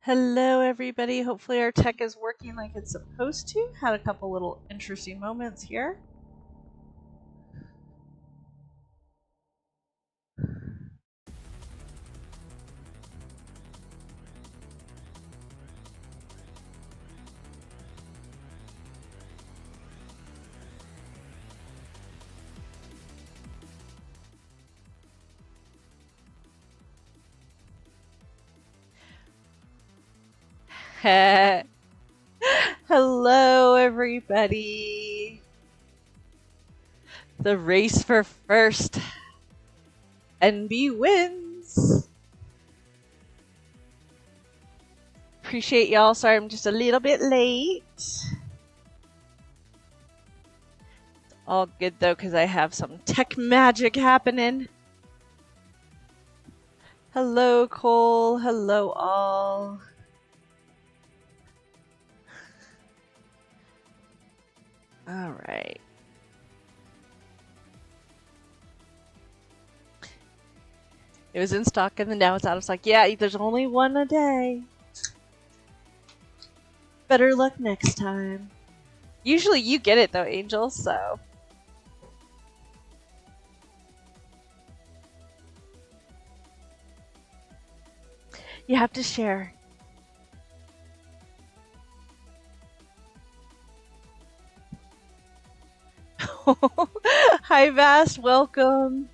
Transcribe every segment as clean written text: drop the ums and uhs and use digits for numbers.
Hello, everybody. Hopefully, our tech is working like it's supposed to. Had a couple little interesting moments here. Hello, everybody. The race for first. NB wins. Appreciate y'all. Sorry, I'm just a little bit late. All good though, because I have some tech magic happening. Hello, Cole. Hello, all. All right. It was in stock and then now it's out of stock. Yeah, there's only one a day. Better luck next time. Usually you get it though, Angel, so. You have to share. Hi, Vast. Welcome.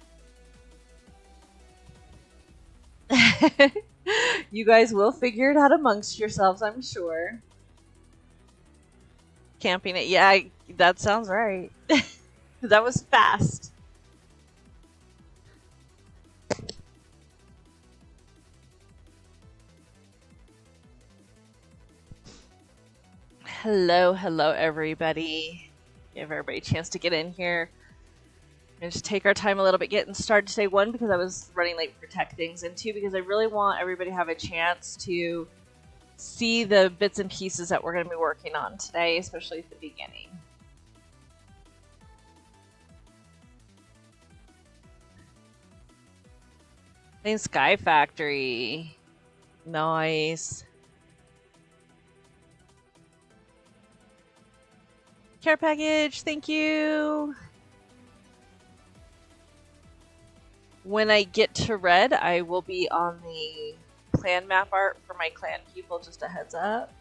You guys will figure it out amongst yourselves, I'm sure. Camping it. Yeah, that sounds right. That was fast. Hello, hello, everybody. Give everybody a chance to get in here. And just take our time a little bit getting started today. One, because I was running late for tech things, and two, because I really want everybody to have a chance to see the bits and pieces that we're going to be working on today, especially at the beginning. Thanks, Sky Factory. Nice. Care package, thank you. When I get to red, I will be on the clan map art for my clan people, just a heads up.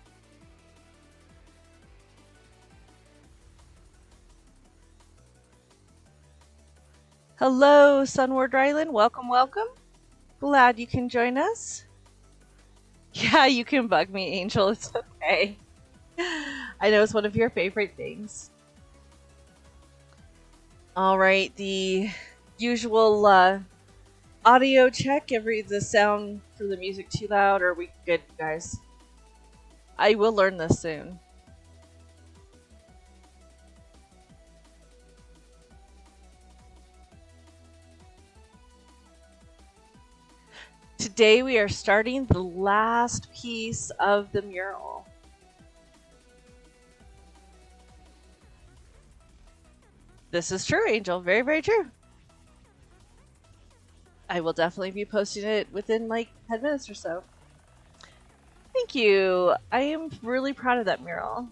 Hello, Sunward Ryland. Welcome, welcome. Glad you can join us. Yeah, you can bug me, Angel. It's okay. I know it's one of your favorite things. All right, the usual audio check. The sound for the music too loud? Or are we good, guys? I will learn this soon. Today we are starting the last piece of the mural. This is true, Angel. Very, very true. I will definitely be posting it within like 10 minutes or so. Thank you. I am really proud of that mural.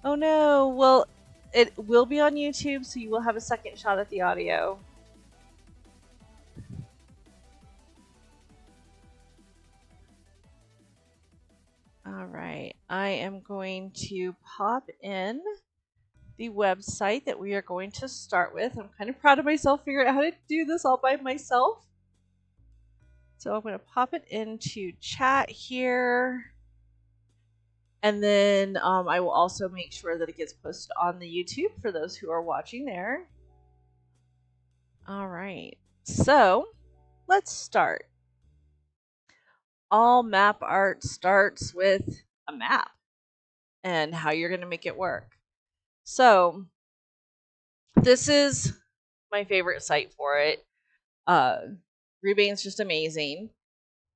Oh no. Well, it will be on YouTube, so you will have a second shot at the audio. All right. I am going to pop in the website that we are going to start with. I'm kind of proud of myself figuring out how to do this all by myself. So I'm going to pop it into chat here. And then I will also make sure that it gets posted on the YouTube for those who are watching there. All right. So let's start. All map art starts with a map and how you're going to make it work. So this is my favorite site for it. Rebane's just amazing.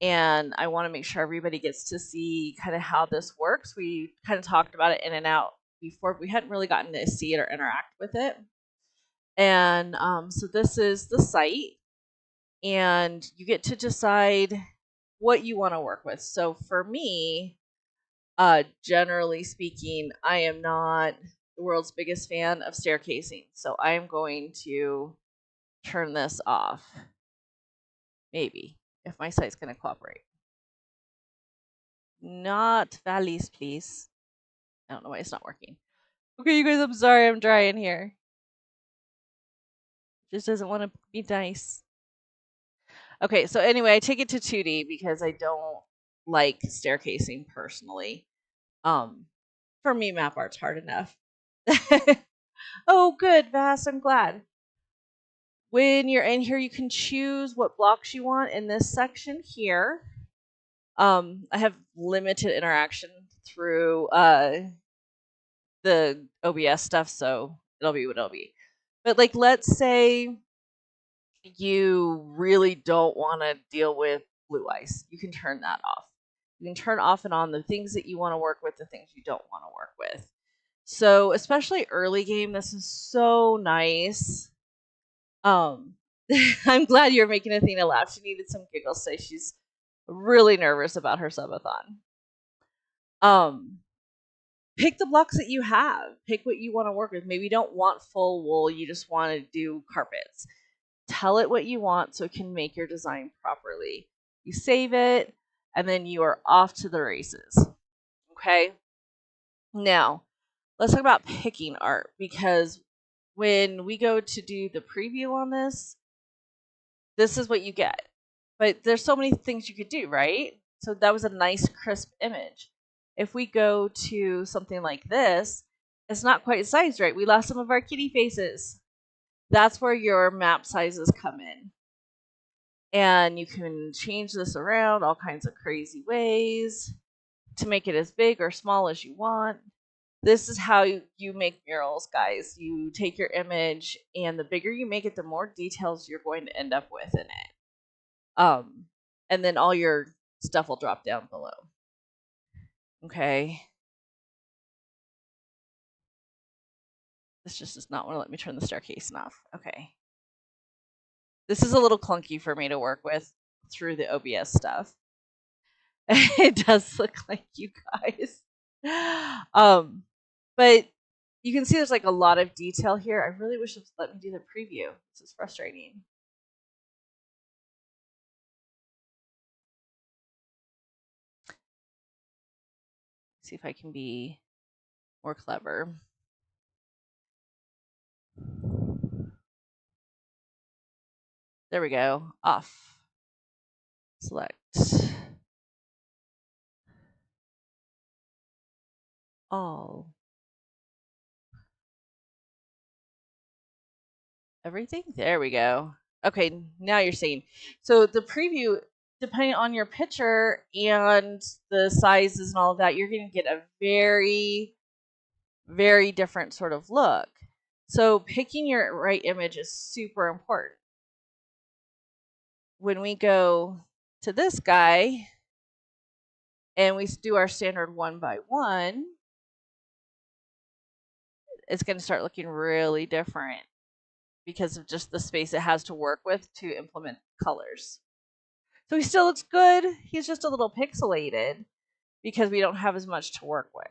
And I want to make sure everybody gets to see kind of how this works. We kind of talked about it in and out before. We hadn't really gotten to see it or interact with it. And so this is the site. and you get to decide what you want to work with. So for me, generally speaking, I am not the world's biggest fan of staircasing. So I am going to turn this off. Maybe, if my site's going to cooperate. Not valleys, please. I don't know why it's not working. Okay, you guys, I'm sorry, I'm dry in here. Just doesn't want to be nice. Okay, so anyway, I take it to 2D because I don't like staircasing personally. For me, map art's hard enough. Oh, good, Vass, I'm glad. When you're in here, you can choose what blocks you want in this section here. I have limited interaction through the OBS stuff, so it'll be what it'll be. But like, let's say you really don't want to deal with blue ice. You can turn that off. You can turn off and on the things that you want to work with, the things you don't want to work with. So, especially early game, this is so nice. I'm glad you're making Athena laugh. She needed some giggles, so she's really nervous about her subathon. Pick the blocks that you have. Pick what you want to work with. Maybe you don't want full wool, you just want to do carpets. Tell it what you want so it can make your design properly. You save it, and then you are off to the races. Okay? Now, let's talk about picking art, because when we go to do the preview on this is what you get. But there's so many things you could do, right? So that was a nice crisp image. If we go to something like this, it's not quite sized right. We lost some of our kitty faces. That's where your map sizes come in. And you can change this around all kinds of crazy ways to make it as big or small as you want. This is how you make murals, guys. You take your image, and the bigger you make it, the more details you're going to end up with in it. And then all your stuff will drop down below. Okay. This just does not want to let me turn the staircase off. Okay. This is a little clunky for me to work with through the OBS stuff. It does look like you guys. But you can see there's like a lot of detail here. I really wish it would let me do the preview. This is frustrating. See if I can be more clever. There we go. Off. Select. All. Everything? There we go. Okay, now you're seeing. So the preview, depending on your picture and the sizes and all of that, you're going to get a very, very different sort of look. So picking your right image is super important. When we go to this guy and we do our standard 1x1, it's going to start looking really different because of just the space it has to work with to implement colors. So he still looks good. He's just a little pixelated because we don't have as much to work with.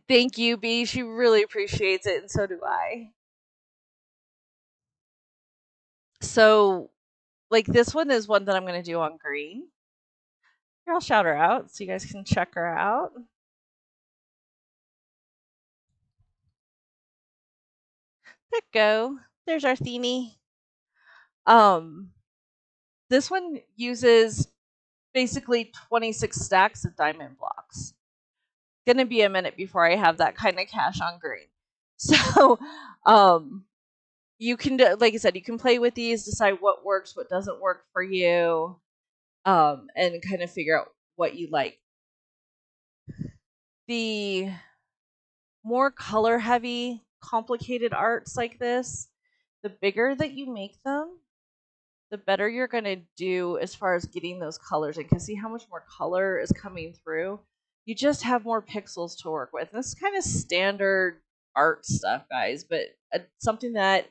Thank you, B. She really appreciates it, and so do I. So, like, this one is one that I'm going to do on green. Here, I'll shout her out so you guys can check her out. There we go. There's our Thenie. This one uses basically 26 stacks of diamond blocks. Gonna be a minute before I have that kind of cash on green. So, you can, like I said, you can play with these, decide what works, what doesn't work for you, and kind of figure out what you like. The more color heavy, complicated arts like this, the bigger that you make them, the better you're going to do as far as getting those colors in. Because see how much more color is coming through? You just have more pixels to work with. And this is kind of standard art stuff, guys, but something that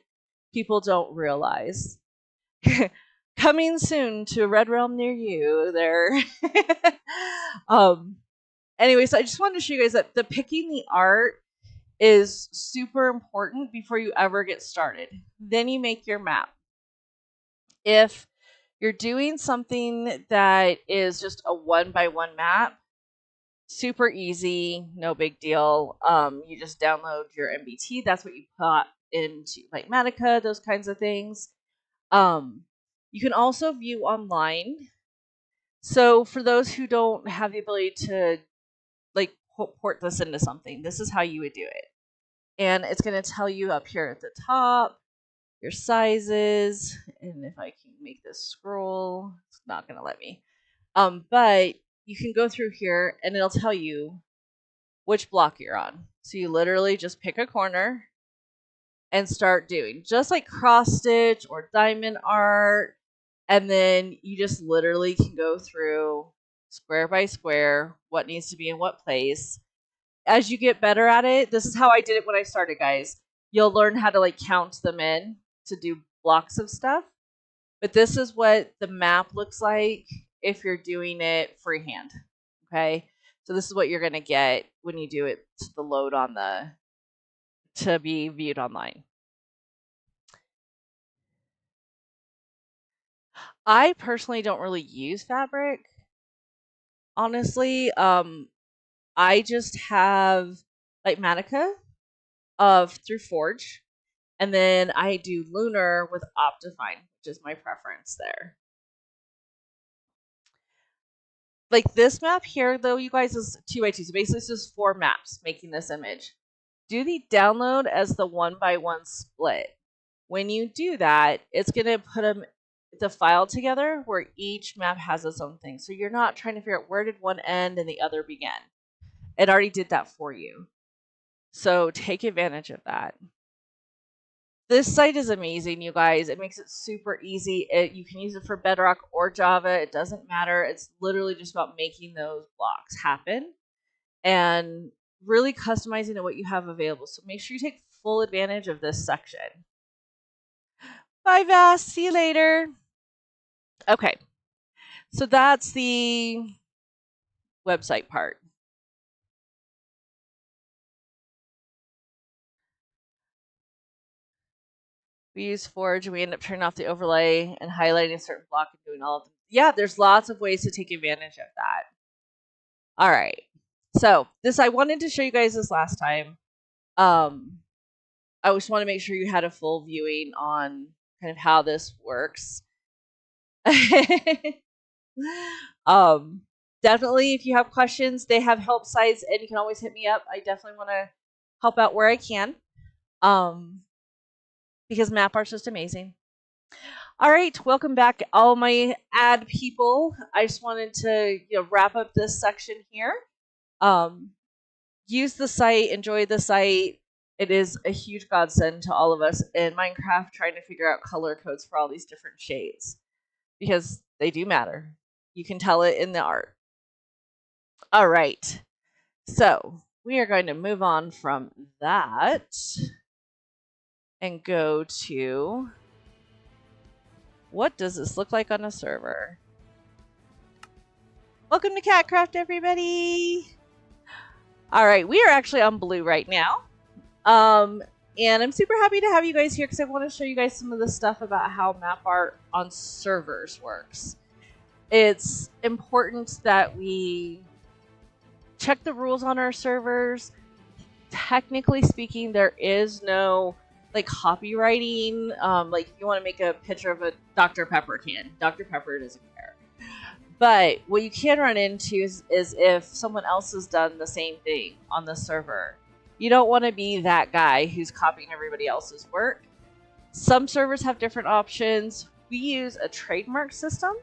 people don't realize. Coming soon to a Red Realm near you. There. Anyway, so I just wanted to show you guys that the picking the art is super important before you ever get started. Then you make your map. If you're doing something that is just a 1x1 map, super easy, no big deal. You just download your MBT. That's what you put into like Matica, those kinds of things. You can also view online. So for those who don't have the ability to like port this into something, this is how you would do it. And it's going to tell you up here at the top your sizes, and if I can make this scroll, it's not going to let me. But you can go through here and it'll tell you which block you're on. So you literally just pick a corner and start doing, just like cross stitch or diamond art, and then you just literally can go through square by square what needs to be in what place. As you get better at it, this is how I did it when I started, guys. You'll learn how to like count them in to do blocks of stuff. But this is what the map looks like if you're doing it freehand. Okay? So this is what you're going to get when you do it to the load on the to be viewed online. I personally don't really use fabric. Honestly, I just have like Matica through Forge, and then I do Lunar with Optifine, which is my preference there. Like this map here, though, you guys, is 2x2. So basically, it's just 4 maps making this image. Do the download as the 1x1 split. When you do that, it's going to put the file together where each map has its own thing. So you're not trying to figure out where did one end and the other begin. It already did that for you. So take advantage of that. This site is amazing, you guys. It makes it super easy. You can use it for Bedrock or Java. It doesn't matter. It's literally just about making those blocks happen and really customizing to what you have available. So make sure you take full advantage of this section. Bye, Vass. See you later. Okay. So that's the website part. We use Forge and we end up turning off the overlay and highlighting a certain block and doing all of them. Yeah, there's lots of ways to take advantage of that. All right. So I wanted to show you guys this last time. I just want to make sure you had a full viewing on kind of how this works. Definitely, if you have questions, they have help sites, and you can always hit me up. I definitely want to help out where I can. Because Mapart's just amazing. All right, welcome back, all my ad people. I just wanted to wrap up this section here. Use the site, enjoy the site. It is a huge godsend to all of us in Minecraft trying to figure out color codes for all these different shades because they do matter. You can tell it in the art. All right, so we are going to move on from that and go to what does this look like on a server? Welcome to CatCraft, everybody. All right, we are actually on blue right now. And I'm super happy to have you guys here because I want to show you guys some of the stuff about how Mapart on servers works. It's important that we check the rules on our servers. Technically speaking, there is no like copywriting. Like if you want to make a picture of a Dr. Pepper can, Dr. Pepper doesn't care. But what you can run into is if someone else has done the same thing on the server. You don't want to be that guy who's copying everybody else's work. Some servers have different options. We use a trademark system.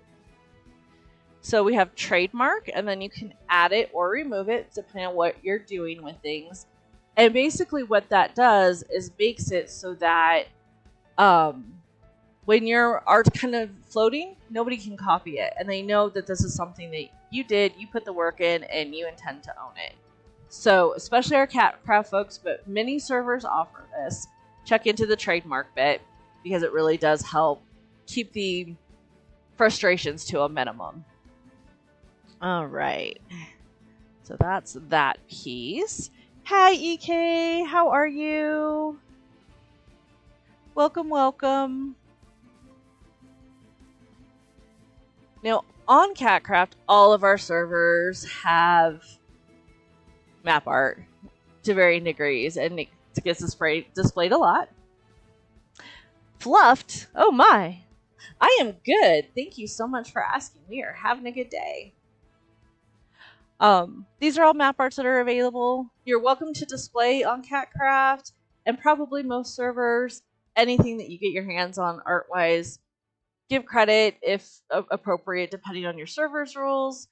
So we have trademark, and then you can add it or remove it depending on what you're doing with things. And basically what that does is makes it so that when your art's kind of floating, nobody can copy it. And they know that this is something that you did, you put the work in, and you intend to own it. So especially our CatCraft folks, but many servers offer this. Check into the trademark bit because it really does help keep the frustrations to a minimum. All right. So that's that piece. Hi, EK. How are you? Welcome, welcome. Now, on CatCraft, all of our servers have map art to varying degrees, and it gets displayed a lot. Fluffed? Oh my. I am good. Thank you so much for asking. We are having a good day. These are all map arts that are available. You're welcome to display on CatCraft and probably most servers. Anything that you get your hands on art-wise, give credit if appropriate, depending on your server's rules.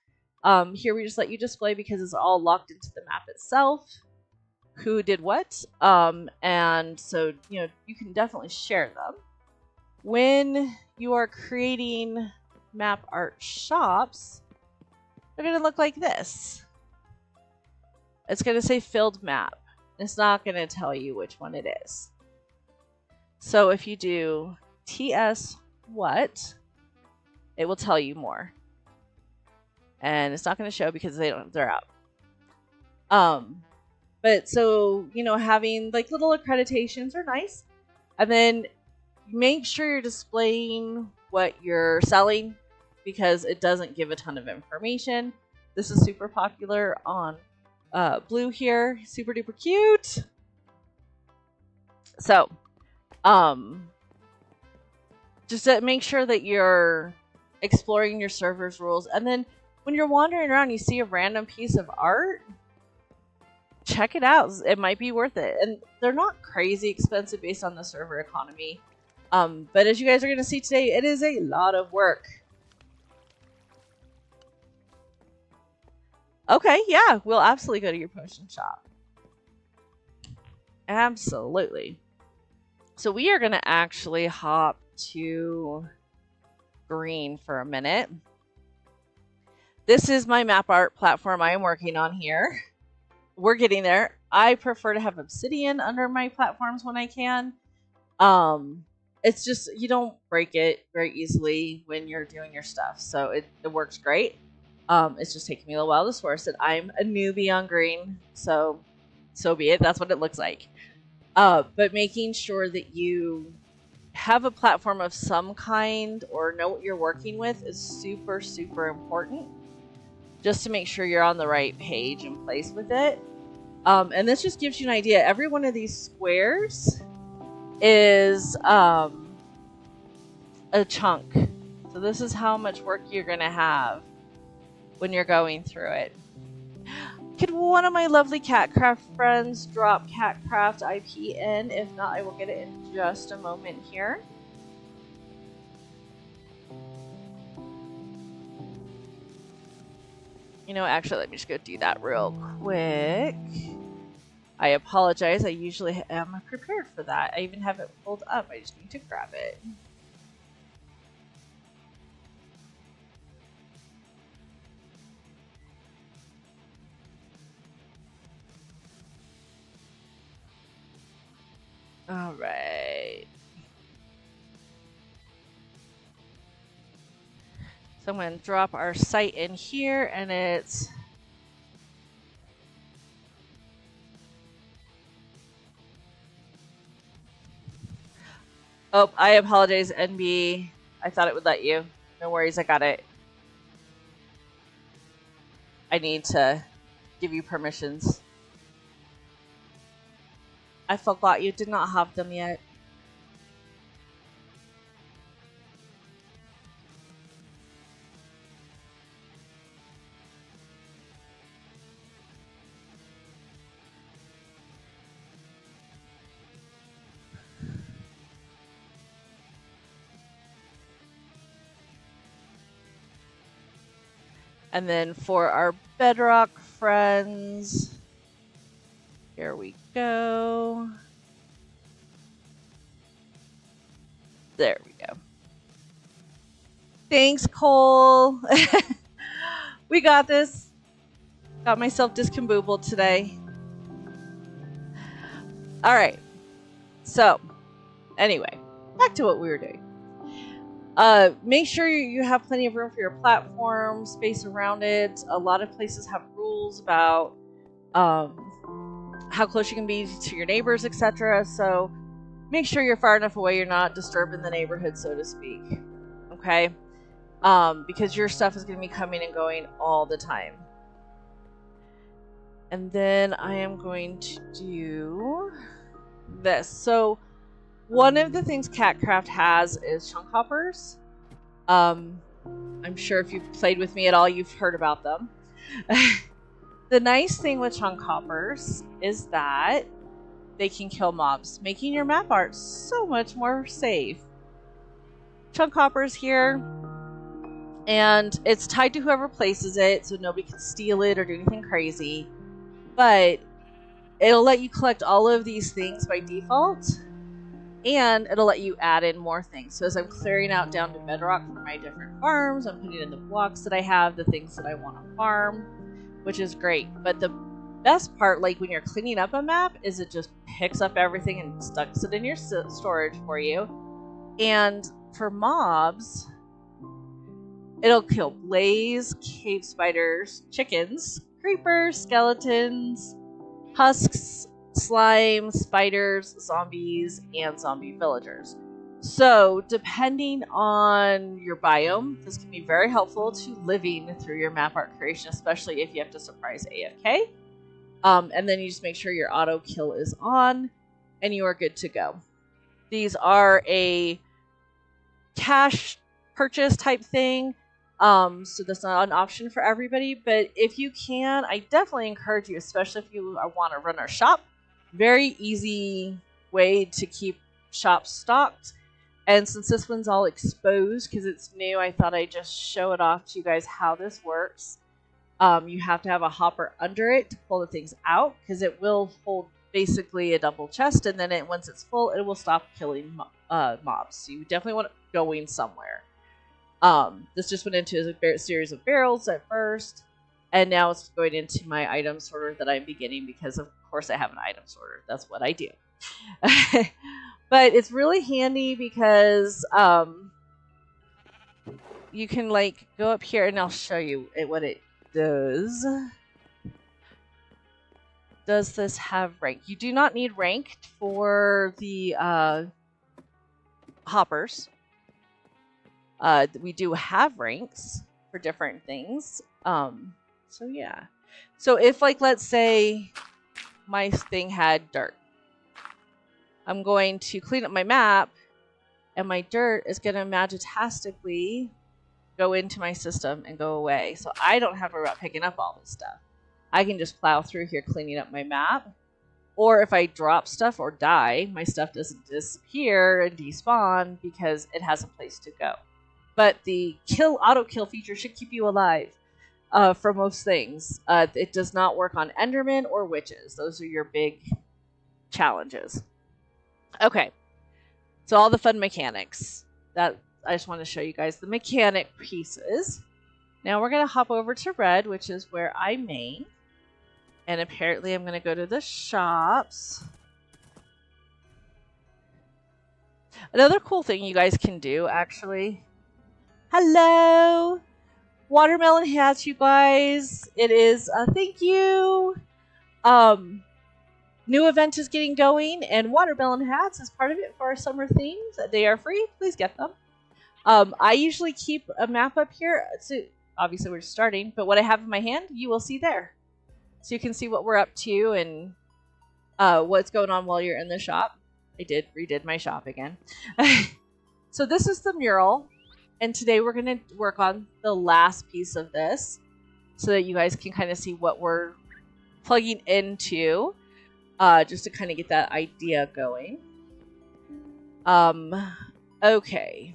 Here we just let you display because it's all locked into the map itself. Who did what? And so, you know, you can definitely share them. When you are creating map art shops, they're going to look like this. It's going to say filled map. It's not going to tell you which one it is. So if you do TS what, it will tell you more. And it's not going to show because they're out. But so, you know, having like little accreditations are nice. And then make sure you're displaying what you're selling because it doesn't give a ton of information. This is super popular on Blue here. Super duper cute. So, just to make sure that you're exploring your server's rules. And then when you're wandering around, you see a random piece of art, check it out. It might be worth it. And they're not crazy expensive based on the server economy. But as you guys are going to see today, it is a lot of work. Okay, yeah, we'll absolutely go to your potion shop. Absolutely. So we are going to actually hop to green for a minute. This is my map art platform I am working on here. We're getting there. I prefer to have obsidian under my platforms when I can. It's just, you don't break it very easily when you're doing your stuff. So it works great. It's just taking me a little while to source it. I'm a newbie on green, so be it. That's what it looks like. But making sure that you have a platform of some kind or know what you're working with is super, super important. Just to make sure you're on the right page and place with it. And this just gives you an idea. Every one of these squares is a chunk. So this is how much work you're going to have when you're going through it. Could one of my lovely CatCraft friends drop CatCraft IP in? If not, I will get it in just a moment here. You know, actually, let me just go do that real quick. I apologize. I usually am prepared for that. I even have it pulled up. I just need to grab it. All right. So I'm going to drop our site in here, and it's oh, I apologize, NB. I thought it would let you. No worries, I got it. I need to give you permissions. I forgot you did not have them yet. And then for our BEDROCK friends, here we go. There we go. Thanks, Cole. We got this. Got myself discombobbled today. All right. So, anyway, back to what we were doing. Make sure you have plenty of room for your platform, space around it. A lot of places have rules about how close you can be to your neighbors, etc. So make sure you're far enough away you're not disturbing the neighborhood, so to speak. Okay? Because your stuff is going to be coming and going all the time. And then I am going to do this. So one of the things CatCraft has is chunk hoppers. I'm sure if you've played with me at all, you've heard about them. The nice thing with chunk hoppers is that they can kill mobs, making your map art so much more safe. Chunk hoppers here, and it's tied to whoever places it, so nobody can steal it or do anything crazy. But it'll let you collect all of these things by default, and it'll let you add in more things. So as I'm clearing out down to bedrock for my different farms, I'm putting in the blocks that I have, the things that I want to farm, which is great. But the best part, like when you're cleaning up a map, is it just picks up everything and stucks it in your storage for you. And for mobs, it'll kill blaze, cave spiders, chickens, creepers, skeletons, husks, slime, spiders, zombies, and zombie villagers. So depending on your biome, this can be very helpful to living through your map art creation, especially if you have to surprise AFK. And then you just make sure your auto kill is on and you are good to go. These are a cash purchase type thing. So that's not an option for everybody, but if you can, I definitely encourage you, especially if you want to run our shop. Very easy way to keep shops stocked. And since this one's all exposed because it's new, I thought I'd just show it off to you guys how this works. You have to have a hopper under it to pull the things out because it will hold basically a double chest, and then once it's full, it will stop killing mobs. So you definitely want it going somewhere. This just went into a series of barrels at first, and now it's going into my item sorter that I'm beginning because, of course, I have an item sorter. That's what I do. But it's really handy because you can like go up here, and I'll show you what it does. Does this have rank? You do not need ranked for the hoppers. We do have ranks for different things. So yeah. So if, like, let's say my thing had dirt, I'm going to clean up my map, and my dirt is going to magistically go into my system and go away. So I don't have to worry about picking up all this stuff. I can just plow through here cleaning up my map. Or if I drop stuff or die, my stuff doesn't disappear and despawn because it has a place to go. But the auto kill feature should keep you alive for most things. It does not work on Endermen or witches. Those are your big challenges. Okay, so all the fun mechanics. That I just want to show you guys the mechanic pieces. Now we're going to hop over to red, which is where I main. And apparently I'm going to go to the shops. Another cool thing you guys can do, actually. Hello! Watermelon hats, you guys. It is, thank you. New event is getting going, and watermelon hats is part of it for our summer themes. They are free. Please get them. I usually keep a map up here. So obviously we're starting, but what I have in my hand, you will see there. So you can see what we're up to and what's going on while you're in the shop. I redid my shop again. So this is the mural. And today we're going to work on the last piece of this so that you guys can kind of see what we're plugging into, just to kind of get that idea going. Okay.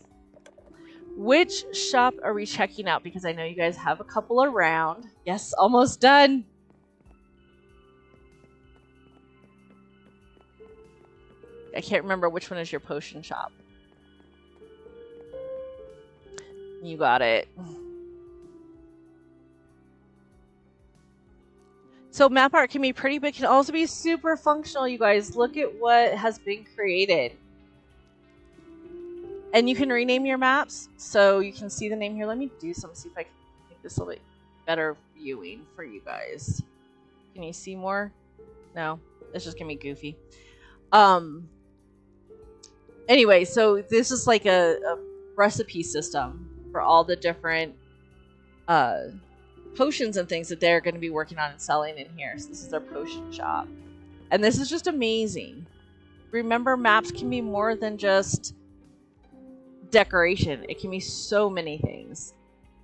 Which shop are we checking out? Because I know you guys have a couple around. Yes, almost done. I can't remember which one is your potion shop. You got it. So map art can be pretty, but can also be super functional, you guys. Look at what has been created. And you can rename your maps, so you can see the name here. Let me do some, see if I can make this a little bit better viewing for you guys. Can you see more? No, it's just gonna be goofy. Anyway, so this is like a recipe system for all the different potions and things that they're going to be working on and selling in here. So this is their potion shop. And this is just amazing. Remember, maps can be more than just decoration. It can be so many things.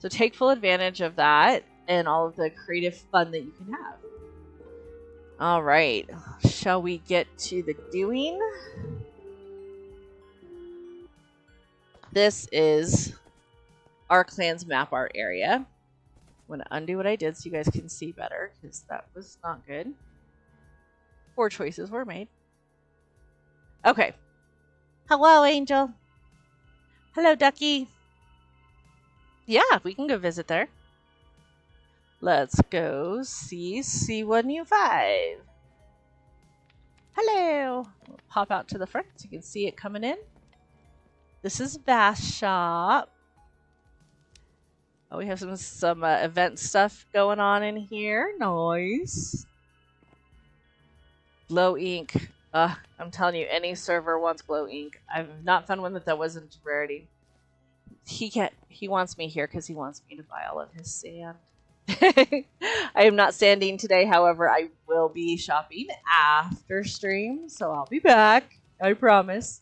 So take full advantage of that and all of the creative fun that you can have. All right. Shall we get to the doing? This is our clan's map art area. I'm going to undo what I did so you guys can see better, because that was not good. Poor choices were made. Okay. Hello, Angel. Hello, Ducky. Yeah, we can go visit there. Let's go see C1U5. Hello. We'll pop out to the front so you can see it coming in. This is Bass Shop. Oh, we have some event stuff going on in here. Nice. Glow ink. I'm telling you, any server wants glow ink. I've not found one that wasn't rarity. He wants me here because he wants me to buy all of his sand. I am not sanding today, however, I will be shopping after stream, so I'll be back. I promise.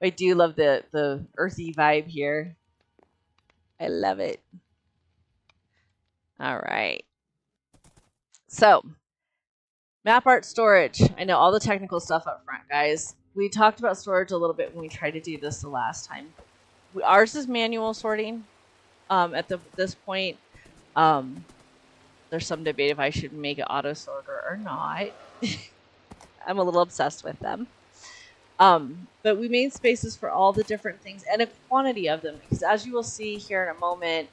I do love the earthy vibe here. I love it. All right. So, map art storage. I know all the technical stuff up front, guys. We talked about storage a little bit when we tried to do this the last time. Ours is manual sorting. At this point, there's some debate if I should make it auto sorter or not. I'm a little obsessed with them. But we made spaces for all the different things and a quantity of them, because as you will see here in a moment,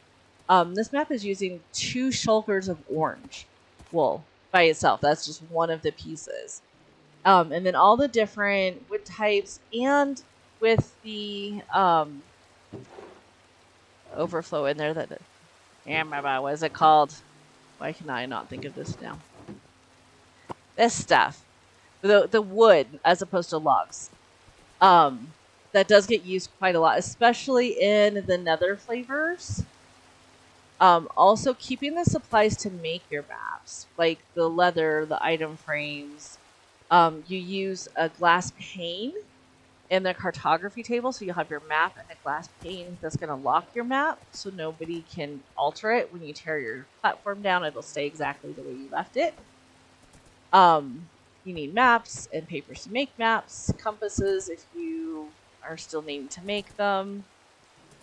this map is using 2 shulkers of orange wool by itself. That's just one of the pieces. And then all the different wood types, and with the overflow in there that what is it called? Why can I not think of this now? This stuff. The wood as opposed to logs. That does get used quite a lot, especially in the nether flavors. Also, keeping the supplies to make your maps, like the leather, the item frames. You use a glass pane in the cartography table, so you'll have your map and a glass pane that's going to lock your map, so nobody can alter it. When you tear your platform down, it'll stay exactly the way you left it. You need maps and papers to make maps, compasses if you are still needing to make them,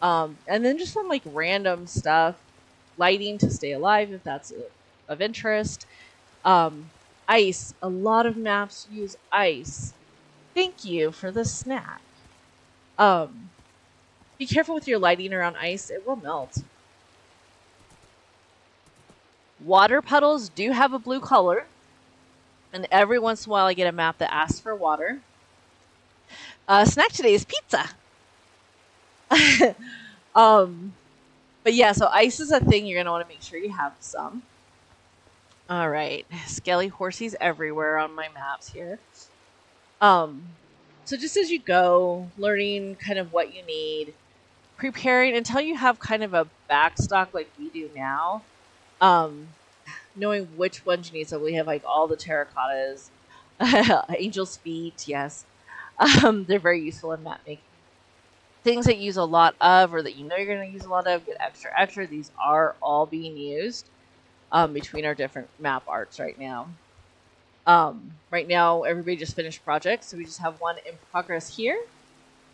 and then just some like random stuff, lighting to stay alive if that's of interest. Ice. A lot of maps use ice. Thank you for the snack. Be careful with your lighting around ice. It will melt. Water puddles do have a blue color. And every once in a while I get a map that asks for water. Snack today is pizza. But yeah, so ice is a thing. You're going to want to make sure you have some. All right. Skelly horsies everywhere on my maps here. So just as you go, learning kind of what you need, preparing until you have kind of a backstock like we do now, knowing which ones you need. So we have like all the terracottas, angel's feet, yes. They're very useful in map making. Things that you use a lot of, or that you know you're going to use a lot of, get extra. These are all being used between our different map arts right now. Right now, everybody just finished projects, so we just have one in progress here,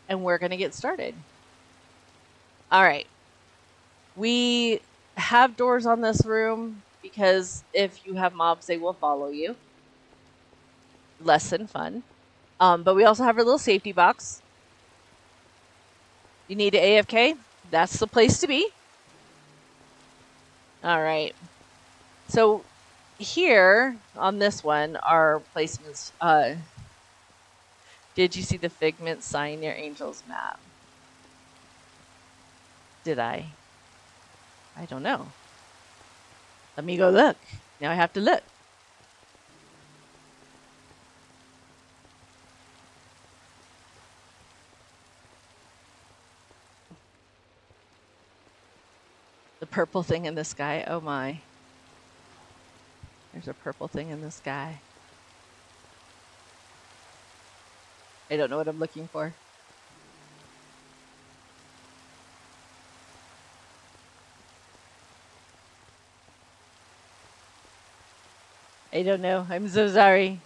and we're going to get started. All right. We have doors on this room because if you have mobs, they will follow you. Less than fun. But we also have our little safety box. You need to AFK? That's the place to be. All right. So here on this one are placements. Did you see the Figment sign near Angel's map? Did I? I don't know. Let me go look. Now I have to look. The purple thing in the sky. Oh my. There's a purple thing in the sky. I don't know what I'm looking for. I don't know. I'm so sorry.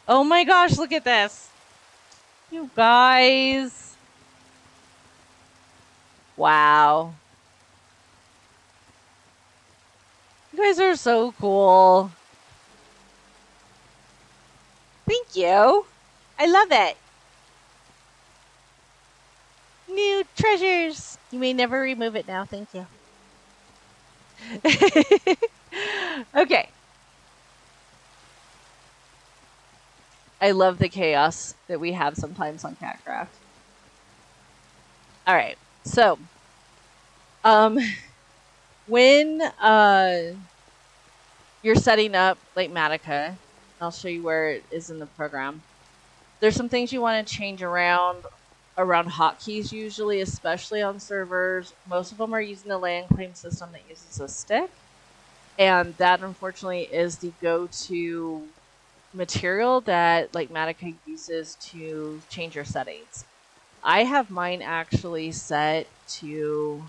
Oh my gosh, look at this. You guys. Wow. You guys are so cool. Thank you. I love it. New treasures. You may never remove it now. Thank you. Okay. I love the chaos that we have sometimes on CatCraft. All right. So, when you're setting up like Matica, I'll show you where it is in the program. There's some things you want to change around hotkeys usually, especially on servers. Most of them are using the land claim system that uses a stick. And that, unfortunately, is the go-to material that like Matica uses to change your settings. I have mine actually set to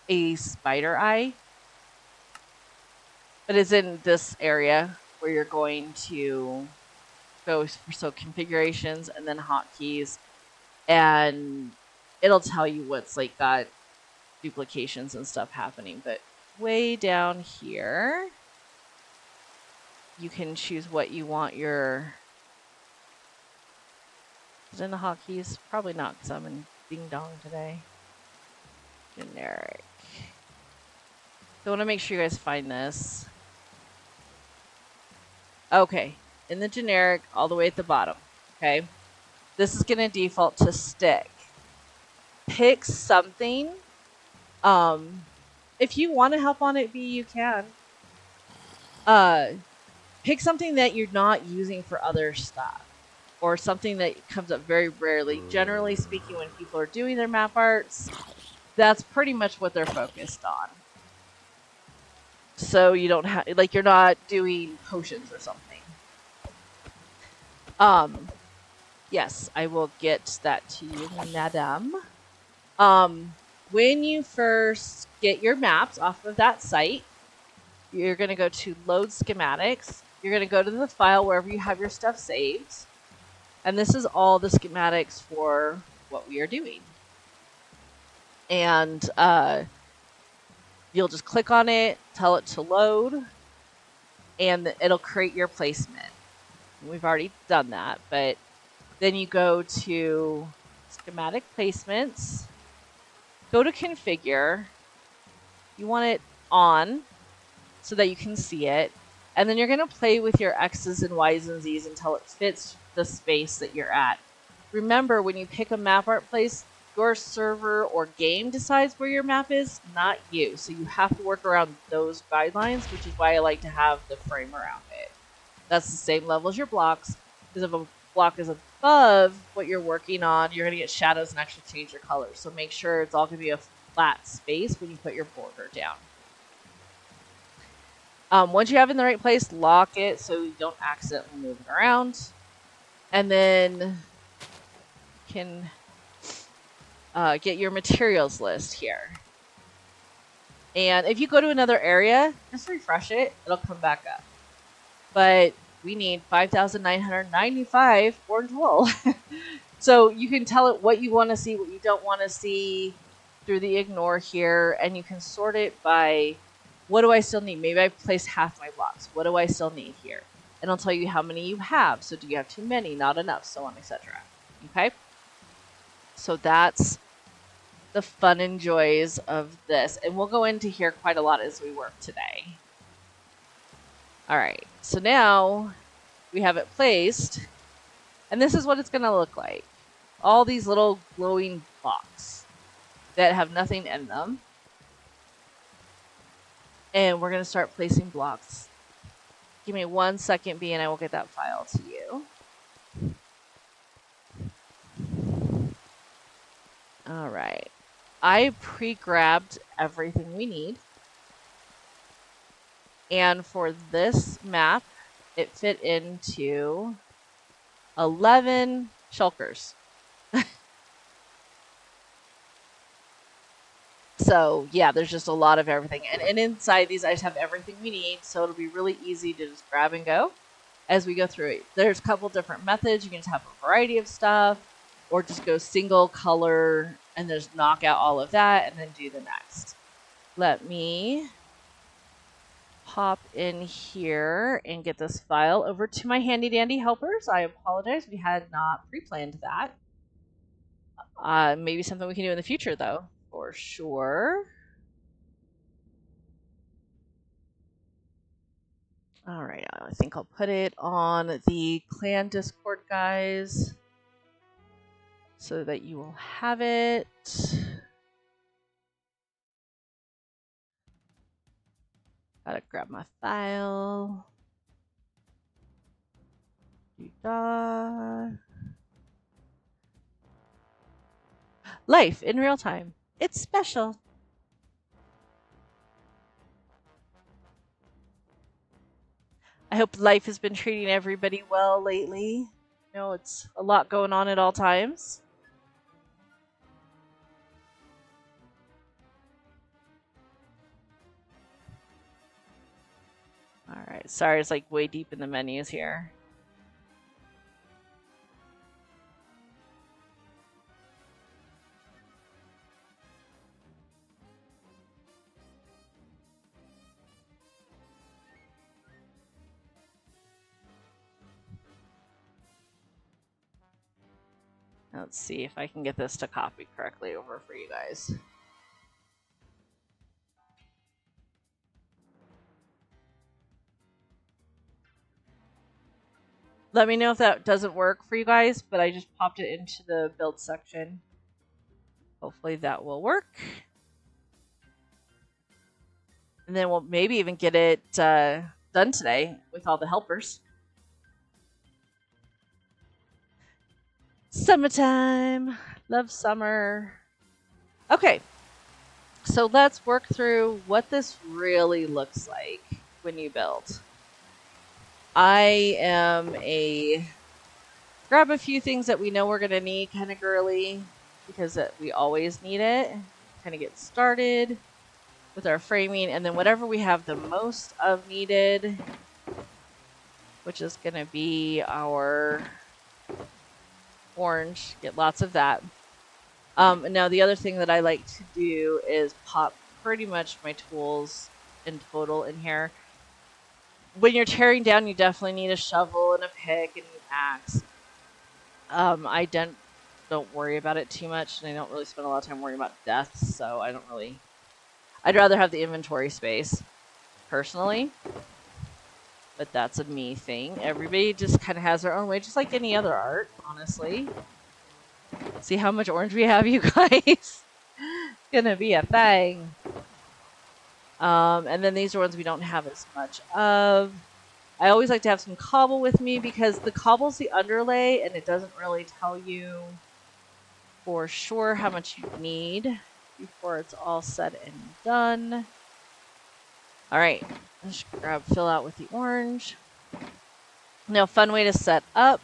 a spider eye, but it's in this area where you're going to go for configurations and then hotkeys, and it'll tell you what's like got duplications and stuff happening. But way down here, you can choose what you want your. Is it in the hotkeys? Probably not, because I'm in Ding Dong today. Generic. So I want to make sure you guys find this. Okay, in the generic, all the way at the bottom. Okay, this is going to default to stick. Pick something. If you want to help on it, you can. Pick something that you're not using for other stuff, or something that comes up very rarely. Generally speaking, when people are doing their map arts, that's pretty much what they're focused on. So you don't have, like, you're not doing potions or something. Yes, I will get that to you, madam. When you first get your maps off of that site, you're going to go to load schematics. You're going to go to the file wherever you have your stuff saved. And this is all the schematics for what we are doing. And you'll just click on it, tell it to load, and it'll create your placement. We've already done that, but then you go to schematic placements, go to configure. You want it on so that you can see it. And then you're going to play with your X's and Y's and Z's until it fits the space that you're at. Remember, when you pick a map art place, your server or game decides where your map is, not you. So you have to work around those guidelines, which is why I like to have the frame around it. That's the same level as your blocks, because if a block is above what you're working on, you're going to get shadows and actually change your colors. So make sure it's all going to be a flat space when you put your border down. Once you have it in the right place, lock it so you don't accidentally move it around. And then you can get your materials list here. And if you go to another area, just refresh it. It'll come back up. But we need 5,995 orange wool. So you can tell it what you want to see, what you don't want to see through the ignore here. And you can sort it by, what do I still need? Maybe I've placed half my blocks. What do I still need here? And I'll tell you how many you have. So do you have too many, not enough, so on, etc. Okay? So that's the fun and joys of this. And we'll go into here quite a lot as we work today. All right. So now we have it placed, and this is what it's going to look like. All these little glowing blocks that have nothing in them. And we're going to start placing blocks. Give me 1 second, B, and I will get that file to you. All right. I pre-grabbed everything we need. And for this map, it fit into 11 shulkers. So yeah, there's just a lot of everything. And inside these, I just have everything we need. So it'll be really easy to just grab and go as we go through it. There's a couple different methods. You can just have a variety of stuff, or just go single color and just knock out all of that and then do the next. Let me pop in here and get this file over to my handy dandy helpers. I apologize, we had not pre-planned that. Maybe something we can do in the future though, for sure. All right, I think I'll put it on the clan Discord, guys, so that you will have it. Gotta grab my file. Life in real time. It's special. I hope life has been treating everybody well lately. You know, it's a lot going on at all times. Alright, sorry, it's like way deep in the menus here. Let's see if I can get this to copy correctly over for you guys. Let me know if that doesn't work for you guys, but I just popped it into the build section. Hopefully that will work. And then we'll maybe even get it done today with all the helpers. Summertime. Love summer. Okay. So let's work through what this really looks like when you build. I am grab a few things that we know we're going to need kind of girly, because we always need it. Kind of get started with our framing, and then whatever we have the most of needed, which is going to be our orange, get lots of that. Now the other thing that I like to do is pop pretty much my tools in total in here. When you're tearing down, you definitely need a shovel and a pick and an axe. I don't worry about it too much, and I don't really spend a lot of time worrying about deaths, so I'd rather have the inventory space, personally. But that's a me thing. Everybody just kind of has their own way, just like any other art, honestly. See how much orange we have, you guys? It's gonna be a thing. And then these are ones we don't have as much of. I always like to have some cobble with me, because the cobble's the underlay, and it doesn't really tell you for sure how much you need before it's all said and done. All right, let's fill out with the orange. Now, fun way to set up,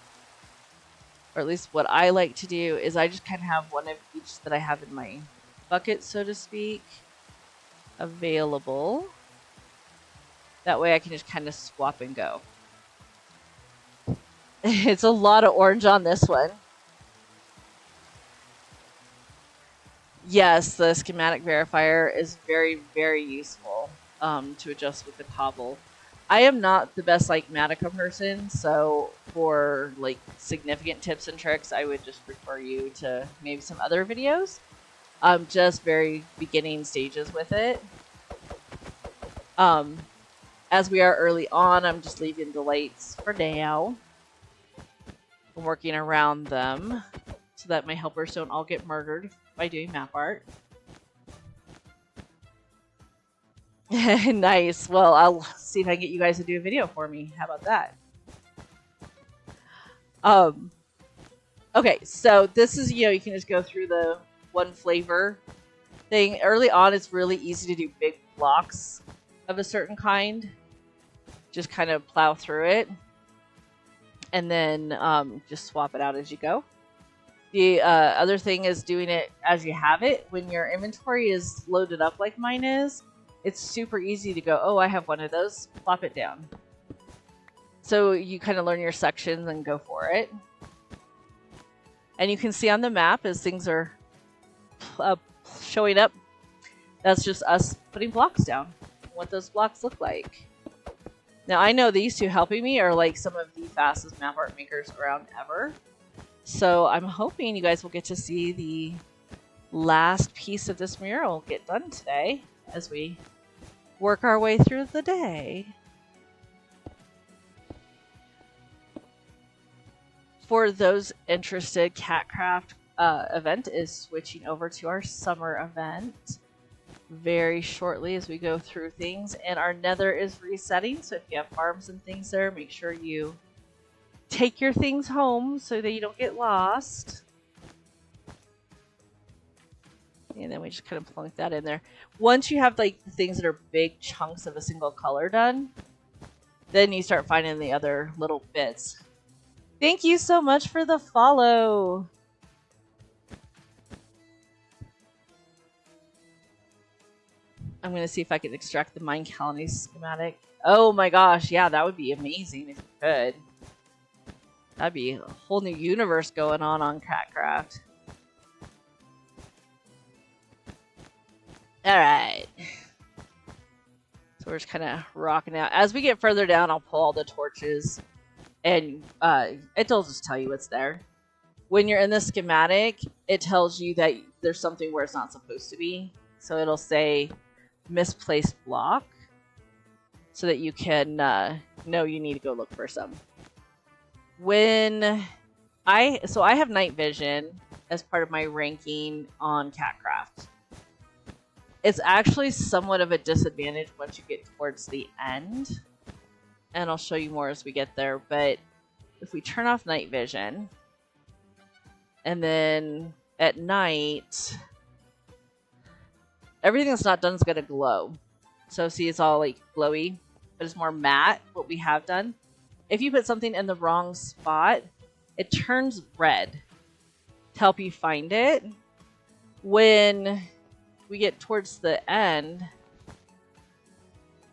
or at least what I like to do, is I just kind of have one of each that I have in my bucket, so to speak, available. That way I can just kind of swap and go. It's a lot of orange on this one. Yes, the schematic verifier is very, very useful to adjust with the cobble. I am not the best like Matica person, so for like significant tips and tricks, I would just refer you to maybe some other videos. Just very beginning stages with it. As we are early on, I'm just leaving the lights for now. I'm working around them so that my helpers don't all get murdered by doing map art. Nice. Well, I'll see if I can get you guys to do a video for me. How about that? Okay, so this is, you can just go through the one flavor thing. Early on, it's really easy to do big blocks of a certain kind. Just kind of plow through it. And then just swap it out as you go. The other thing is doing it as you have it. When your inventory is loaded up like mine is, it's super easy to go, oh, I have one of those, plop it down. So you kind of learn your sections and go for it. And you can see on the map as things are showing up, that's just us putting blocks down, what those blocks look like. Now I know these two helping me are like some of the fastest map art makers around ever. So I'm hoping you guys will get to see the last piece of this mural get done today as we work our way through the day. For those interested, CatCraft event is switching over to our summer event very shortly as we go through things, and our nether is resetting, so if you have farms and things there, make sure you take your things home so that you don't get lost. And then we just kind of plunk that in there. Once you have like the things that are big chunks of a single color done, then you start finding the other little bits. Thank you so much for the follow. I'm going to see if I can extract the mine colony schematic. Oh my gosh, yeah, that would be amazing if you could. That'd be a whole new universe going on CatCraft. Alright. So we're just kind of rocking out. As we get further down, I'll pull all the torches. And it'll just tell you what's there. When you're in the schematic, it tells you that there's something where it's not supposed to be. So it'll say misplaced block, so that you can know you need to go look for some. I have night vision as part of my ranking on CatCraft. It's actually somewhat of a disadvantage once you get towards the end. And I'll show you more as we get there. But if we turn off night vision, and then at night, everything that's not done is going to glow. So see, it's all like glowy, but it's more matte, what we have done. If you put something in the wrong spot, it turns red to help you find it. When we get towards the end,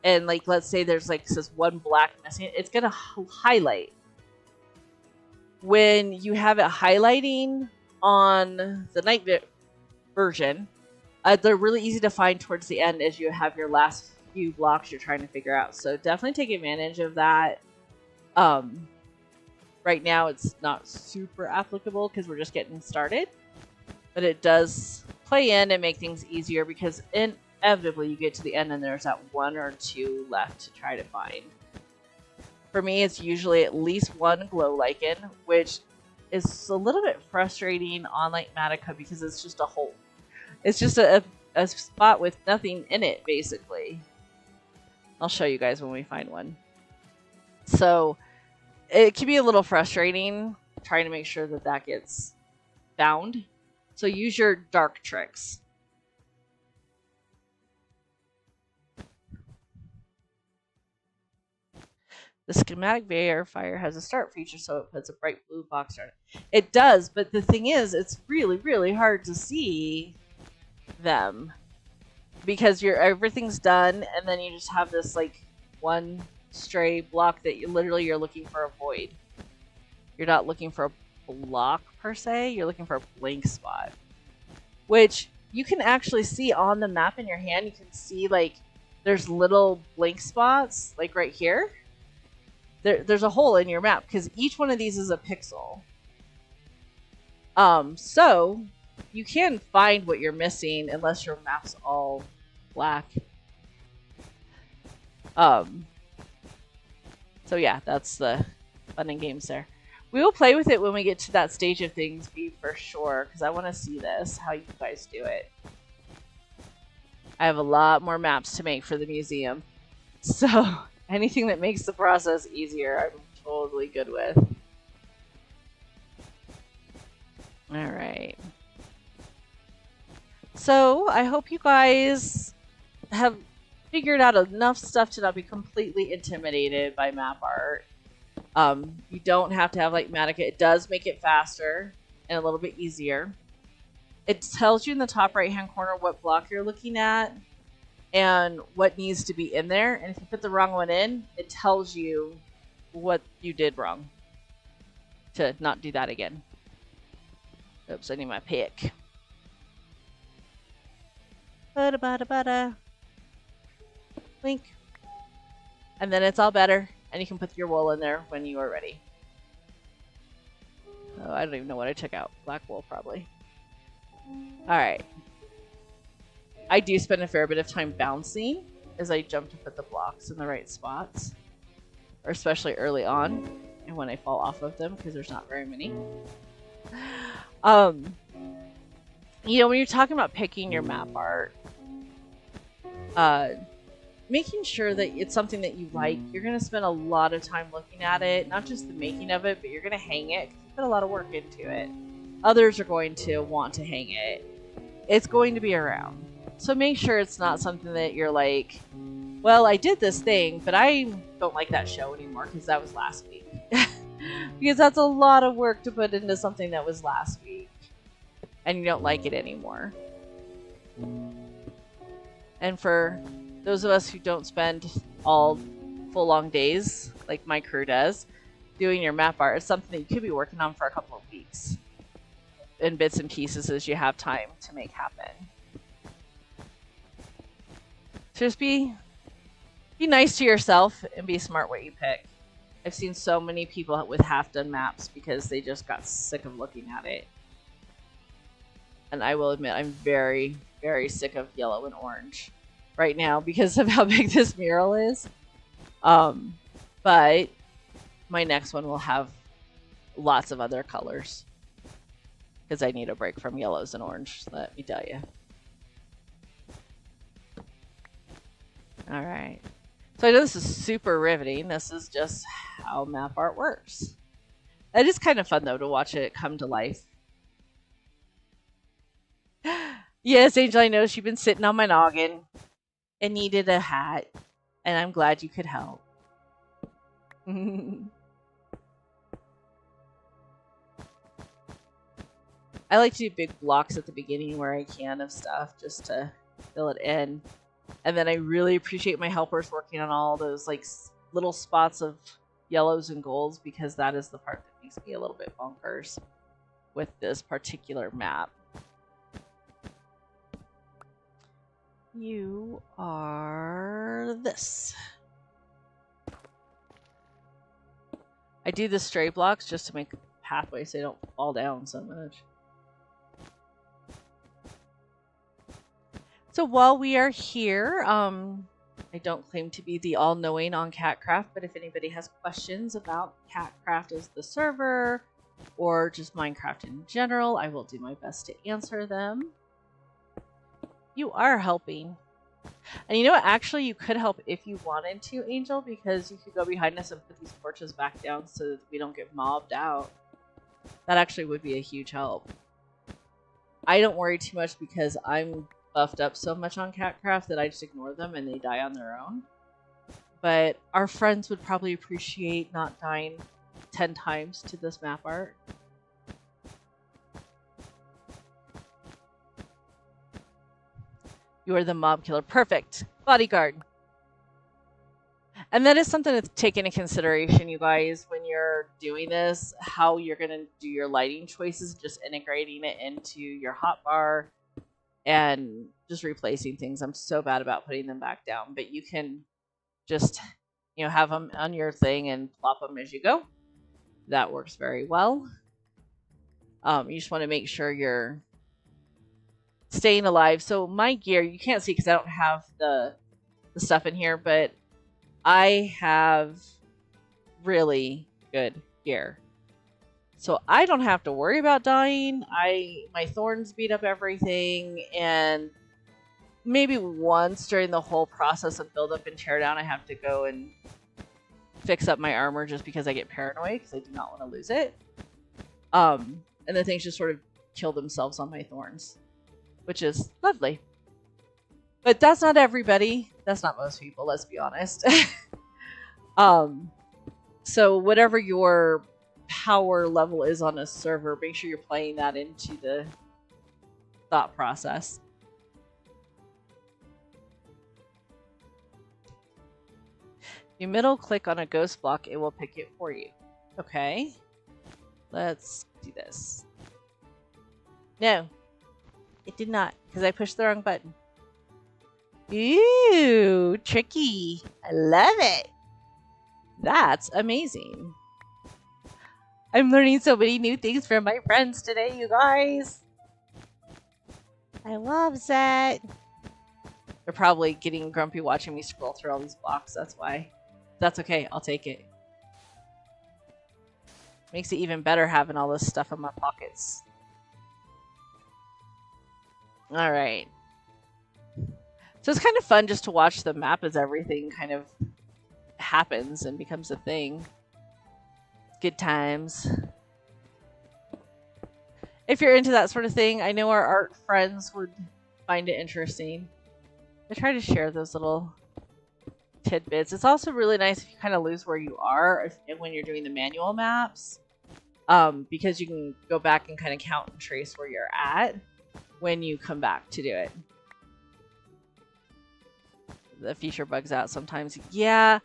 and like let's say there's like this one black missing, it's gonna highlight. When you have it highlighting on the night version, they're really easy to find towards the end as you have your last few blocks you're trying to figure out. So definitely take advantage of that. Right now it's not super applicable because we're just getting started, but it does play in and make things easier because inevitably you get to the end and there's that one or two left to try to find. For me, it's usually at least one glow lichen, which is a little bit frustrating on like Matica because it's just a hole. It's just a spot with nothing in it, basically. I'll show you guys when we find one. So it can be a little frustrating trying to make sure that that gets found. So use your dark tricks. The schematic verifier has a start feature, so it puts a bright blue box on it. It does, but the thing is, it's really, really hard to see them because everything's done, and then you just have this like one stray block that you're looking for a void. You're not looking for a block per se. You're looking for a blank spot, which you can actually see on the map in your hand. You can see like there's little blank spots like right here. There's a hole in your map because each one of these is a pixel. So you can find what you're missing unless your map's all black. So yeah, that's the fun and games there. We will play with it when we get to that stage of things, for sure, because I want to see this, how you guys do it. I have a lot more maps to make for the museum. So anything that makes the process easier, I'm totally good with. Alright. So I hope you guys have figured out enough stuff to not be completely intimidated by Mapart. You don't have to have like Matica. It does make it faster and a little bit easier. It tells you in the top right hand corner what block you're looking at and what needs to be in there. And if you put the wrong one in, it tells you what you did wrong to not do that again. Oops, I need my pick. Bada bada bada. Link. And then it's all better. And you can put your wool in there when you are ready. Oh, I don't even know what I took out. Black wool, probably. Alright. I do spend a fair bit of time bouncing as I jump to put the blocks in the right spots. Or especially early on. And when I fall off of them, because there's not very many. You know, when you're talking about picking your map art, making sure that it's something that you like, you're going to spend a lot of time looking at it, not just the making of it, but you're going to hang it, because you put a lot of work into it. Others are going to want to hang it. It's going to be around. So make sure it's not something that you're like, well, I did this thing, but I don't like that show anymore because that was last week. Because that's a lot of work to put into something that was last week. And you don't like it anymore. And for those of us who don't spend all full long days, like my crew does, doing your map art is something that you could be working on for a couple of weeks. In bits and pieces as you have time to make happen. So just be nice to yourself and be smart what you pick. I've seen so many people with half-done maps because they just got sick of looking at it. And I will admit, I'm very, very sick of yellow and orange right now because of how big this mural is. But my next one will have lots of other colors because I need a break from yellows and orange, let me tell you. All right. So I know this is super riveting. This is just how map art works. It is kind of fun, though, to watch it come to life. Yes, Angel, I know you've been sitting on my noggin and needed a hat, and I'm glad you could help. I like to do big blocks at the beginning where I can of stuff just to fill it in. And then I really appreciate my helpers working on all those like little spots of yellows and golds because that is the part that makes me a little bit bonkers with this particular map. You are this. I do the stray blocks just to make a pathway so they don't fall down so much. So while we are here, I don't claim to be the all-knowing on CatCraft, but if anybody has questions about CatCraft as the server or just Minecraft in general, I will do my best to answer them. You are helping. And you know what? Actually, you could help if you wanted to, Angel, because you could go behind us and put these torches back down so that we don't get mobbed out. That actually would be a huge help. I don't worry too much because I'm buffed up so much on CatCraft that I just ignore them and they die on their own. But our friends would probably appreciate not dying 10 times to this map art. You are the mob killer. Perfect. Bodyguard. And that is something to take into consideration, you guys, when you're doing this, how you're going to do your lighting choices, just integrating it into your hotbar and just replacing things. I'm so bad about putting them back down, but you can just, you know, have them on your thing and plop them as you go. That works very well. You just want to make sure you're staying alive. So my gear, you can't see because I don't have the stuff in here, but I have really good gear. So I don't have to worry about dying. My thorns beat up everything, and maybe once during the whole process of build up and tear down, I have to go and fix up my armor just because I get paranoid because I do not want to lose it. And the things just sort of kill themselves on my thorns, which is lovely. But that's not everybody. That's not most people, let's be honest. So whatever your power level is on a server, make sure you're playing that into the thought process. If you middle click on a ghost block, it will pick it for you. Okay. Let's do this. No. It did not, because I pushed the wrong button. Ooh, tricky. I love it. That's amazing. I'm learning so many new things from my friends today, you guys. I love that. They're probably getting grumpy watching me scroll through all these blocks, that's why. That's okay, I'll take it. Makes it even better having all this stuff in my pockets. Alright. So it's kind of fun just to watch the map as everything kind of happens and becomes a thing. Good times. If you're into that sort of thing, I know our art friends would find it interesting. I try to share those little tidbits. It's also really nice if you kind of lose where you are when you're doing the manual maps, because you can go back and kind of count and trace where you're at when you come back to do it. The feature bugs out sometimes. Yeah,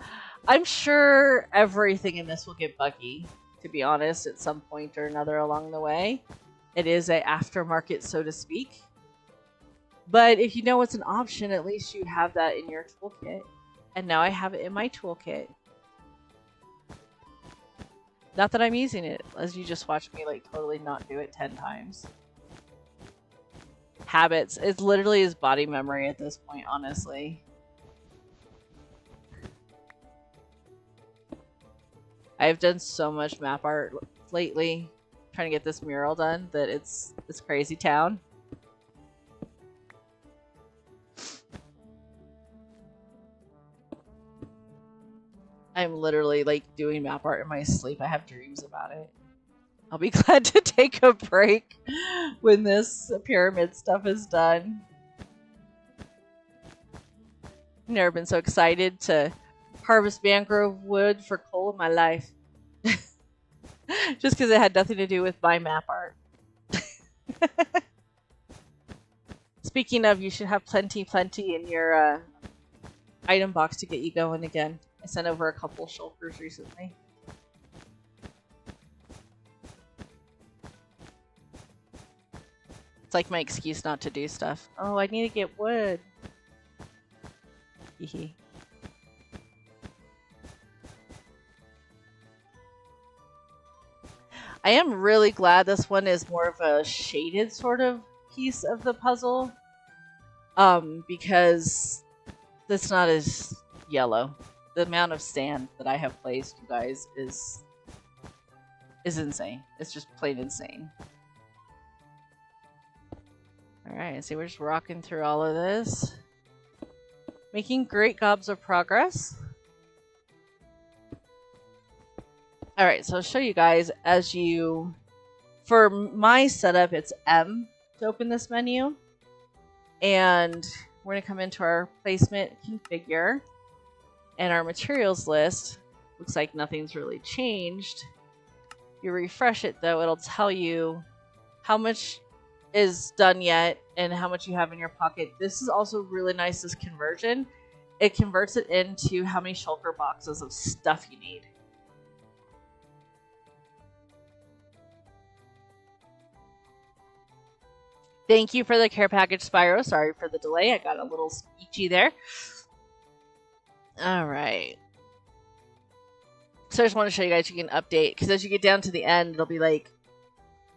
I'm sure everything in this will get buggy, to be honest, at some point or another along the way. It is a aftermarket, so to speak. But if you know it's an option, at least you have that in your toolkit. And now I have it in my toolkit. Not that I'm using it, as you just watched me like totally not do it 10 times. Habits. It literally is body memory at this point, honestly. I've done so much map art lately, trying to get this mural done, that it's crazy town. I'm literally like doing map art in my sleep. I have dreams about it. I'll be glad to take a break when this pyramid stuff is done. I've never been so excited to harvest mangrove wood for coal in my life. Just because it had nothing to do with my map art. Speaking of, you should have plenty in your item box to get you going again. I sent over a couple shulkers recently. It's like my excuse not to do stuff. Oh, I need to get wood. Hehe. I am really glad this one is more of a shaded sort of piece of the puzzle. Because it's not as yellow. The amount of sand that I have placed, you guys, is insane. It's just plain insane. Alright, so we're just rocking through all of this. Making great gobs of progress. Alright, so I'll show you guys as you... For my setup, it's M to open this menu. And we're going to come into our placement configure. And our materials list. Looks like nothing's really changed. You refresh it though, it'll tell you how much is done yet and how much you have in your pocket. This is also really nice, this conversion. It converts it into how many shulker boxes of stuff you need. Thank you for the care package, Spyro. Sorry for the delay. I got a little speechy there. Alright. So I just want to show you guys you can update. Because as you get down to the end, it'll be like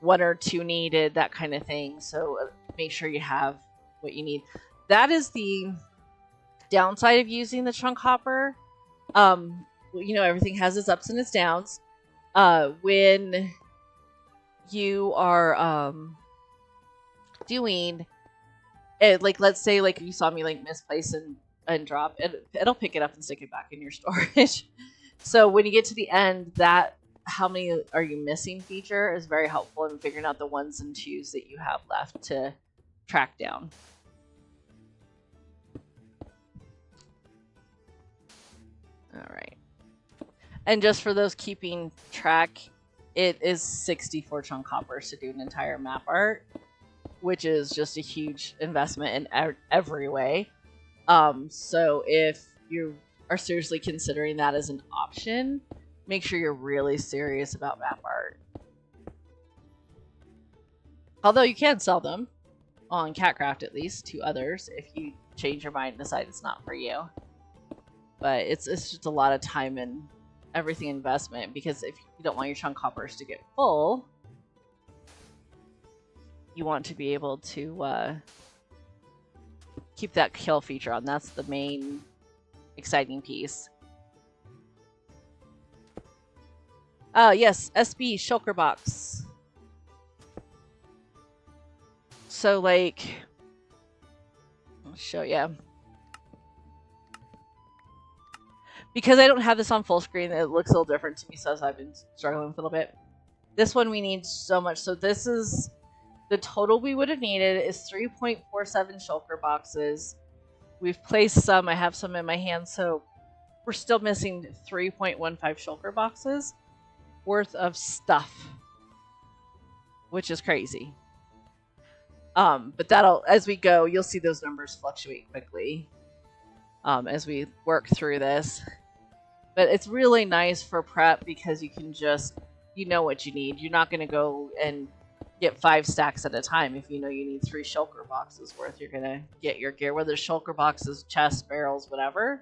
1 or 2 needed, that kind of thing. So make sure you have what you need. That is the downside of using the chunk hopper. you know, everything has its ups and its downs. When you are doing it, like let's say like you saw me like misplace and drop it, it'll pick it up and stick it back in your storage. So when you get to the end, that how many are you missing feature is very helpful in figuring out the ones and twos that you have left to track down. All right. And just for those keeping track, it is 64 chunk coppers to do an entire map art, which is just a huge investment in every way. So if you are seriously considering that as an option, make sure you're really serious about map art. Although you can sell them on CatCraft, at least to others, if you change your mind and decide it's not for you. But it's just a lot of time and everything investment, because if you don't want your chunk hoppers to get full, you want to be able to keep that kill feature on. That's the main exciting piece. Yes, SB shulker box. So like, I'll show you. Because I don't have this on full screen, it looks a little different to me, so I've been struggling with a little bit. This one we need so much. So this is the total we would have needed is 3.47 shulker boxes. We've placed some. I have some in my hand, so we're still missing 3.15 shulker boxes worth of stuff, which is crazy. But that'll, as we go, you'll see those numbers fluctuate quickly as we work through this. But it's really nice for prep because you can just, you know what you need. You're not going to go and get 5 stacks at a time. If you know you need 3 shulker boxes worth, you're going to get your gear, whether it's shulker boxes, chests, barrels, whatever.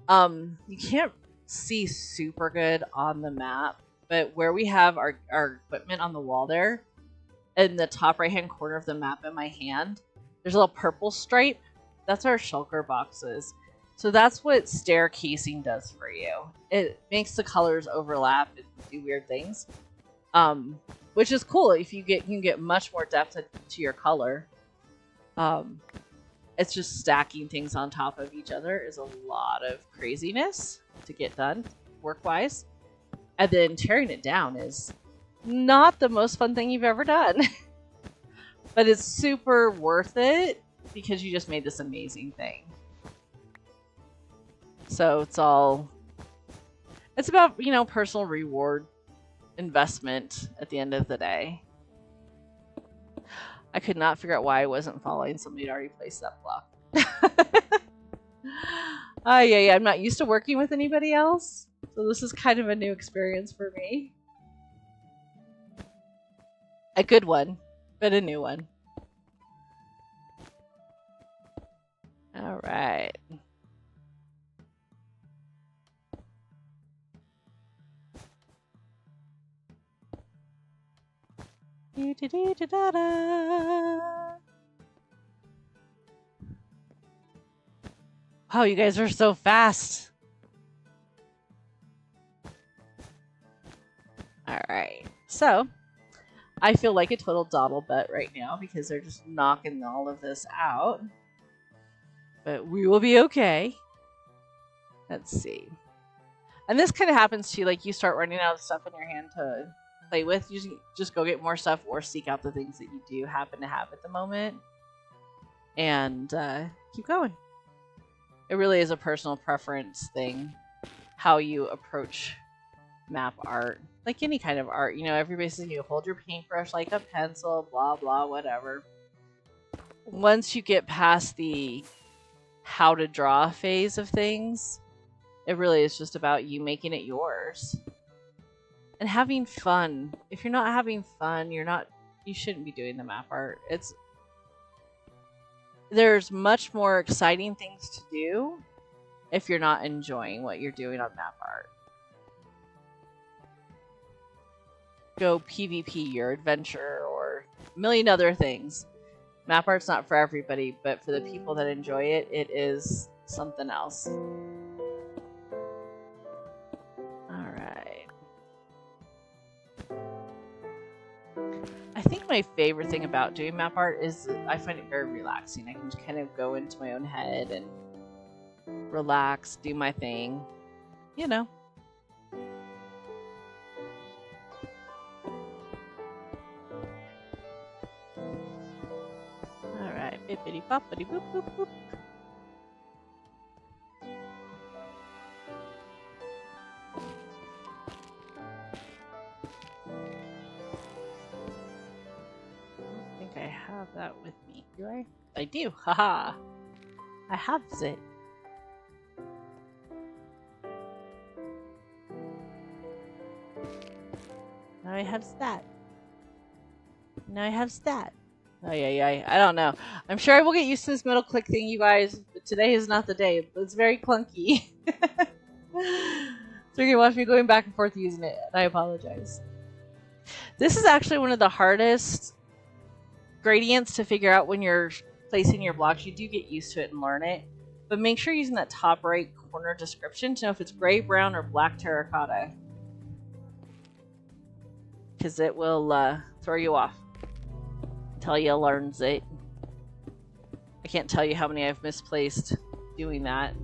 You can't see super good on the map, but where we have our equipment on the wall there, in the top right hand corner of the map in my hand, there's a little purple stripe. That's our shulker boxes. So that's what stair casing does for you. It makes the colors overlap and do weird things, which is cool. If you can get much more depth to your color. It's just stacking things on top of each other is a lot of craziness to get done work-wise, and then tearing it down is not the most fun thing you've ever done. But it's super worth it because you just made this amazing thing. So it's about, you know, personal reward investment at the end of the day. I could not figure out why I wasn't following somebody who'd already placed that block. Yeah, I'm not used to working with anybody else, so this is kind of a new experience for me. A good one, but a new one. All right. Wow, you guys are so fast. Alright, so I feel like a total dawdle butt right now because they're just knocking all of this out. But we will be okay. Let's see. And this kind of happens to you, like you start running out of stuff in your hand to play with. You just go get more stuff or seek out the things that you do happen to have at the moment. And keep going. It really is a personal preference thing, how you approach map art. Like any kind of art, you know, everybody says you hold your paintbrush like a pencil, blah, blah, whatever. Once you get past the how to draw phase of things, it really is just about you making it yours. And having fun. If you're not having fun, you shouldn't be doing the map art. There's much more exciting things to do if you're not enjoying what you're doing on map art. Go PvP your adventure or a million other things. Map art's not for everybody, but for the people that enjoy it, it is something else. Alright. I think my favorite thing about doing map art is I find it very relaxing. I can just kind of go into my own head and relax, do my thing, you know. Alright, bippity boppity boop boop boop. I have that with me. Do I? I do. Haha. I have it. Now I have stat. Now I have stat. Oh yeah. I don't know. I'm sure I will get used to this middle click thing, you guys. But today is not the day. It's very clunky. So you're gonna watch me going back and forth using it, and I apologize. This is actually one of the hardest gradients to figure out when you're placing your blocks. You do get used to it and learn it, but make sure you're using that top right corner description to know if it's gray, brown, or black terracotta, because it will throw you off until you learns it. I can't tell you how many I've misplaced doing that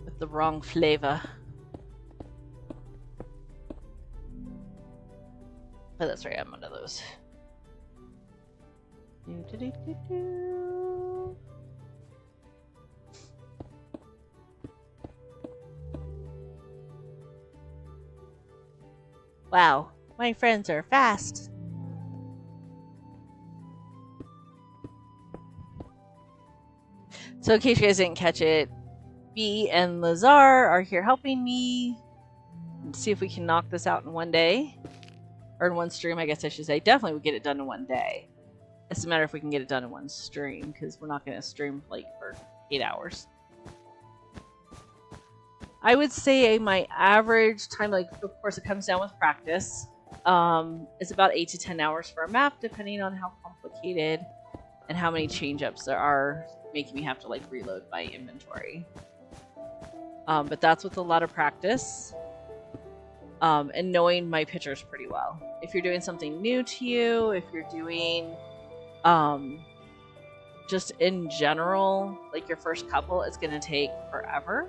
with the wrong flavor, but that's right, I'm one of those. Wow, my friends are fast. So in case you guys didn't catch it, B and Lazar are here helping me. Let's see if we can knock this out in one day. Or in one stream, I guess I should say. Definitely we get it done in one day. It's a matter if we can get it done in one stream, because we're not going to stream like for 8 hours. I would say my average time, like of course it comes down with practice, is about 8 to 10 hours for a map, depending on how complicated and how many change-ups there are, making me have to like reload my inventory. But that's with a lot of practice. And knowing my pictures pretty well. If you're doing something new to you, if you're doing just in general, like your first couple, it's going to take forever.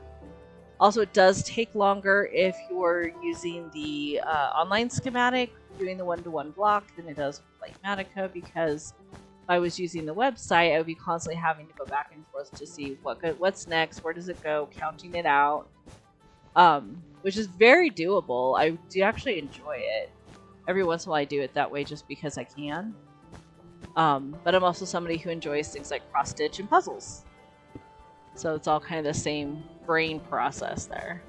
Also, it does take longer if you're using the online schematic, doing the one-to-one block, than it does with Matica, because if I was using the website, I would be constantly having to go back and forth to see what's next, where does it go, counting it out, which is very doable. I do actually enjoy it. Every once in a while I do it that way just because I can. But I'm also somebody who enjoys things like cross-stitch and puzzles. So it's all kind of the same brain process there.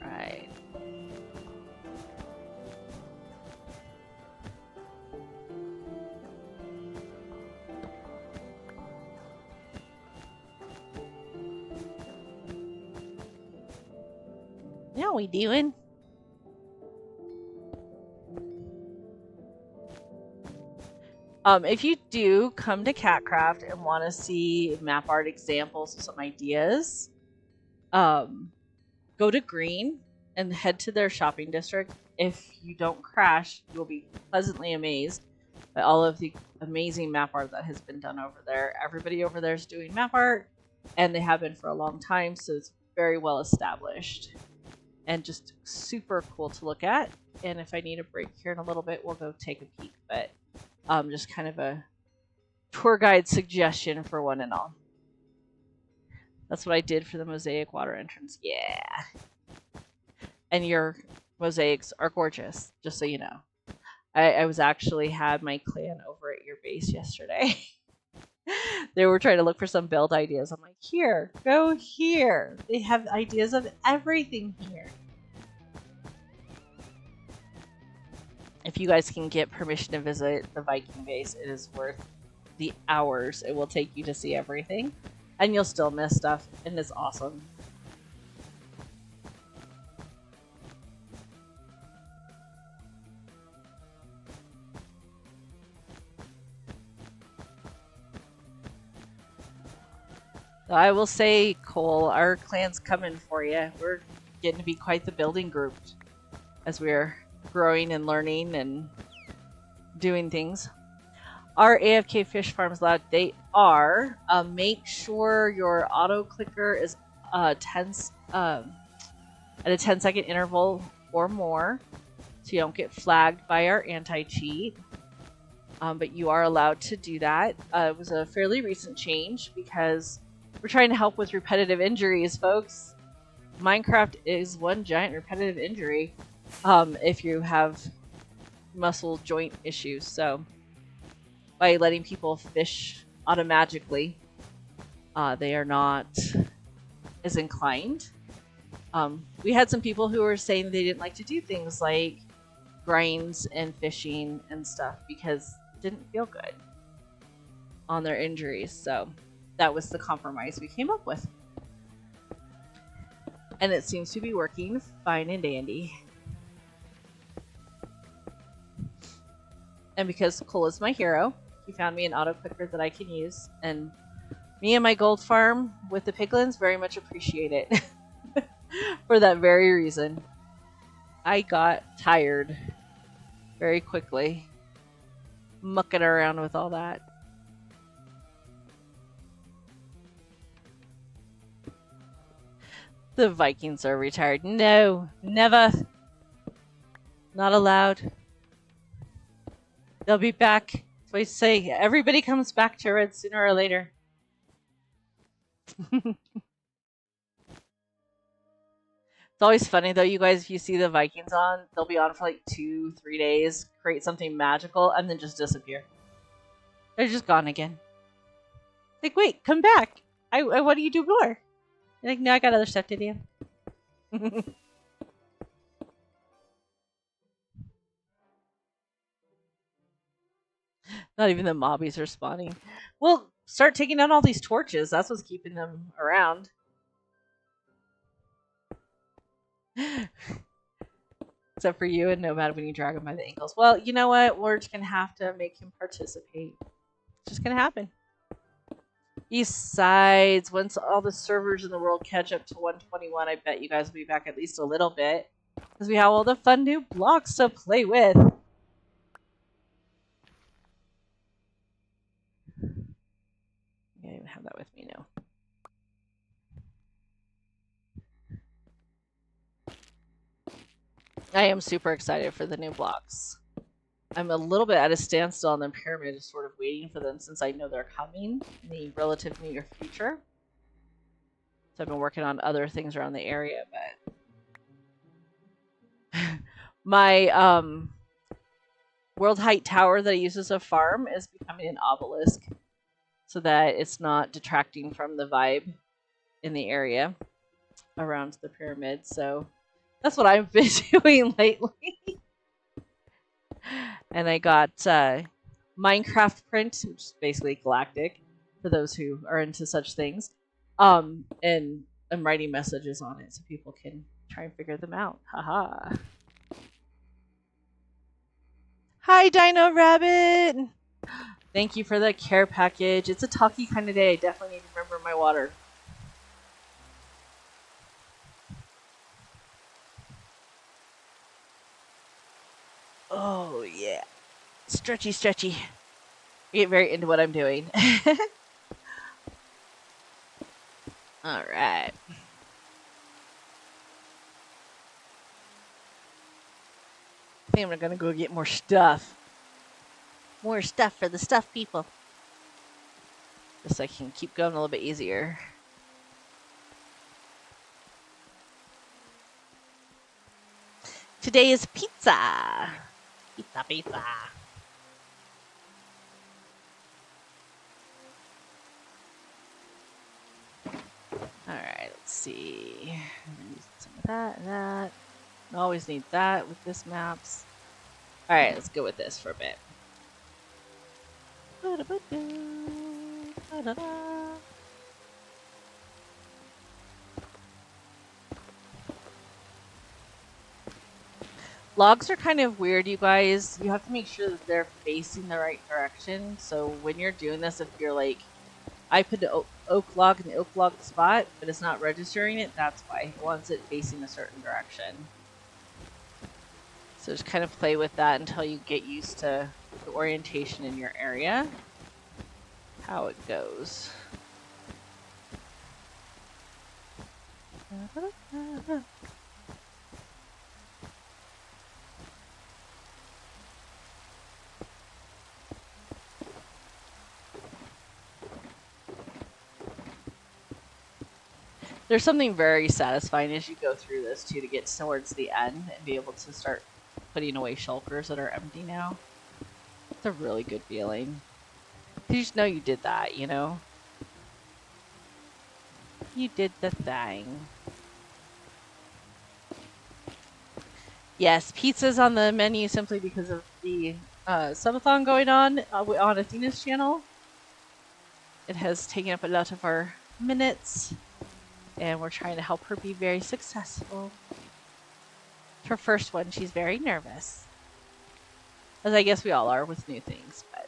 Alright. How we doing? If you do come to CatCraft and want to see map art examples of some ideas, go to Green and head to their shopping district. If you don't crash, you'll be pleasantly amazed by all of the amazing map art that has been done over there. Everybody over there is doing map art, and they have been for a long time, so it's very well established and just super cool to look at. And if I need a break here in a little bit, we'll go take a peek, but just kind of a tour guide suggestion for one and all. That's what I did for the mosaic water entrance. Yeah. And your mosaics are gorgeous, just so you know. I was actually had my clan over at your base yesterday. They were trying to look for some build ideas. I'm like, here, go here. They have ideas of everything here. If you guys can get permission to visit the Viking base, it is worth the hours it will take you to see everything. And you'll still miss stuff, and it's awesome. I will say, Cole, our clan's coming for you. We're getting to be quite the building group as we're growing and learning and doing things. Are AFK fish farms loud? They are. Make sure your auto clicker is at a 10-second interval or more, so you don't get flagged by our anti-cheat. But you are allowed to do that. It was a fairly recent change because we're trying to help with repetitive injuries, folks. Minecraft is one giant repetitive injury if you have muscle joint issues. So by letting people fish automatically, they are not as inclined. We had some people who were saying they didn't like to do things like grinds and fishing and stuff because it didn't feel good on their injuries. So that was the compromise we came up with. And it seems to be working fine and dandy. And because Cole is my hero, he found me an auto clicker that I can use. And me and my gold farm with the piglins very much appreciate it. For that very reason. I got tired very quickly mucking around with all that. The Vikings are retired. No, never. Not allowed. They'll be back. That's what I say. Everybody comes back to Red sooner or later. It's always funny though, you guys, if you see the Vikings on, they'll be on for like 2-3 days, create something magical, and then just disappear. They're just gone again. Like, wait, come back. I what do you do more? You're like, no, I got other stuff to do. Not even the mobbies are spawning. Well, start taking out all these torches. That's what's keeping them around. Except for you and Nomad when you drag him by the ankles. Well, you know what? We're just going to have to make him participate. It's just going to happen. Besides, once all the servers in the world catch up to 121, I bet you guys will be back at least a little bit. Because we have all the fun new blocks to play with. I don't even have that with me now. I am super excited for the new blocks. I'm a little bit at a standstill on the pyramid, just sort of waiting for them since I know they're coming in the relative near future. So I've been working on other things around the area, but my world height tower that I use as a farm is becoming an obelisk so that it's not detracting from the vibe in the area around the pyramid. So that's what I've been doing lately. And I got Minecraft print, which is basically galactic for those who are into such things. And I'm writing messages on it so people can try and figure them out. Haha. Hi, Dino Rabbit! Thank you for the care package. It's a talky kind of day. I definitely need to remember my water. Oh, yeah. Stretchy, stretchy. I get very into what I'm doing. Alright. I think I'm gonna go get more stuff. More stuff for the stuff people. Just so I can keep going a little bit easier. Today is pizza. Pizza, pizza. Alright, let's see. Some of that and that. I always need that with this maps. Alright, let's go with this for a bit. Logs are kind of weird, you guys. You have to make sure that they're facing the right direction. So when you're doing this, if you're like, I put oak log in the oak log spot, but it's not registering it, that's why. It wants it facing a certain direction. So just kind of play with that until you get used to the orientation in your area, how it goes. There's something very satisfying as you go through this too, to get towards the end and be able to start putting away shulkers that are empty now. It's a really good feeling. You just know you did that, you know? You did the thing. Yes, pizza's on the menu simply because of the subathon going on Athena's channel. It has taken up a lot of our minutes, and we're trying to help her be very successful. It's her first one. She's very nervous, as I guess we all are with new things, but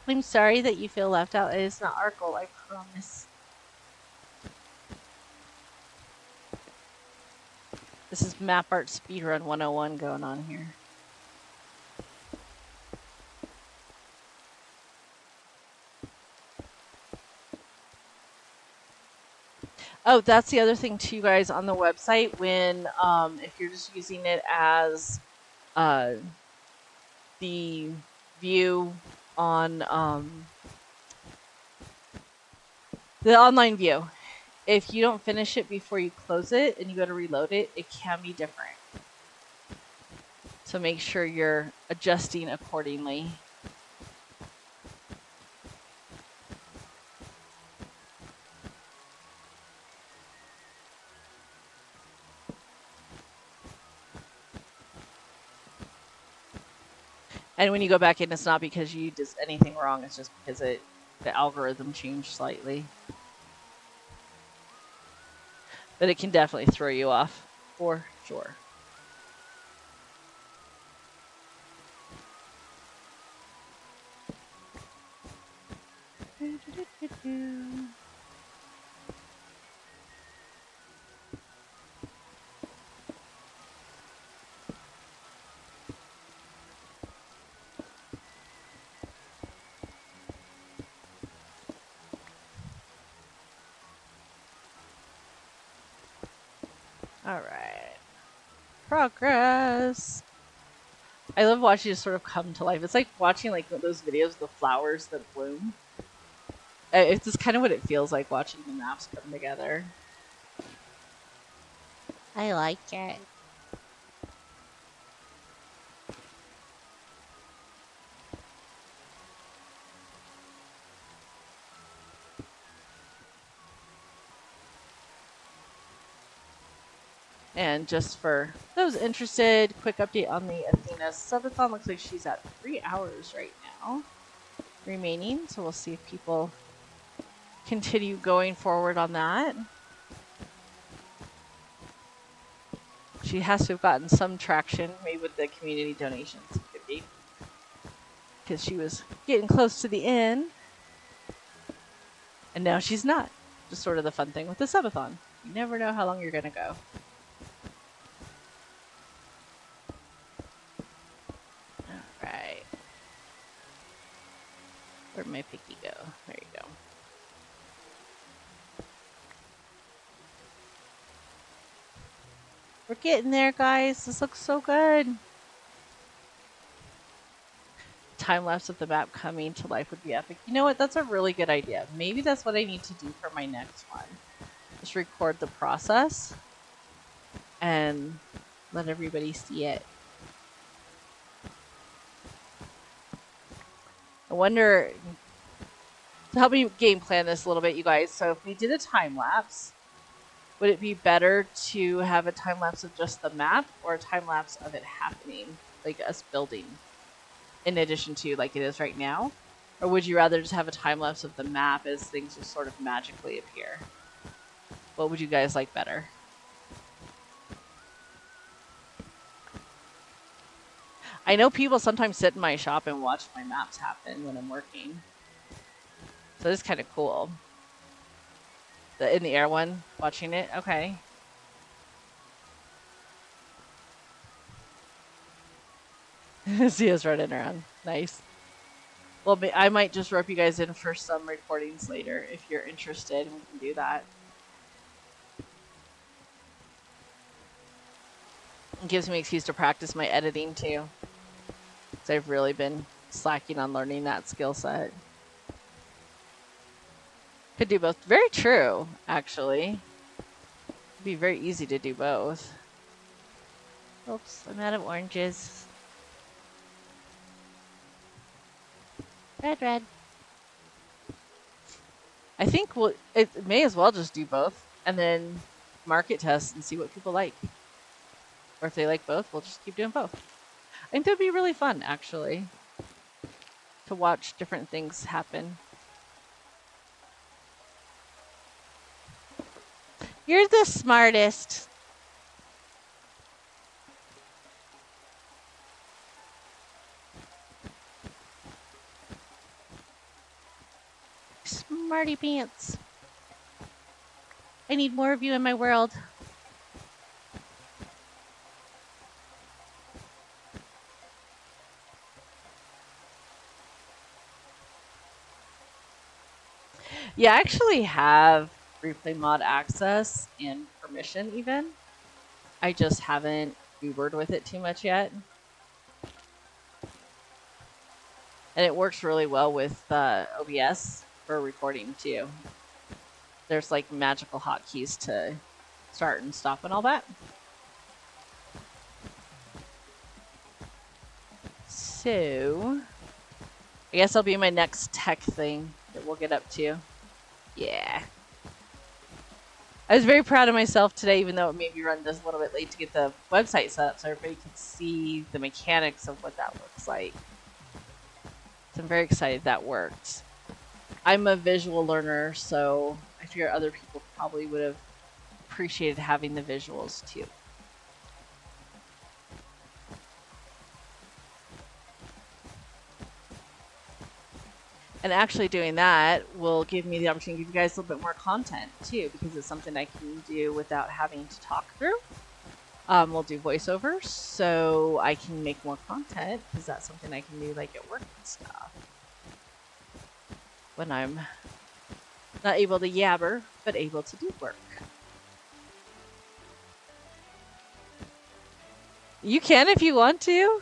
I'm sorry that you feel left out. It is not our goal, I promise. This is Mapart Speedrun 101 going on here. Oh, that's the other thing too, guys, on the website. When if you're just using it as the view on the online view, if you don't finish it before you close it and you go to reload it, it can be different. So make sure you're adjusting accordingly. And when you go back in, it's not because you did anything wrong, it's just because the algorithm changed slightly. But it can definitely throw you off, for sure. Alright. Progress! I love watching it sort of come to life. It's like watching like those videos of the flowers that bloom. It's just kind of what it feels like watching the maps come together. I like it. And just for those interested, quick update on the Athena subathon. Looks like she's at 3 hours right now remaining. So we'll see if people continue going forward on that. She has to have gotten some traction, maybe with the community donations, could be, because she was getting close to the end. And now she's not. Just sort of the fun thing with the subathon. You never know how long you're going to go. Alright. Where'd my picky go? There you go. We're getting there, guys. This looks so good. Time lapse of the map coming to life would be epic. You know what? That's a really good idea. Maybe that's what I need to do for my next one. Just record the process and let everybody see it. I wonder, to help me game plan this a little bit, you guys. So if we did a time lapse, would it be better to have a time lapse of just the map or a time lapse of it happening, like us building, in addition to like it is right now? Or would you rather just have a time lapse of the map as things just sort of magically appear? What would you guys like better? I know people sometimes sit in my shop and watch my maps happen when I'm working. So it's kind of cool. The in the air one, watching it. Okay. See us running around. Nice. Well, I might just rope you guys in for some recordings later if you're interested. We can do that. It gives me an excuse to practice my editing too. Because I've really been slacking on learning that skill set. Could do both. Very true, actually. It'd be very easy to do both. Oops, I'm out of oranges. Red. I think it may as well just do both and then market test and see what people like. Or if they like both, we'll just keep doing both. I think that'd be really fun, actually, to watch different things happen. You're the smartest. Smarty pants. I need more of you in my world. Yeah, I actually have replay mod access and permission even. I just haven't Ubered with it too much yet. And it works really well with OBS for recording too. There's like magical hotkeys to start and stop and all that. So, I guess that'll be my next tech thing that we'll get up to. Yeah. I was very proud of myself today, even though it made me run just a little bit late to get the website set up so everybody could see the mechanics of what that looks like. So I'm very excited that worked. I'm a visual learner, so I figure other people probably would have appreciated having the visuals too. And actually doing that will give me the opportunity to give you guys a little bit more content too, because it's something I can do without having to talk through. We'll do voiceovers, so I can make more content, because that's something I can do like at work and stuff. When I'm not able to yabber, but able to do work. You can if you want to.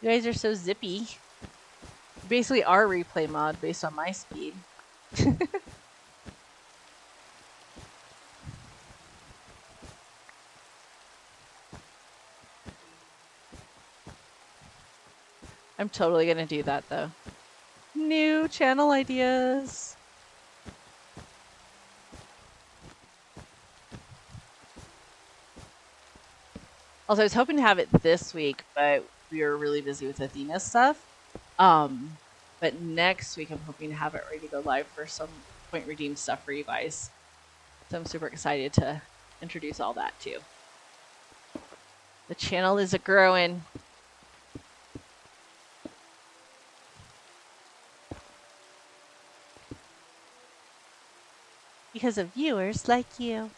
You guys are so zippy. You basically are replay mod based on my speed. I'm totally gonna do that though. New channel ideas. Also, I was hoping to have it this week, but we were really busy with Athena stuff. But next week I'm hoping to have it ready to go live for some point redeem stuff for you guys. So I'm super excited to introduce all that too. The channel is growing. Because of viewers like you.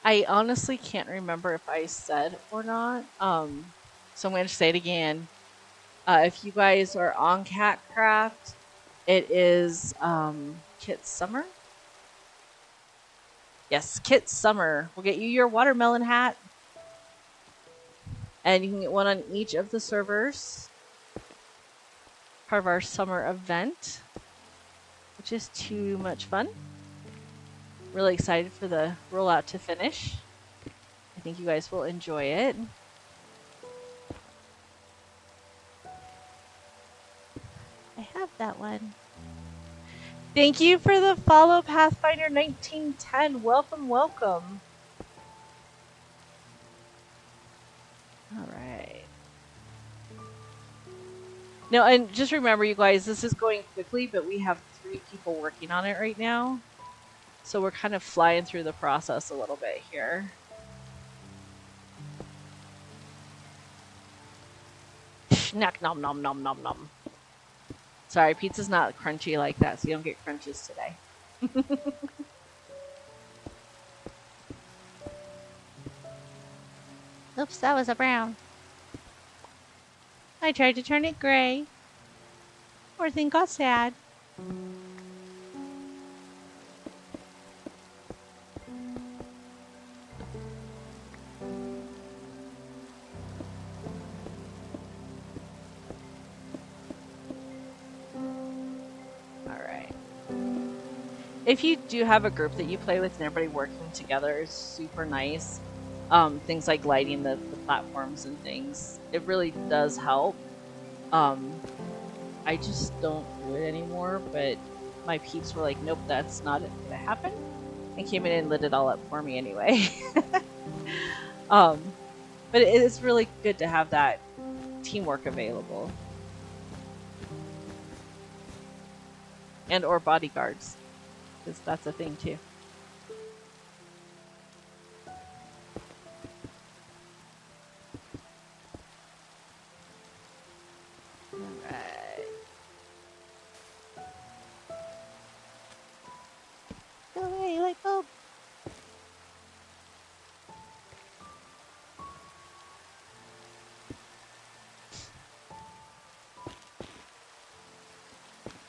I honestly can't remember if I said or not. So I'm going to say it again. If you guys are on CatCraft, it is Kit Summer. Yes, Kit Summer. We'll get you your watermelon hat. And you can get one on each of the servers. Part of our summer event, which is too much fun. Really excited for the rollout to finish. I think you guys will enjoy it. I have that one. Thank you for the follow, Pathfinder 1910. Welcome, welcome. All right. No, and just remember, you guys, this is going quickly, but we have 3 people working on it right now. So we're kind of flying through the process a little bit here. Snack nom nom nom nom nom. Sorry, pizza's not crunchy like that, so you don't get crunches today. Oops, that was a brown. I tried to turn it gray. Poor thing got sad. Alright. If you do have a group that you play with and everybody working together is super nice, things like lighting the platforms and things, it really does help. I just don't do it anymore, but my peeps were like, nope, that's not gonna happen, and came in and lit it all up for me anyway. But it's really good to have that teamwork available. And or bodyguards, because that's a thing too. Alright. Go away, light bulb!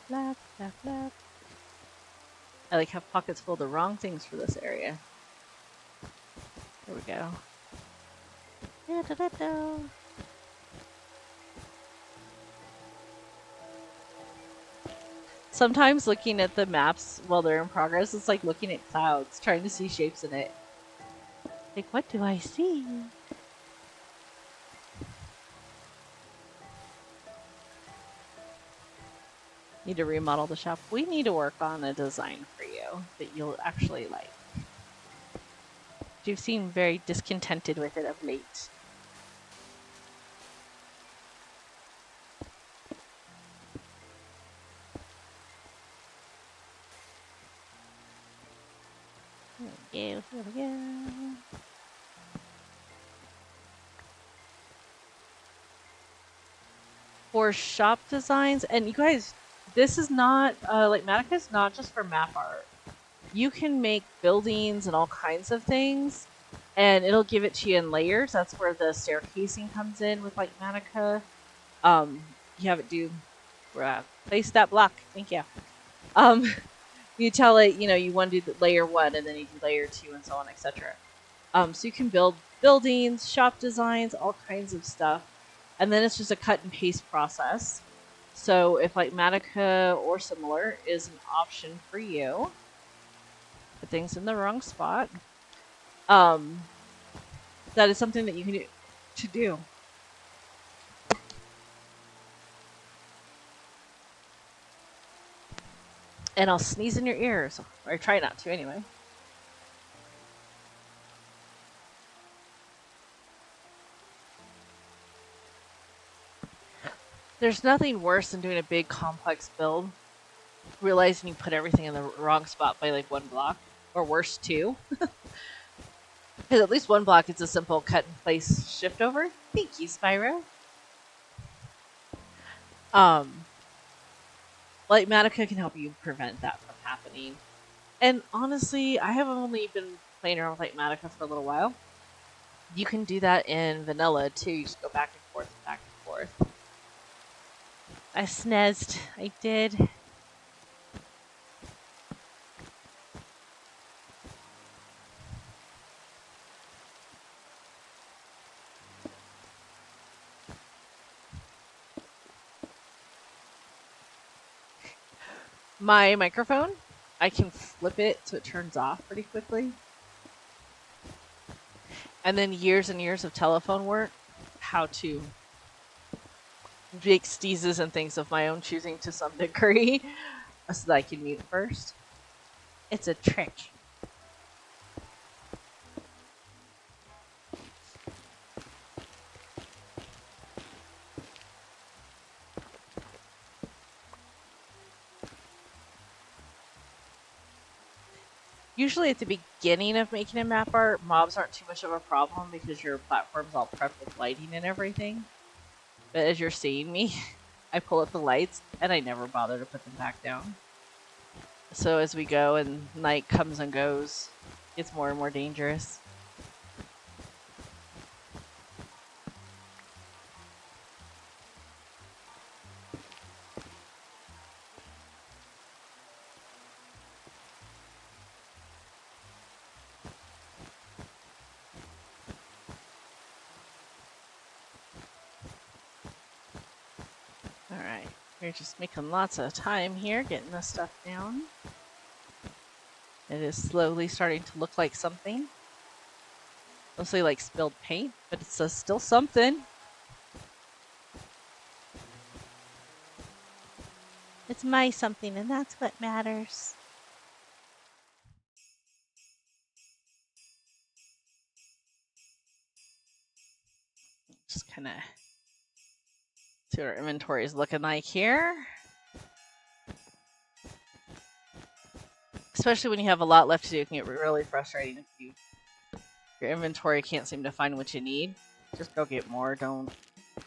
Flap, flap, flap. I like have pockets full of the wrong things for this area. There we go. Da-da-da-da. Sometimes looking at the maps while they're in progress, it's like looking at clouds, trying to see shapes in it. Like, what do I see? Need to remodel the shop. We need to work on a design for you that you'll actually like. You've seemed very discontented with it of late. Here we go. For shop designs, and you guys, this is not, like, Matica is not just for map art. You can make buildings and all kinds of things, and it'll give it to you in layers. That's where the staircasing comes in with, like, Matica. You have it do, place that block, thank you. You tell it, you know, you want to do layer 1, and then you do layer 2, and so on, etc. So you can build buildings, shop designs, all kinds of stuff. And then it's just a cut and paste process. So if like Matica or similar is an option for you, put things in the wrong spot, that is something that you can do. And I'll sneeze in your ears, or try not to anyway. There's nothing worse than doing a big complex build, realizing you put everything in the wrong spot by like 1 block, or worse 2. Because at least 1 block is a simple cut and place shift over. Thank you, Spyro. Like Matica can help you prevent that from happening. And honestly, I have only been playing around with like Matica for a little while. You can do that in vanilla too. You just go back and forth, back and forth. I sneezed. I did. My microphone, I can flip it so it turns off pretty quickly. And then years and years of telephone work, how to make sneezes and things of my own choosing to some degree. so that I can mute first. It's a trick. Usually at the beginning of making a map art, mobs aren't too much of a problem because your platform's all prepped with lighting and everything. But as you're seeing me, I pull up the lights and I never bother to put them back down. So as we go and night comes and goes, it's more and more dangerous. Alright, we're just making lots of time here, getting this stuff down. It is slowly starting to look like something. Mostly like spilled paint, but it's still something. It's my something, and that's what matters. Just kind of see what our inventory is looking like here. Especially when you have a lot left to do, it can get really frustrating if your inventory can't seem to find what you need. Just go get more.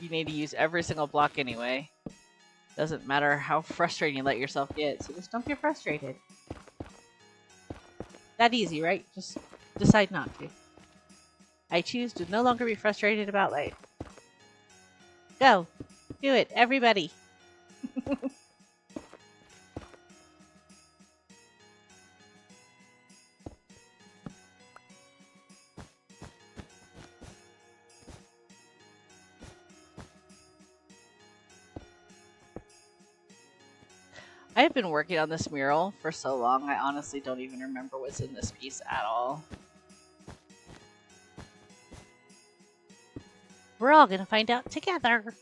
You need to use every single block anyway. Doesn't matter how frustrating you let yourself get, so just don't get frustrated. That easy, right? Just decide not to. I choose to no longer be frustrated about life. Go! Do it, everybody! I have been working on this mural for so long, I honestly don't even remember what's in this piece at all. We're all gonna find out together!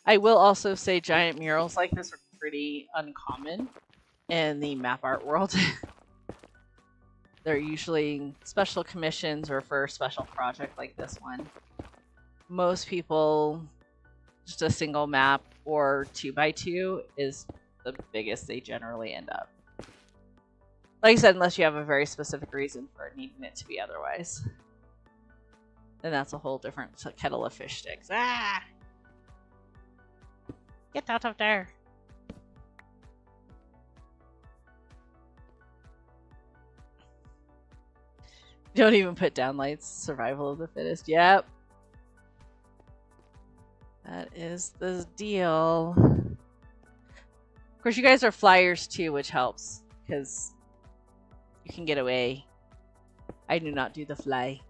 I will also say giant murals like this are pretty uncommon in the map art world. They're usually special commissions or for a special project like this one. Most people, just a single map or 2x2 is the biggest they generally end up. Like I said, unless you have a very specific reason for needing it to be otherwise. Then that's a whole different kettle of fish sticks. Ah! Get out of there! Don't even put down lights. Survival of the fittest. Yep. That is the deal. Of course, you guys are flyers too, which helps. Because you can get away. I do not do the fly.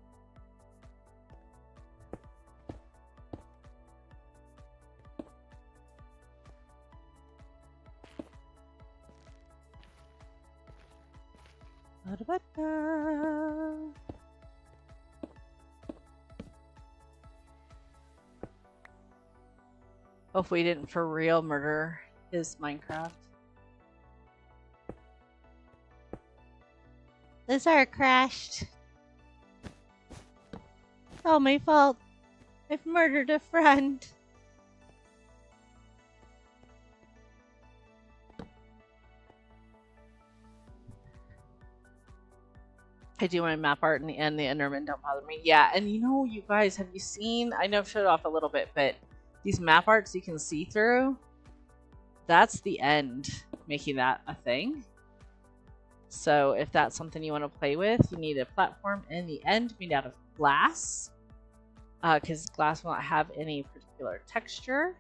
Hopefully we didn't for real murder his Minecraft. The server crashed. It's all my fault. I've murdered a friend. I do my map art in the end. The Endermen don't bother me. Yeah, and you know, you guys, have you seen? I know I've showed it off a little bit, but these map arts you can see through. That's the end, making that a thing. So if that's something you want to play with, you need a platform in the end made out of glass, because glass will not have any particular texture.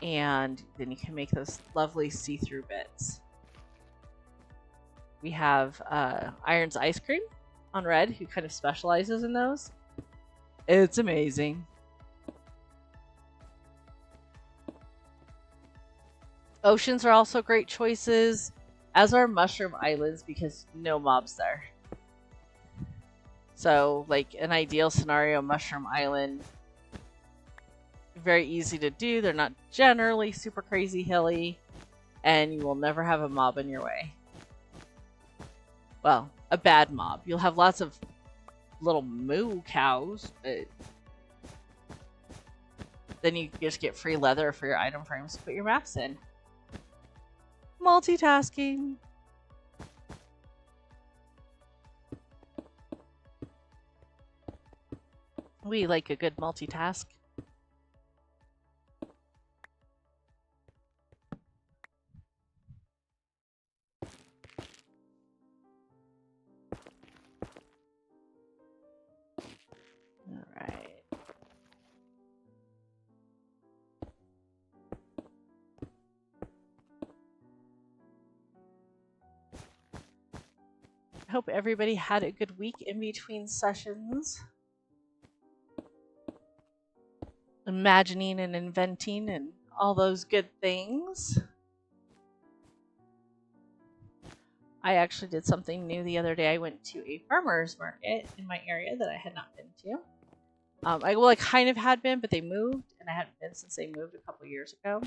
And then you can make those lovely see-through bits. We have Iron's Ice Cream on Red, who kind of specializes in those. It's amazing. Oceans are also great choices, as are Mushroom Islands, because no mobs there. So, like an ideal scenario, Mushroom Island, very easy to do. They're not generally super crazy hilly, and you will never have a mob in your way. Well, a bad mob. You'll have lots of little moo cows, but then you just get free leather for your item frames to put your maps in. Multitasking. We like a good multitask. All right. I hope everybody had a good week in between sessions. Imagining and inventing and all those good things. I actually did something new the other day. I went to a farmer's market in my area that I had not been to. I kind of had been, but they moved, and I hadn't been since they moved a couple years ago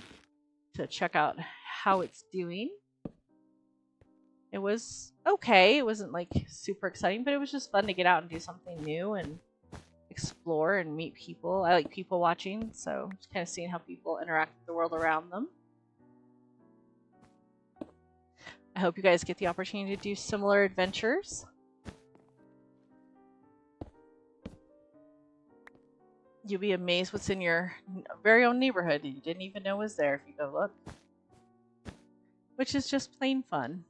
to check out how it's doing. It was okay. It wasn't like super exciting, but it was just fun to get out and do something new and explore and meet people. I like people watching, so just kind of seeing how people interact with the world around them. I hope you guys get the opportunity to do similar adventures. You'll be amazed what's in your very own neighborhood that you didn't even know was there if you go look. Which is just plain fun.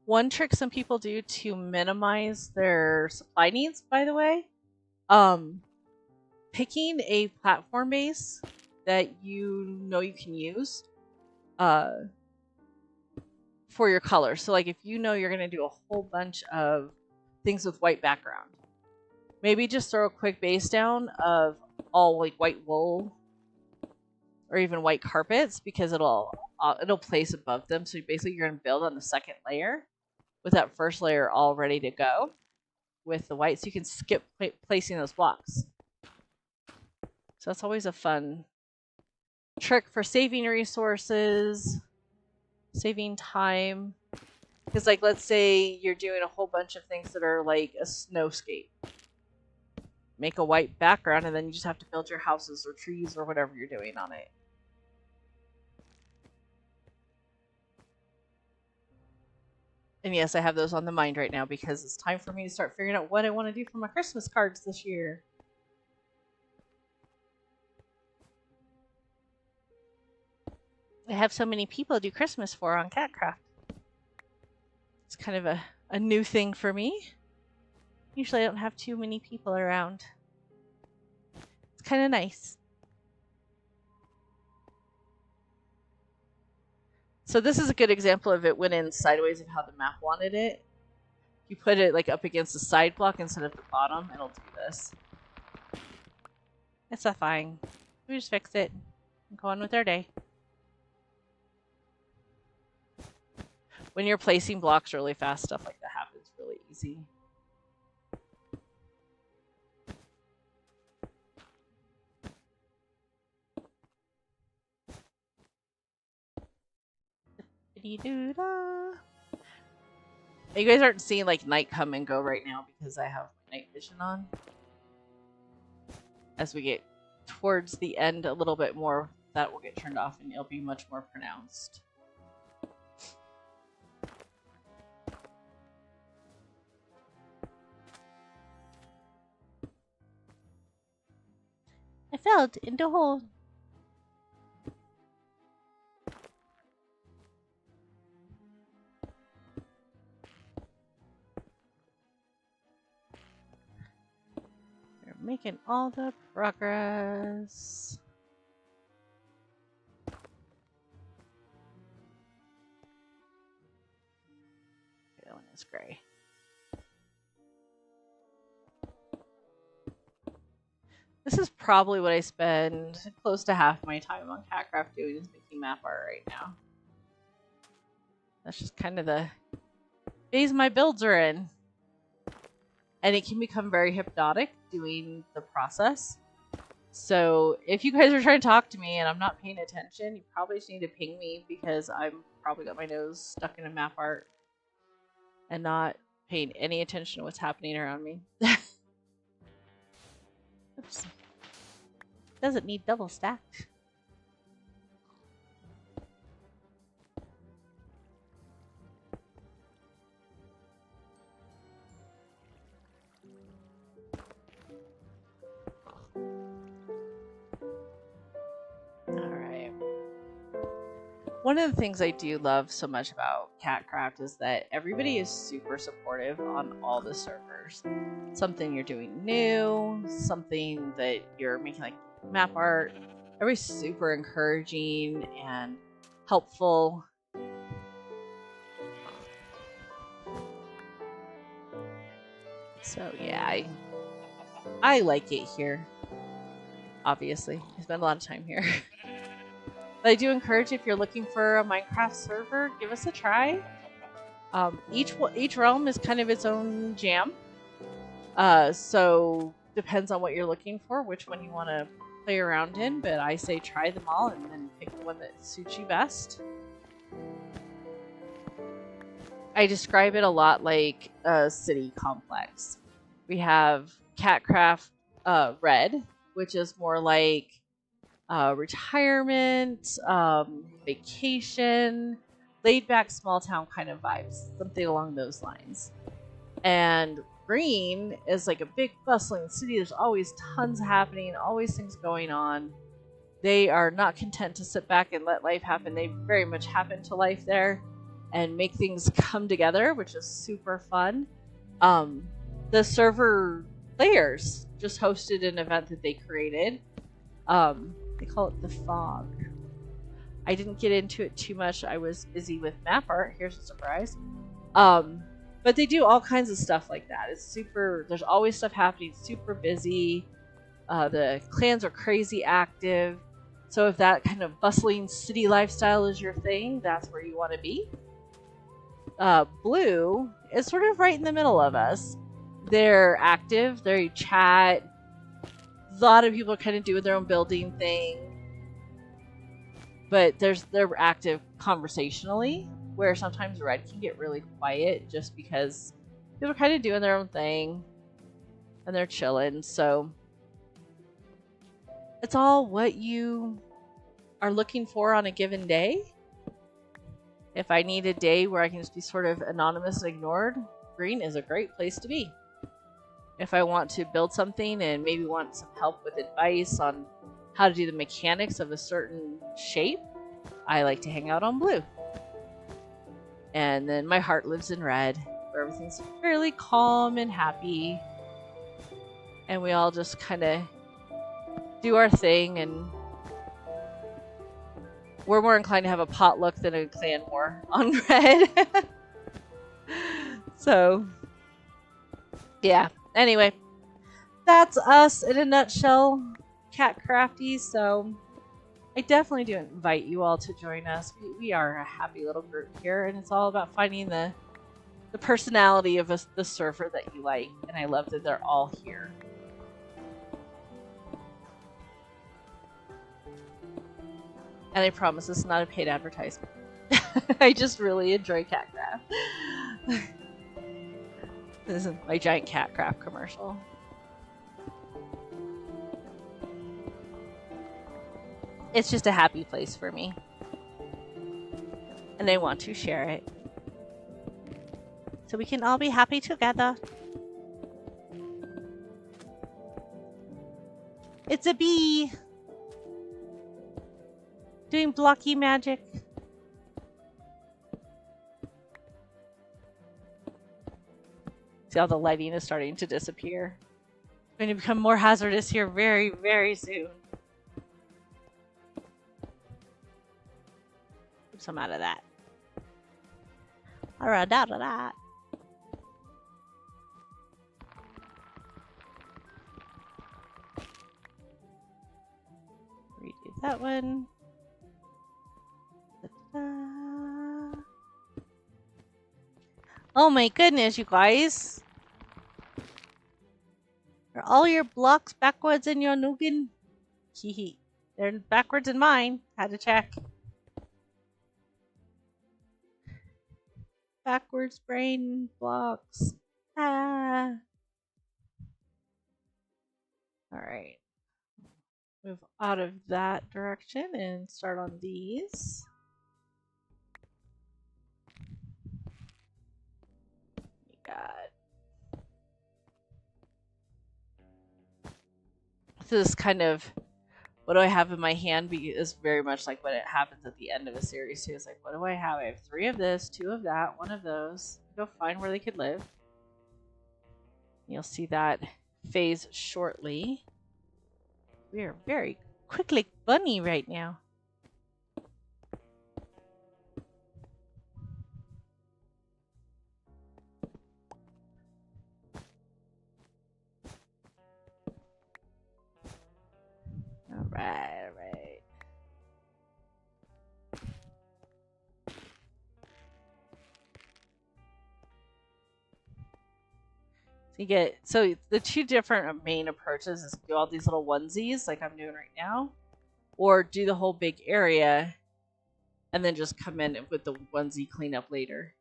One trick some people do to minimize their supply needs, by the way, picking a platform base that you know you can use for your color. So like if you know you're going to do a whole bunch of things with white background, maybe just throw a quick base down of all like white wool or even white carpets, because it'll place above them. So basically you're going to build on the second layer with that first layer all ready to go with the white, so you can skip placing those blocks. So that's always a fun trick for saving resources, saving time. Because like let's say you're doing a whole bunch of things that are like a snowscape. Make a white background and then you just have to build your houses or trees or whatever you're doing on it. And yes, I have those on the mind right now because it's time for me to start figuring out what I want to do for my Christmas cards this year. I have so many people to do Christmas for on CatCraft. It's kind of a new thing for me. Usually I don't have too many people around. It's kind of nice. So this is a good example of it went in sideways of how the map wanted it. You put it like up against the side block instead of the bottom, it'll do this. It's fine. We just fix it and go on with our day. When you're placing blocks really fast, stuff like that happens really easy. You guys aren't seeing like night come and go right now because I have my night vision on. As we get towards the end a little bit more, that will get turned off and it'll be much more pronounced. I fell into a hole. We're making all the progress. That one is gray. This is probably what I spend close to half my time on CatCraft doing, is making map art right now. That's just kind of the phase my builds are in. And it can become very hypnotic doing the process. So if you guys are trying to talk to me and I'm not paying attention, you probably just need to ping me, because I'm probably got my nose stuck in a map art and not paying any attention to what's happening around me. Oops. Doesn't need double stacked. Alright. One of the things I do love so much about CatCraft is that everybody is super supportive on all the servers. Something you're doing new, something that you're making like map art, everybody's super encouraging and helpful. So yeah, I like it here. Obviously, I spend a lot of time here. But I do encourage, if you're looking for a Minecraft server, give us a try. Each realm is kind of its own jam. So depends on what you're looking for, which one you want to play around in. But I say try them all and then pick the one that suits you best. I describe it a lot like a city complex. We have CatCraft Red, which is more like retirement, vacation, laid back small town kind of vibes, something along those lines. And Green is like a big bustling city. There's always tons happening, always things going on. They are not content to sit back and let life happen. They very much happen to life there and make things come together, which is super fun. The server players just hosted an event that they created. They call it the Fog. I didn't get into it too much. I was busy with map art. Here's a surprise. But they do all kinds of stuff like that. It's super. There's always stuff happening. Super busy. The clans are crazy active. So if that kind of bustling city lifestyle is your thing, that's where you want to be. Blue is sort of right in the middle of us. They're active. They chat. A lot of people are kind of doing their own building thing. But they're active conversationally, where sometimes Red can get really quiet just because people are kind of doing their own thing and they're chilling. So it's all what you are looking for on a given day. If I need a day where I can just be sort of anonymous and ignored, Green is a great place to be. If I want to build something and maybe want some help with advice on how to do the mechanics of a certain shape, I like to hang out on Blue. And then my heart lives in Red, where everything's fairly calm and happy. And we all just kind of do our thing, and we're more inclined to have a potluck than a clan war on Red. So, yeah. Anyway, that's us in a nutshell, CatCrafties. So I definitely do invite you all to join us. We are a happy little group here, and it's all about finding the personality of the server that you like. And I love that they're all here. And I promise this is not a paid advertisement. I just really enjoy CatCraft. This is my giant CatCraft commercial. It's just a happy place for me. And I want to share it. So we can all be happy together. It's a bee! Doing blocky magic. See how the lighting is starting to disappear. It's going to become more hazardous here very, very soon. Oops, I'm out of that. Alright, out of that. that one. Ta-da. Oh my goodness, you guys. Are all your blocks backwards in your noggin? Hehe. They're backwards in mine. Had to check. Backwards brain blocks. Ah. Alright. Move out of that direction and start on these. You got. This is kind of what do I have in my hand is very much like what it happens at the end of a series too. It's like, what do I have? I have 3 of this, 2 of that, 1 of those. Go find where they could live. You'll see that phase shortly. We are very quick like bunny right now. Alright, alright. So the 2 different main approaches is do all these little onesies like I'm doing right now, or do the whole big area and then just come in with the onesie cleanup later.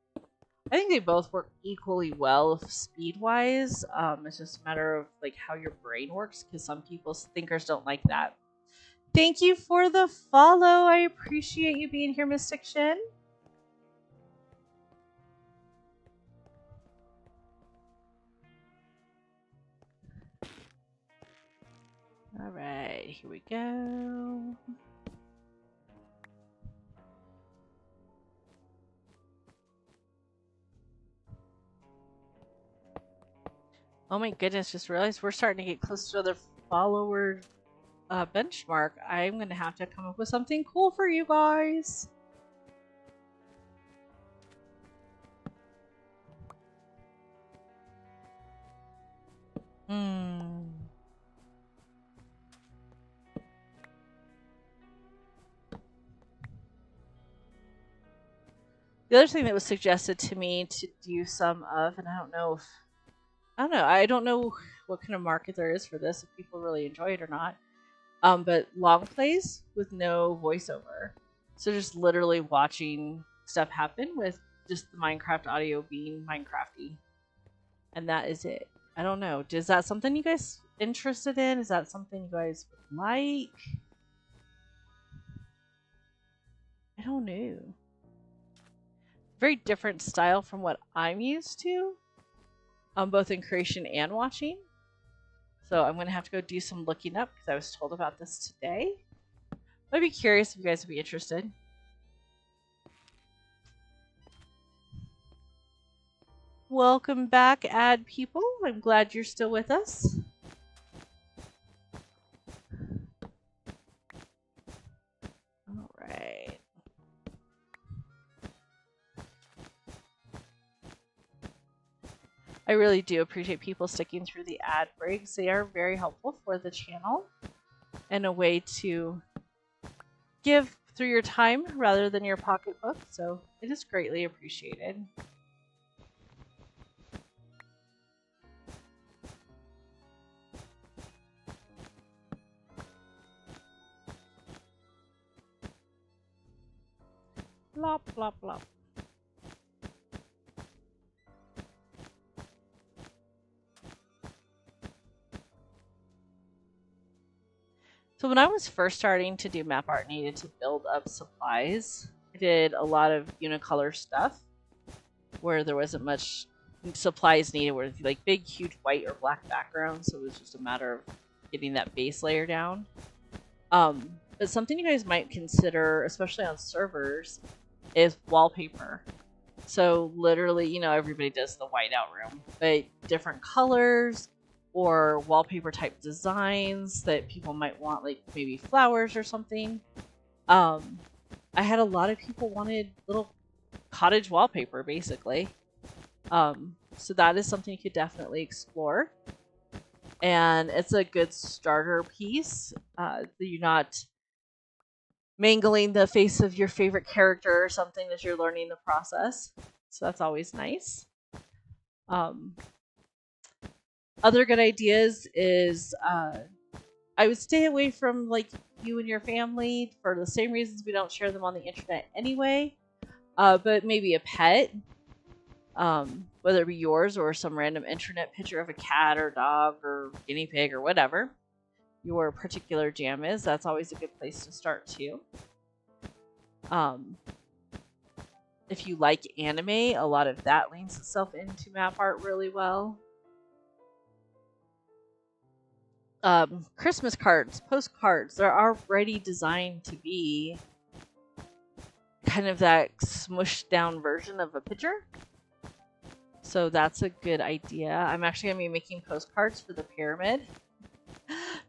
I think they both work equally well speed wise. It's just a matter of like how your brain works, because some people's thinkers don't like that. Thank you for the follow. I appreciate you being here, Mystic Shin. Alright, here we go. Oh my goodness, just realized we're starting to get close to the follower benchmark. I'm going to have to come up with something cool for you guys. The other thing that was suggested to me to do some of, and I don't know what kind of market there is for this, if people really enjoy it or not. But long plays with no voiceover. So just literally watching stuff happen with just the Minecraft audio being Minecrafty. And that is it. I don't know. Is that something you guys interested in? Is that something you guys would like? I don't know. Very different style from what I'm used to, both in creation and watching. So I'm going to have to go do some looking up because I was told about this today. I'd be curious if you guys would be interested. Welcome back, ad people. I'm glad you're still with us. All right. I really do appreciate people sticking through the ad breaks. They are very helpful for the channel and a way to give through your time rather than your pocketbook. So it is greatly appreciated. Blop, blop, blop. So when I was first starting to do map art, needed to build up supplies. I did a lot of unicolor stuff where there wasn't much supplies needed, where like big, huge white or black backgrounds. So it was just a matter of getting that base layer down. But something you guys might consider, especially on servers, is wallpaper. So literally, everybody does the whiteout room, but different colors or wallpaper type designs that people might want, like maybe flowers or something. I had a lot of people wanted little cottage wallpaper, basically. So that is something you could definitely explore. And it's a good starter piece. You're not mangling the face of your favorite character or something as you're learning the process. So that's always nice. Other good ideas is I would stay away from like you and your family for the same reasons we don't share them on the internet anyway. But maybe a pet, whether it be yours or some random internet picture of a cat or dog or guinea pig or whatever your particular jam is. That's always a good place to start too. If you like anime, a lot of that leans itself into Mapart really well. Christmas cards, postcards, they're already designed to be kind of that smushed down version of a picture. So that's a good idea. I'm actually going to be making postcards for the pyramid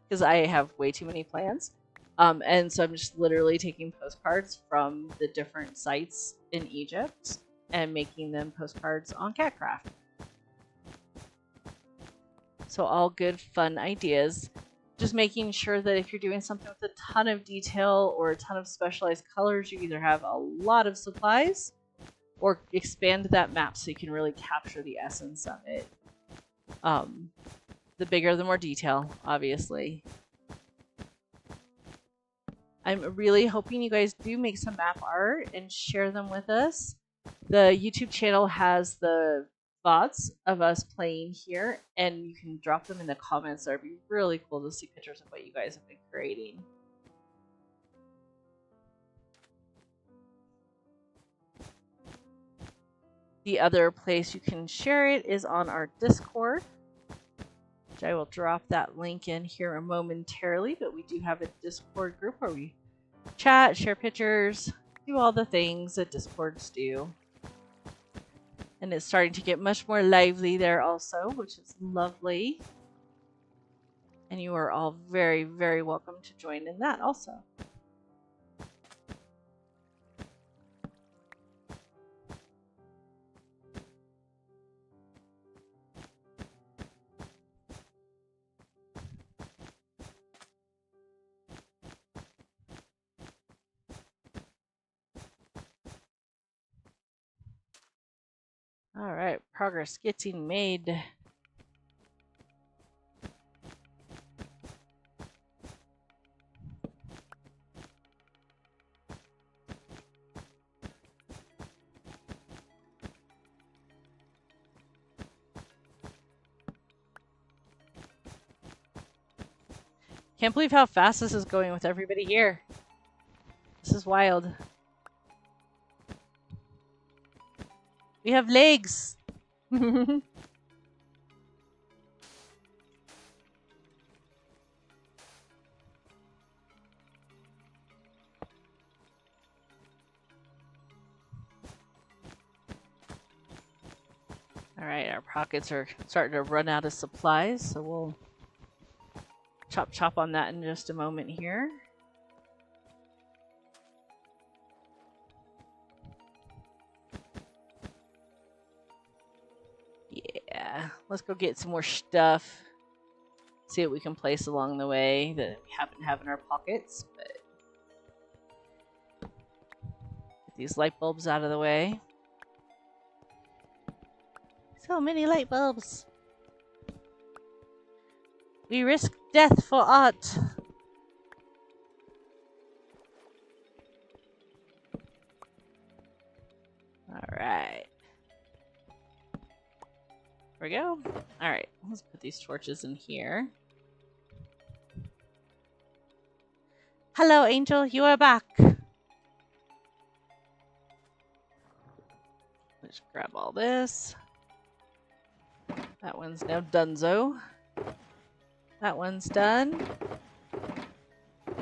because I have way too many plans. And so I'm just literally taking postcards from the different sites in Egypt and making them postcards on CatCraft. So all good, fun ideas. Just making sure that if you're doing something with a ton of detail or a ton of specialized colors, you either have a lot of supplies or expand that map so you can really capture the essence of it. The bigger, the more detail, obviously. I'm really hoping you guys do make some map art and share them with us. The YouTube channel has the VODs of us playing here, and you can drop them in the comments. It'd be really cool to see pictures of what you guys have been creating. The other place you can share it is on our Discord, which I will drop that link in here momentarily, but we do have a Discord group where we chat, share pictures, do all the things that Discords do. And it's starting to get much more lively there also, which is lovely. And you are all very, very welcome to join in that also. All right, progress getting made. Can't believe how fast this is going with everybody here. This is wild. We have legs. Alright, our pockets are starting to run out of supplies, so we'll chop on that in just a moment here. Yeah, let's go get some more stuff. See what we can place along the way that we happen to have in our pockets. But get these light bulbs out of the way. So many light bulbs. We risk death for art. Alright. There we go. Alright, let's put these torches in here. Hello, Angel, you are back. Let's grab all this. That one's now donezo. That one's done.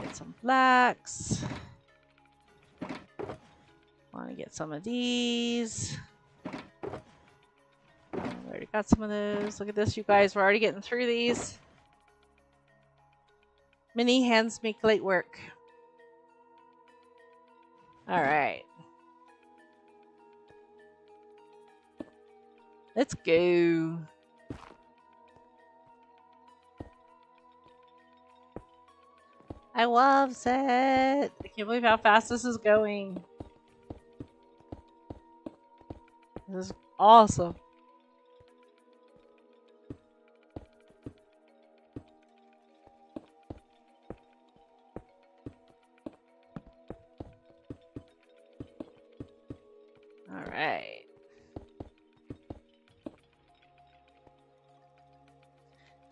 Get some blacks. Want to get some of these. We already got some of those. Look at this, you guys. We're already getting through these. Many hands make light work. Alright. Let's go. I love it. I can't believe how fast this is going. This is awesome. All right.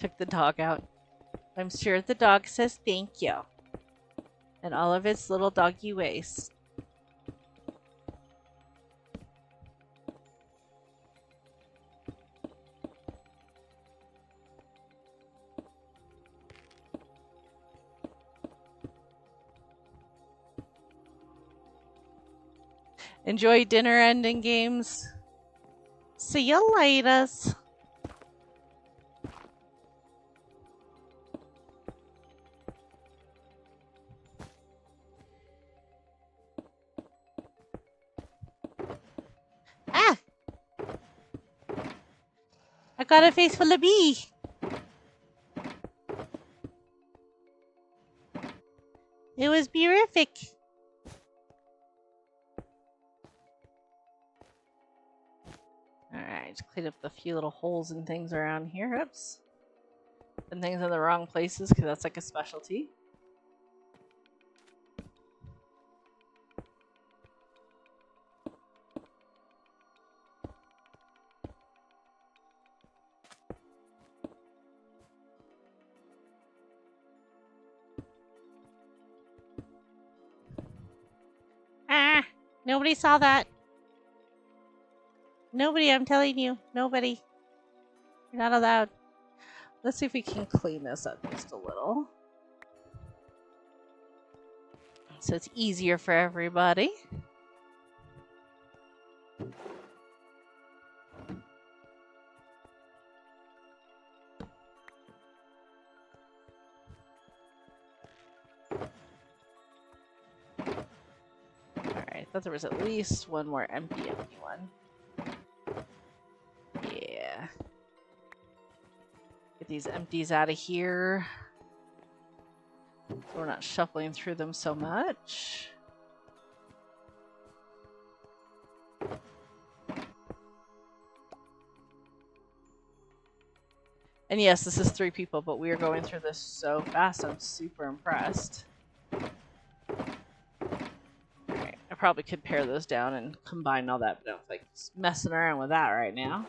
Took the dog out. I'm sure the dog says thank you. And all of its little doggy ways. Enjoy dinner ending games. See you later. Ah! I got a face full of bee. It was beautiful. Alright, just clean up the few little holes and things around here. Oops. And things in the wrong places because that's like a specialty. Ah! Nobody saw that. Nobody, I'm telling you. Nobody. You're not allowed. Let's see if we can clean this up just a little. So it's easier for everybody. Alright, I thought there was at least one more empty one. Yeah. Get these empties out of here. So we're not shuffling through them so much. And yes, this is 3 people, but we are going through this so fast. I'm super impressed. Alright, I probably could pare those down and combine all that, but I don't like messing around with that right now.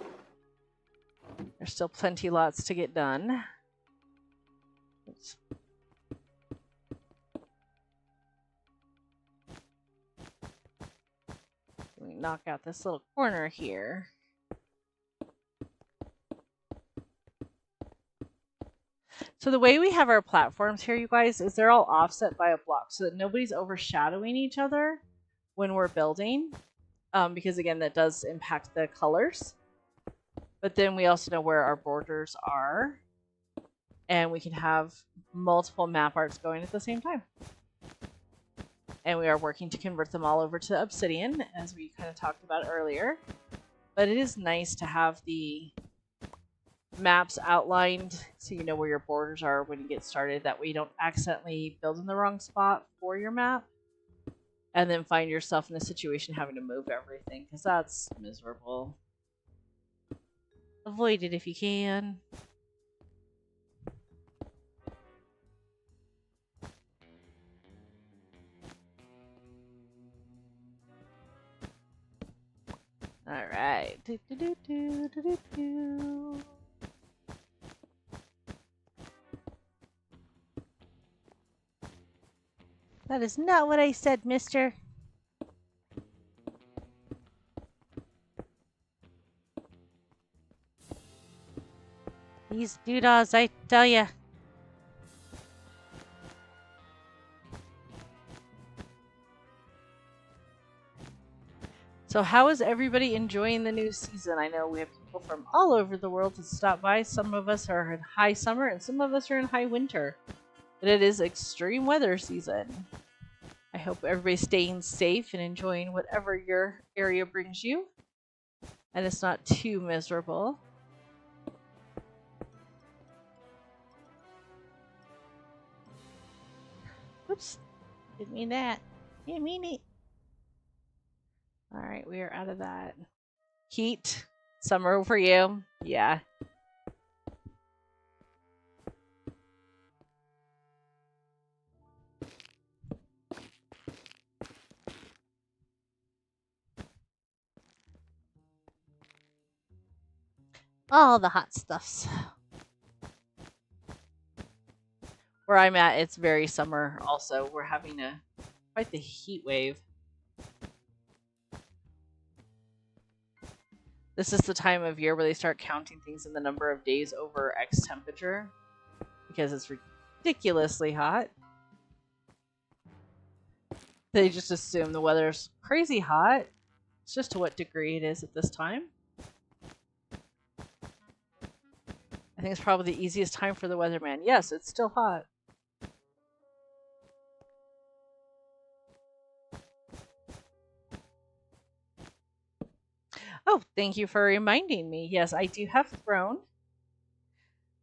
There's still plenty lots to get done. Oops. Let me knock out this little corner here. So the way we have our platforms here, you guys, is they're all offset by a block so that nobody's overshadowing each other when we're building. Because again, that does impact the colors. But then we also know where our borders are. And we can have multiple map arts going at the same time. And we are working to convert them all over to Obsidian, as we kind of talked about earlier. But it is nice to have the maps outlined so you know where your borders are when you get started. That way you don't accidentally build in the wrong spot for your map and then find yourself in a situation having to move everything, because that's miserable. Avoid it if you can. Alright. That is not what I said, mister. These doodahs, I tell ya. So how is everybody enjoying the new season? I know we have people from all over the world to stop by. Some of us are in high summer and some of us are in high winter. But it is extreme weather season. I hope everybody's staying safe and enjoying whatever your area brings you. And it's not too miserable. Oops. Didn't mean that. Didn't mean it. Alright, we are out of that. Heat. Summer for you. Yeah. All the hot stuffs. Where I'm at, it's very summer also. We're having quite the heat wave. This is the time of year where they start counting things in the number of days over X temperature because it's ridiculously hot. They just assume the weather's crazy hot. It's just to what degree it is at this time. I think it's probably the easiest time for the weatherman. Yes, it's still hot. Oh, thank you for reminding me. Yes, I do have Throne.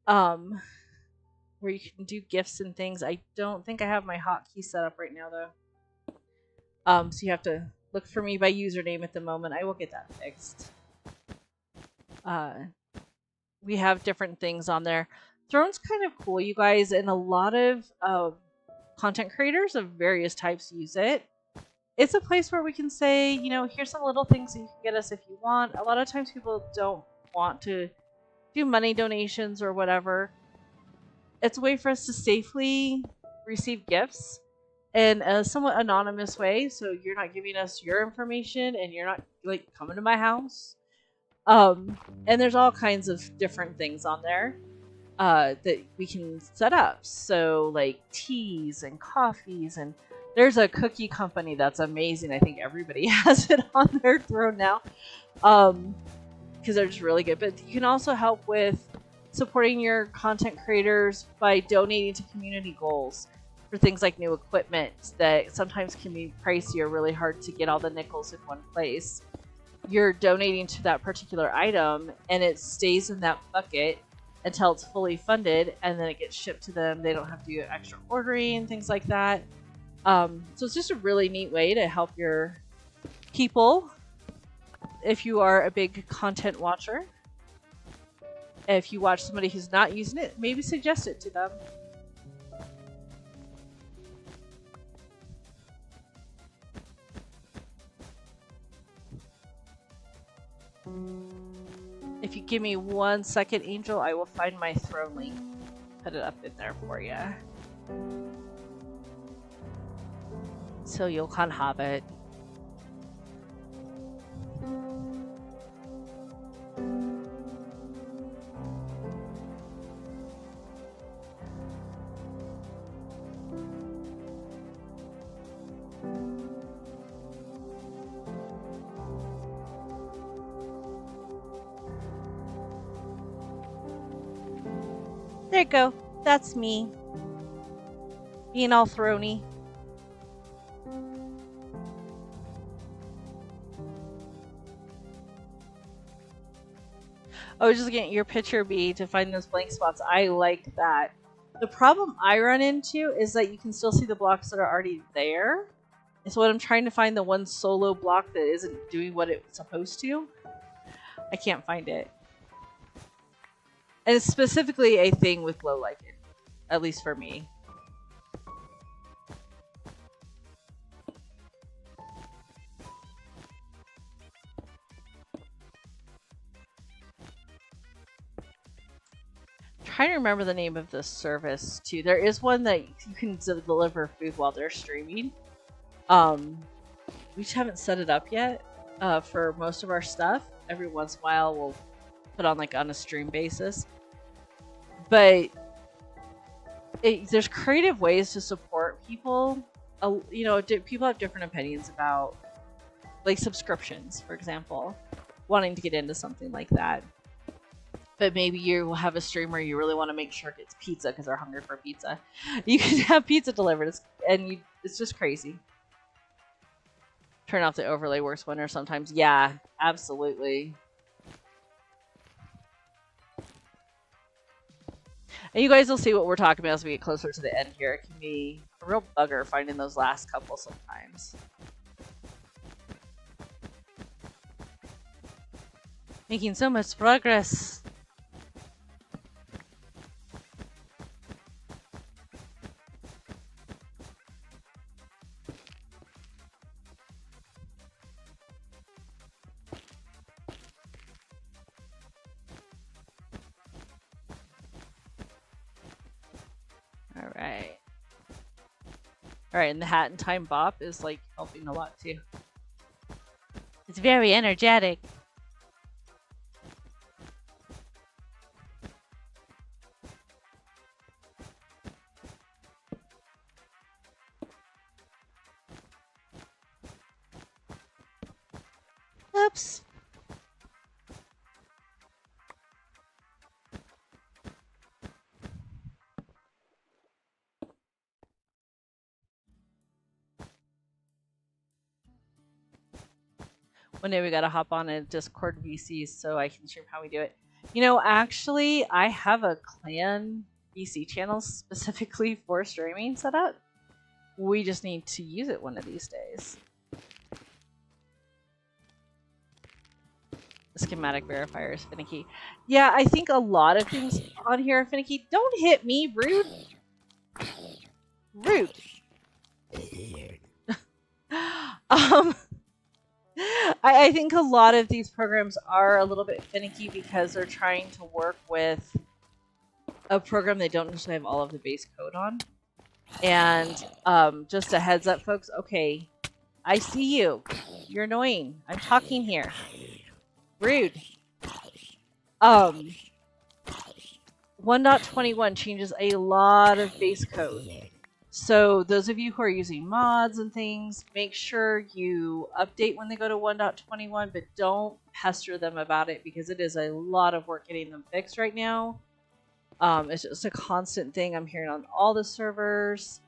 Where you can do gifts and things. I don't think I have my hotkey set up right now though. So you have to look for me by username at the moment. I will get that fixed. We have different things on there. Throne's kind of cool, you guys, and a lot of content creators of various types use it. It's a place where we can say, you know, here's some little things that you can get us if you want. A lot of times people don't want to do money donations or whatever. It's a way for us to safely receive gifts in a somewhat anonymous way, so you're not giving us your information and you're not like coming to my house. And there's all kinds of different things on there that we can set up. So like teas and coffees, and there's a cookie company that's amazing. I think everybody has it on their Throne now because they're just really good. But you can also help with supporting your content creators by donating to community goals for things like new equipment that sometimes can be pricey or really hard to get all the nickels in one place. You're donating to that particular item and it stays in that bucket until it's fully funded, and then it gets shipped to them. They don't have to do extra ordering and things like that. So it's just a really neat way to help your people if you are a big content watcher. If you watch somebody who's not using it, maybe suggest it to them. If you give me 1 second, Angel, I will find my Throne link. Put it up in there for you. So you can have it. There you go. That's me. Being all throny. I was just looking at your picture, B, to find those blank spots. I like that. The problem I run into is that you can still see the blocks that are already there. And so when I'm trying to find the one solo block that isn't doing what it's supposed to, I can't find it. And it's specifically a thing with low lichen, at least for me. I'm trying to remember the name of this service too. There is one that you can deliver food while they're streaming. We just haven't set it up yet for most of our stuff. Every once in a while we'll put on like on a stream basis. But there's creative ways to support people. You know, people have different opinions about like subscriptions, for example, wanting to get into something like that. But maybe you will have a streamer you really want to make sure gets pizza because they're hungry for pizza. You can have pizza delivered, and it's just crazy. Turn off the overlay works winter sometimes. Yeah, absolutely. And you guys will see what we're talking about as we get closer to the end here. It can be a real bugger finding those last couple sometimes. Making so much progress. Alright. Alright, and the Hat in Time Bop is like helping a lot too. It's very energetic. Oops. One day we gotta hop on a Discord VC so I can stream how we do it. You know, actually, I have a clan VC channel specifically for streaming set up. We just need to use it one of these days. Schematic verifier is finicky. Yeah, I think a lot of things on here are finicky. Don't hit me, rude. Rude. I think a lot of these programs are a little bit finicky because they're trying to work with a program they don't necessarily have all of the base code on. And just a heads up, folks. Okay, I see you. You're annoying. I'm talking here. Rude. 1.21 changes a lot of base code. So those of you who are using mods and things, make sure you update when they go to 1.21, but don't pester them about it because it is a lot of work getting them fixed right now. It's just a constant thing I'm hearing on all the servers,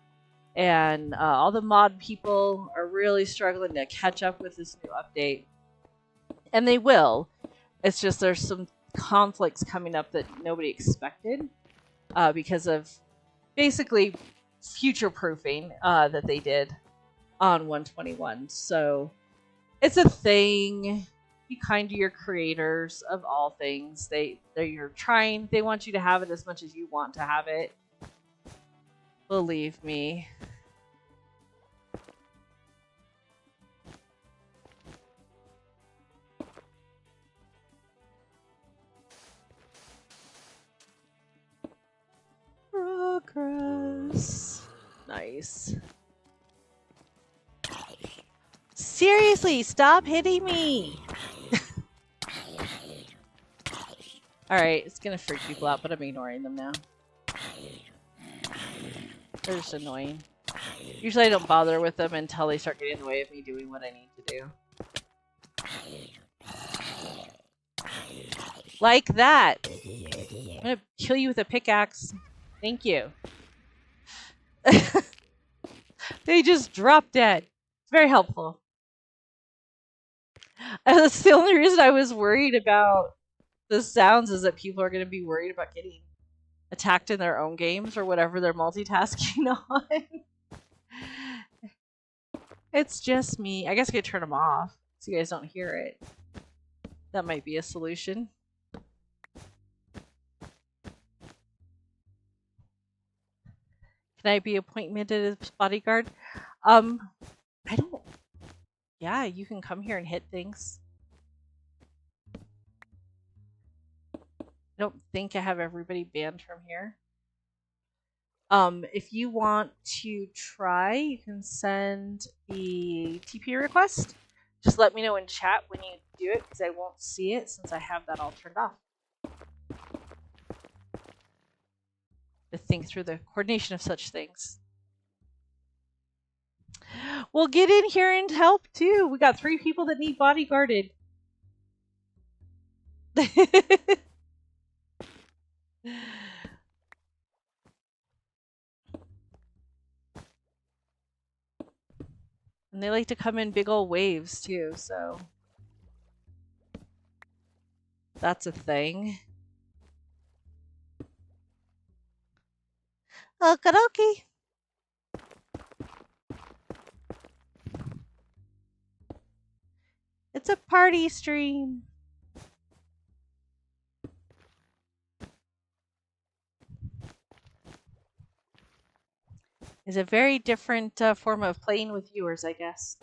and all the mod people are really struggling to catch up with this new update. And they will. It's just there's some conflicts coming up that nobody expected because of basically future proofing that they did on 121. So it's a thing. Be kind to your creators of all things. They want you to have it as much as you want to have it. Believe me. Progress. Nice. Seriously, stop hitting me! Alright, it's gonna freak people out, but I'm ignoring them now. They're just annoying. Usually I don't bother with them until they start getting in the way of me doing what I need to do. Like that! I'm gonna kill you with a pickaxe. Thank you. They just dropped dead. It's very helpful. That's the only reason I was worried about the sounds is that people are going to be worried about getting attacked in their own games or whatever they're multitasking on. It's just me. I guess I could turn them off so you guys don't hear it. That might be a solution. Can I be appointed as bodyguard? I don't... Yeah, you can come here and hit things. I don't think I have everybody banned from here. If you want to try, you can send the TP request. Just let me know in chat when you do it, because I won't see it since I have that all turned off. To think through the coordination of such things. Well, get in here and help too. We got 3 people that need bodyguarded. And they like to come in big old waves too, so that's a thing. Okie It's a party stream. It's a very different form of playing with viewers, I guess.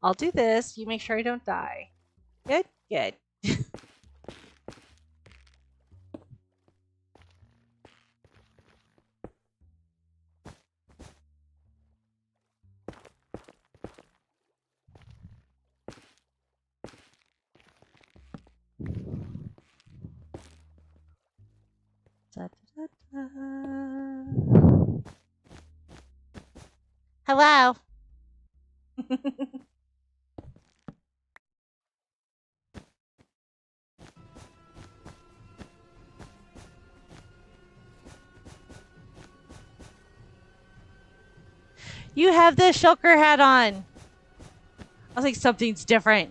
I'll do this. You make sure I don't die. Good, good. Da, da, da, da. Hello. You have the shulker hat on. I was like, something's different.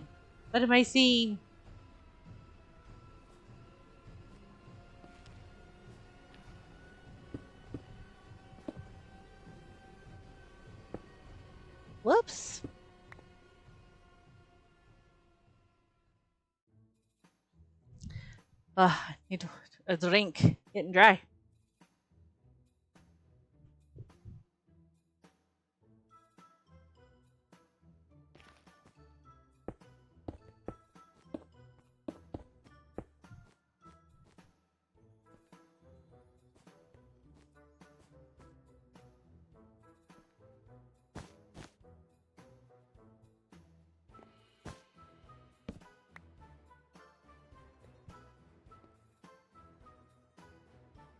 What am I seeing? Whoops. I need a drink. Getting dry.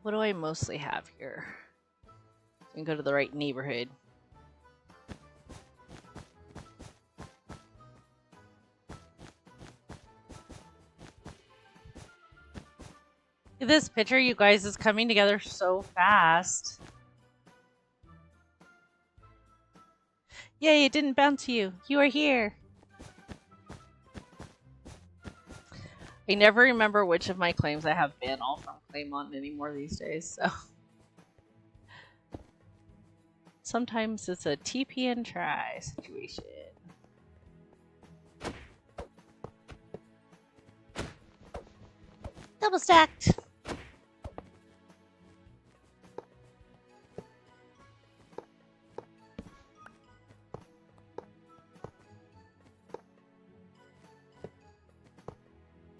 What do I mostly have here? So I can go to the right neighborhood. Look at this picture, you guys, is coming together so fast. Yay, it didn't bounce you. You are here. I never remember which of my claims I have been all from Claymont anymore these days, so. Sometimes it's a TP and try situation. Double stacked.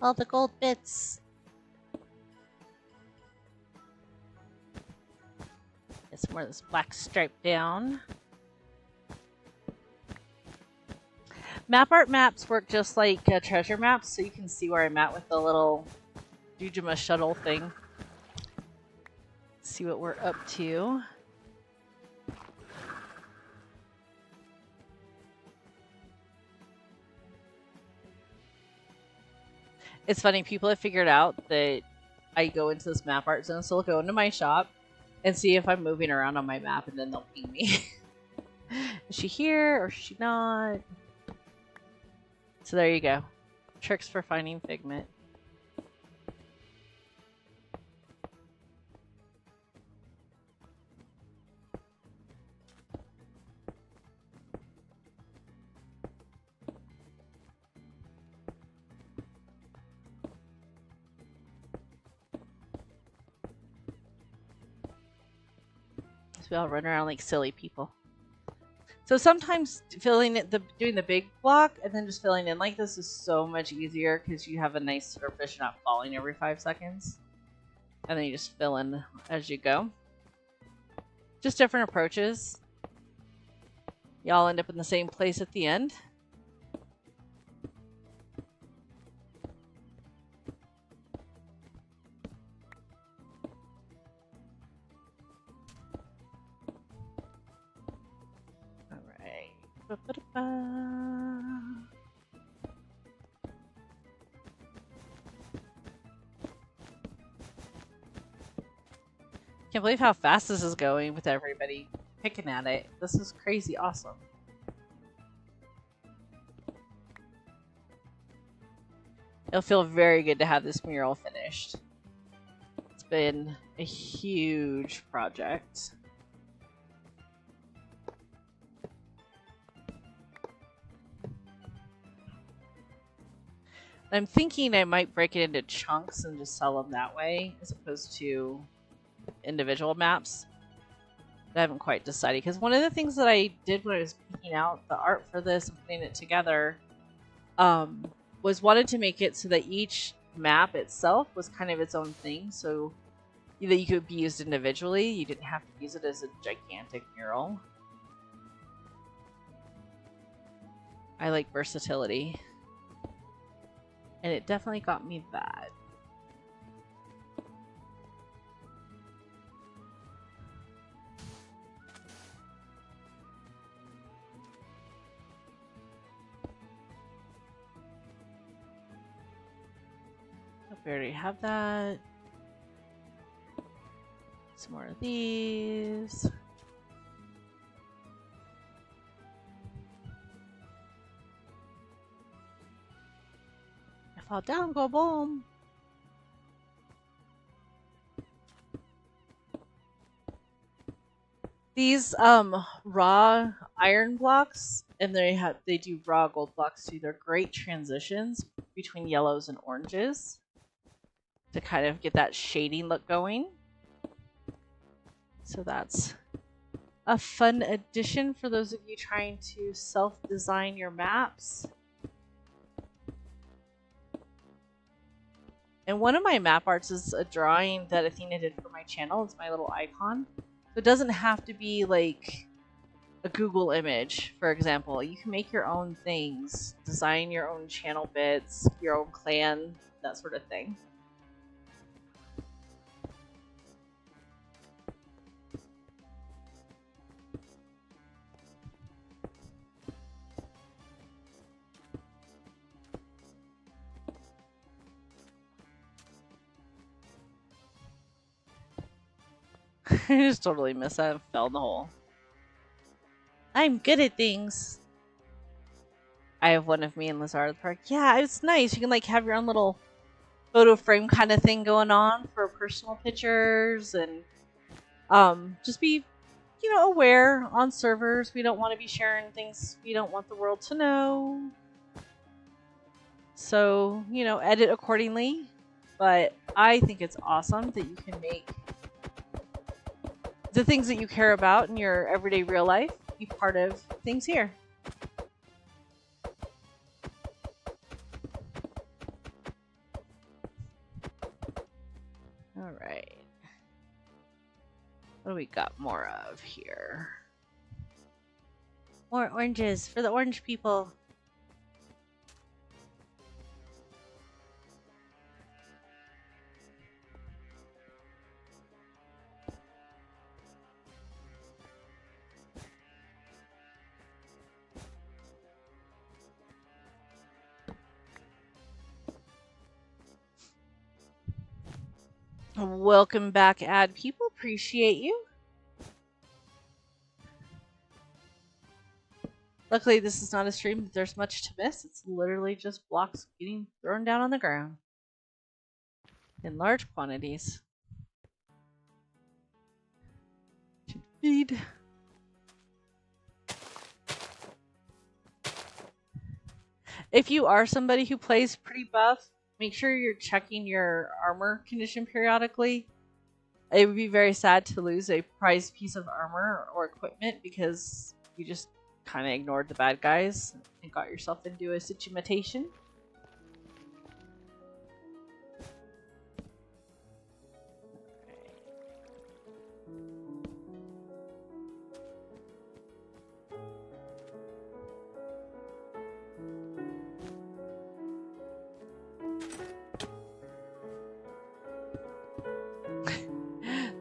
All the gold bits. Get some more of this black stripe down. Mapart maps work just like treasure maps, so you can see where I'm at with the little Jujima shuttle thing. See what we're up to. It's funny, people have figured out that I go into this map art zone, so they'll go into my shop and see if I'm moving around on my map, and then they'll ping me. Is she here or is she not? So there you go. Tricks for finding Figment. We all run around like silly people. So sometimes doing the big block and then just filling in like this is so much easier because you have a nice surface, you're not falling every 5 seconds. And then you just fill in as you go. Just different approaches. Y'all end up in the same place at the end. Can't believe how fast this is going with everybody picking at it. This is crazy awesome. It'll feel very good to have this mural finished. It's been a huge project. I'm thinking I might break it into chunks and just sell them that way, as opposed to individual maps. I haven't quite decided, because one of the things that I did when I was picking out the art for this and putting it together was wanted to make it so that each map itself was kind of its own thing, so that you could be used individually. You didn't have to use it as a gigantic mural. I like versatility. And it definitely got me that. We already have that. Some more of these. I fall down, go boom. These raw iron blocks, and they do raw gold blocks too. They're great transitions between yellows and oranges to kind of get that shading look going. So that's a fun addition for those of you trying to self-design your maps. And one of my map arts is a drawing that Athena did for my channel. It's my little icon. So it doesn't have to be like a Google image, for example. You can make your own things, design your own channel bits, your own clan, that sort of thing. I just totally missed that and fell in the hole. I'm good at things. I have one of me and Lazar at the park. Yeah, it's nice. You can like have your own little photo frame kind of thing going on for personal pictures, and just be, you know, aware on servers. We don't want to be sharing things we don't want the world to know. So, you know, edit accordingly. But I think it's awesome that you can make the things that you care about in your everyday real life be part of things here. All right. What do we got more of here? More oranges for the orange people. Welcome back, ad people. Appreciate you. Luckily, this is not a stream that there's much to miss. It's literally just blocks getting thrown down on the ground in large quantities. To feed. If you are somebody who plays pretty buff, make sure you're checking your armor condition periodically. It would be very sad to lose a prized piece of armor or equipment because you just kind of ignored the bad guys and got yourself into a situation.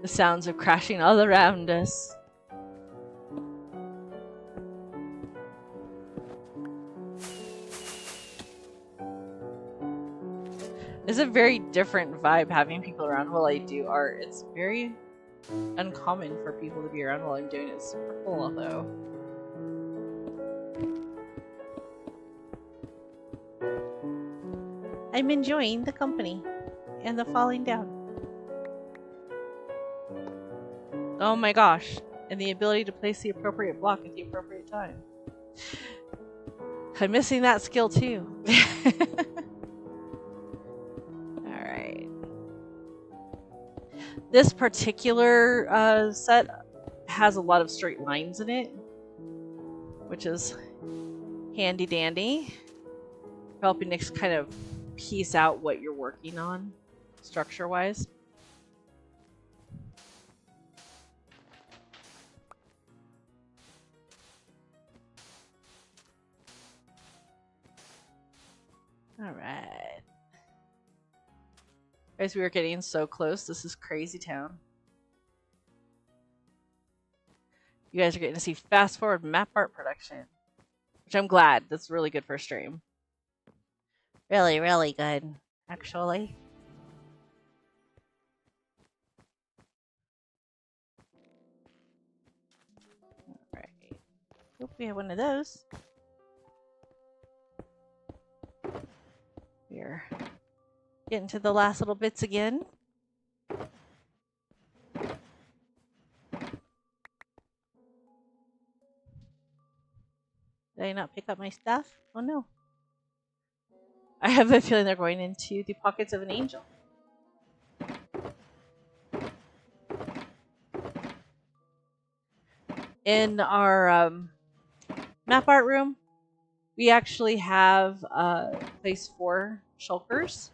The sounds of crashing all around us. It's a very different vibe having people around while I do art. It's very uncommon for people to be around while I'm doing it. It's super cool, though. I'm enjoying the company and the falling down. Oh my gosh. And the ability to place the appropriate block at the appropriate time. I'm missing that skill too. Alright. This particular set has a lot of straight lines in it, which is handy dandy, helping to kind of piece out what you're working on structure-wise. Alright. Guys, we are getting so close. This is crazy town. You guys are getting to see fast forward Mapart production, which I'm glad. That's really good for a stream. Really, really good, actually. Alright. Hope we have one of those. We're getting to the last little bits again. Did I not pick up my stuff? Oh no. I have a feeling they're going into the pockets of an angel. In our map art room, we actually have a place for shulkers,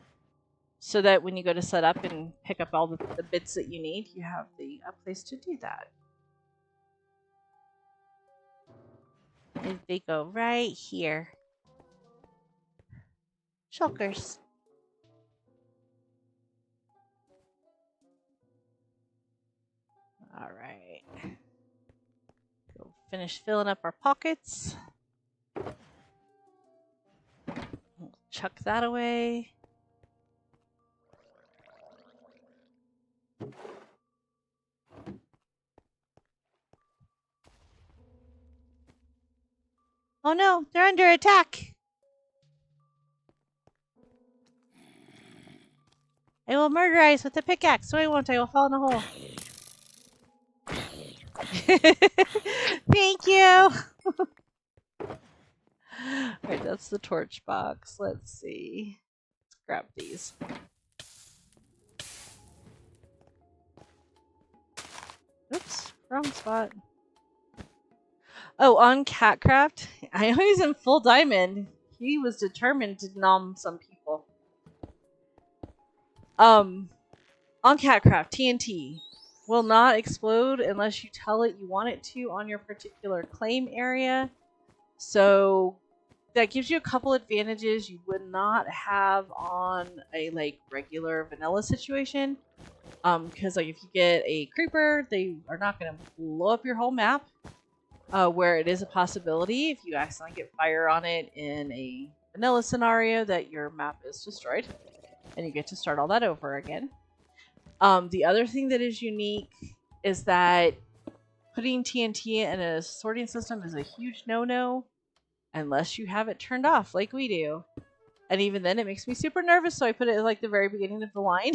so that when you go to set up and pick up all the bits that you need, you have a place to do that. And they go right here. Shulkers. All right. Go finish filling up our pockets. We'll chuck that away. Oh no, they're under attack. I will murderize with a pickaxe. So I won't. I will fall in a hole. Thank you. Alright, that's the torch box. Let's see. Let's grab these. Oops, wrong spot. Oh, on CatCraft, I know he's in full diamond. He was determined to nom some people. On CatCraft, TNT will not explode unless you tell it you want it to on your particular claim area. So that gives you a couple advantages you would not have on a regular vanilla situation. Because if you get a creeper, they are not going to blow up your whole map. Where it is a possibility, if you accidentally get fire on it in a vanilla scenario, that your map is destroyed, and you get to start all that over again. The other thing that is unique is that putting TNT in a sorting system is a huge no-no unless you have it turned off like we do. And even then, it makes me super nervous, so I put it at the very beginning of the line.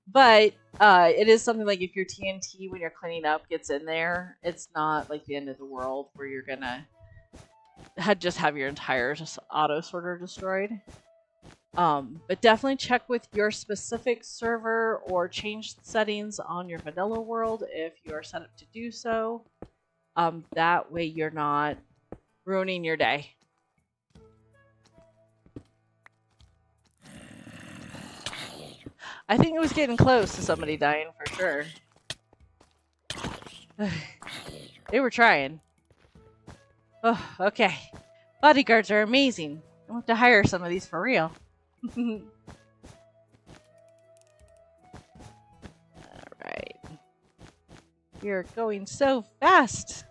But it is something like if your TNT, when you're cleaning up, gets in there, it's not the end of the world where you're gonna just have your entire auto sorter destroyed. But definitely check with your specific server or change settings on your vanilla world if you are set up to do so. That way you're not ruining your day. I think it was getting close to somebody dying for sure. They were trying. Oh, okay. Bodyguards are amazing. I want to hire some of these for real. Alright. You're going so fast.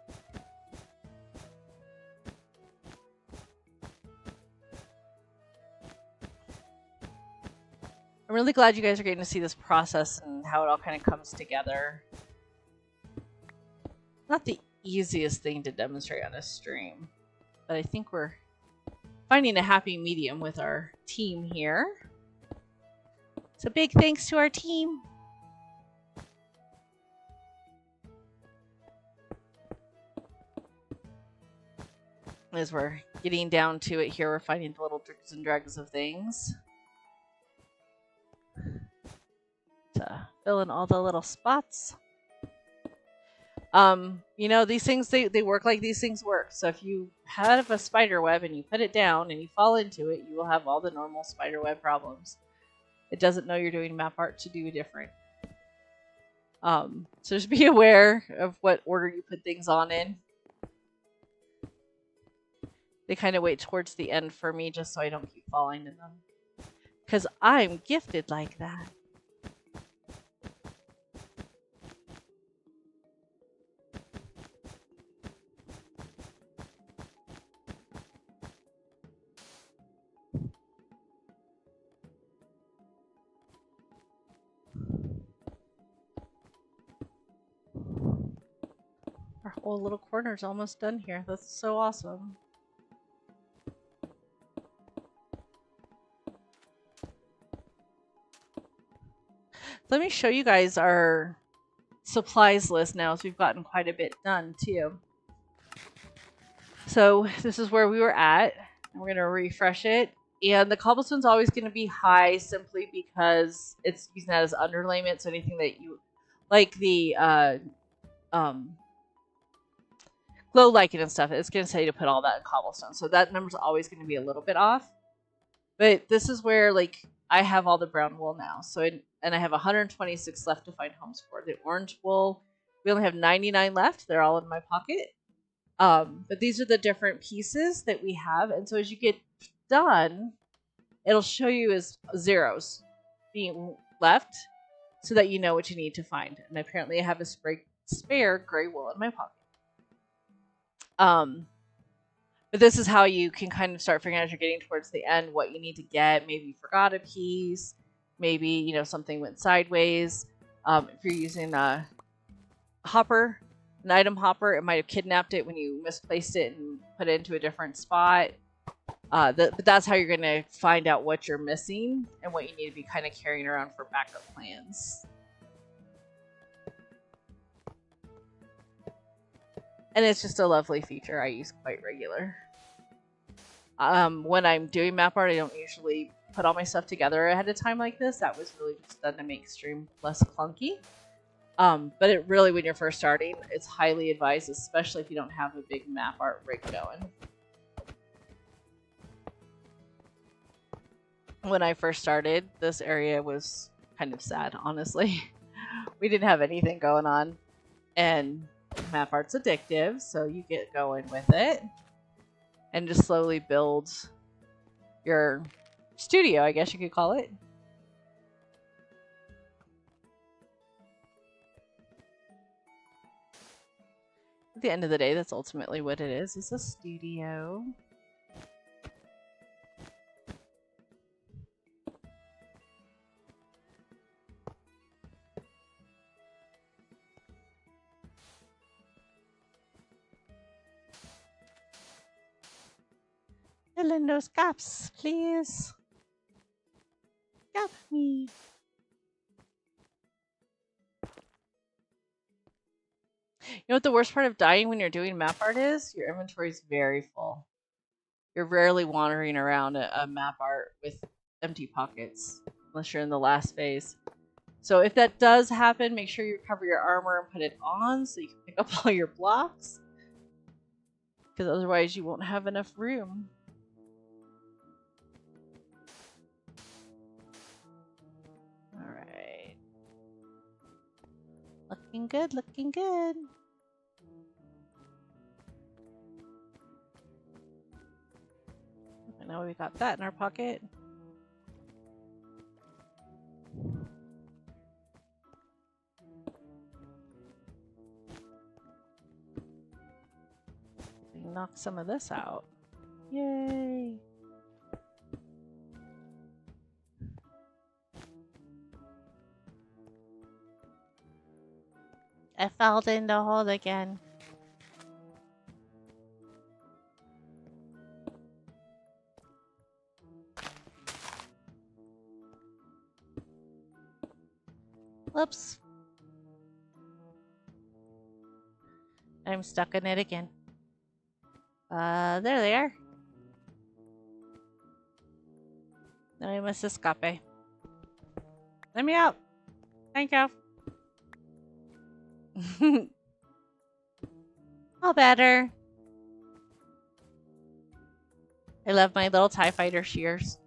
I'm really glad you guys are getting to see this process and how it all kind of comes together. Not the easiest thing to demonstrate on a stream, but I think we're finding a happy medium with our team here. So big thanks to our team. As we're getting down to it here, we're finding the little drigs and dregs of things to fill in all the little spots. You know, these things, they work like these things work. So if you have a spider web and you put it down and you fall into it, you will have all the normal spider web problems. It doesn't know you're doing map art to do different. So just be aware of what order you put things on in. They kind of wait towards the end for me just so I don't keep falling in them. Because I'm gifted like that. Our whole little corner's almost done here. That's so awesome. Let me show you guys our supplies list now, as we've gotten quite a bit done too. So this is where we were at. We're going to refresh it. And the cobblestone's always going to be high simply because it's using that as underlayment. So anything that you like, the glow lichen and stuff, it's going to say to put all that in cobblestone. So that number's always going to be a little bit off. But this is where, like, I have all the brown wool now. So and I have 126 left to find homes for. The orange wool, we only have 99 left. They're all in my pocket. But these are the different pieces that we have. And so as you get done, it'll show you as zeros being left so that you know what you need to find. And apparently I have a spare gray wool in my pocket. But this is how you can kind of start figuring out as you're getting towards the end what you need to get. Maybe you forgot a piece. Maybe, you know, something went sideways. If you're using a hopper, an item hopper, it might have kidnapped it when you misplaced it and put it into a different spot. But that's how you're going to find out what you're missing and what you need to be kind of carrying around for backup plans. And it's just a lovely feature I use quite regular. When I'm doing map art, I don't usually put all my stuff together ahead of time like this. That was really just done to make stream less clunky. But it really, when you're first starting, it's highly advised, especially if you don't have a big map art rig going. When I first started, this area was kind of sad, honestly. We didn't have anything going on. And map art's addictive, so you get going with it. And just slowly build your studio, I guess you could call it. At the end of the day, that's ultimately what it is. It's a studio. Fill in those gaps, please. Gap me. You know what the worst part of dying when you're doing map art is? Your inventory is very full. You're rarely wandering around a map art with empty pockets, unless you're in the last phase. So if that does happen, make sure you cover your armor and put it on so you can pick up all your blocks. Because otherwise you won't have enough room. Alright. Looking good, looking good. I know we got that in our pocket. We can knock some of this out. Yay! I fell in the hole again. Whoops. I'm stuck in it again. There they are. No hay más escape. Let me out. Thank you. All better. I love my little TIE fighter shears.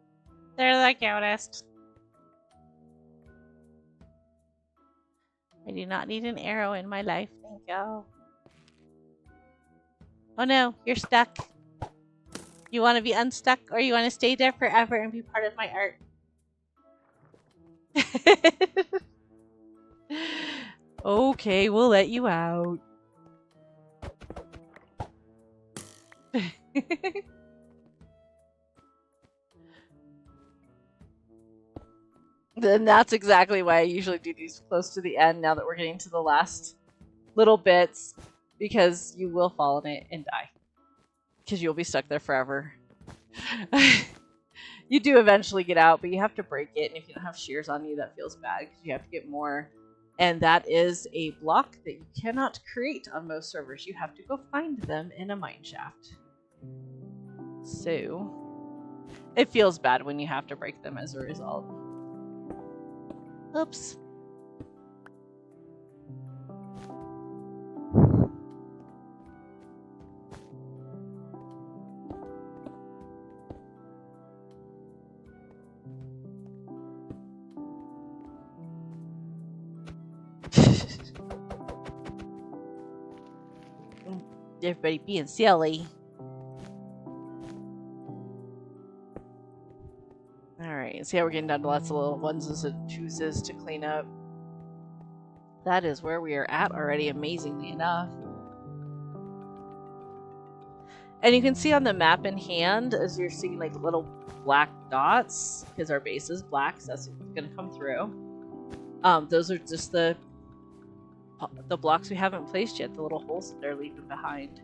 They're the cutest. I do not need an arrow in my life. Thank you. Oh no, you're stuck. You want to be unstuck or you want to stay there forever and be part of my art? Okay, we'll let you out. Then that's exactly why I usually do these close to the end now that we're getting to the last little bits, because you will fall in it and die. Because you'll be stuck there forever. You do eventually get out, but you have to break it, and if you don't have shears on you, that feels bad because you have to get more. And that is a block that you cannot create on most servers. You have to go find them in a mine shaft. So it feels bad when you have to break them as a result. Oops. Everybody being silly. Alright, see how we're getting down to lots of little onesies and twosies to clean up. That is where we are at already, amazingly enough. And you can see on the map in hand, as you're seeing like little black dots, because our base is black, so that's what's going to come through. Those are just the blocks we haven't placed yet, the little holes that they're leaving behind.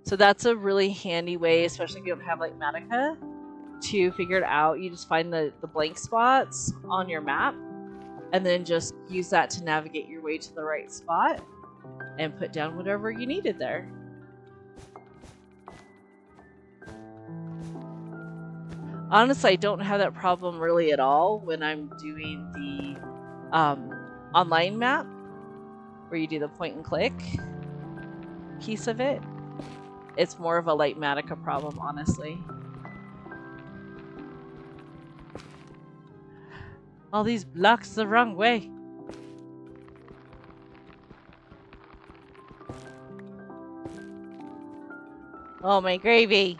So that's a really handy way, especially if you don't have like Matica, to figure it out. You just find the blank spots on your map and then just use that to navigate your way to the right spot and put down whatever you needed there. Honestly, I don't have that problem really at all when I'm doing the online map where you do the point and click piece of it. It's more of a light Matica problem, honestly. All these blocks the wrong way. Oh, my gravy.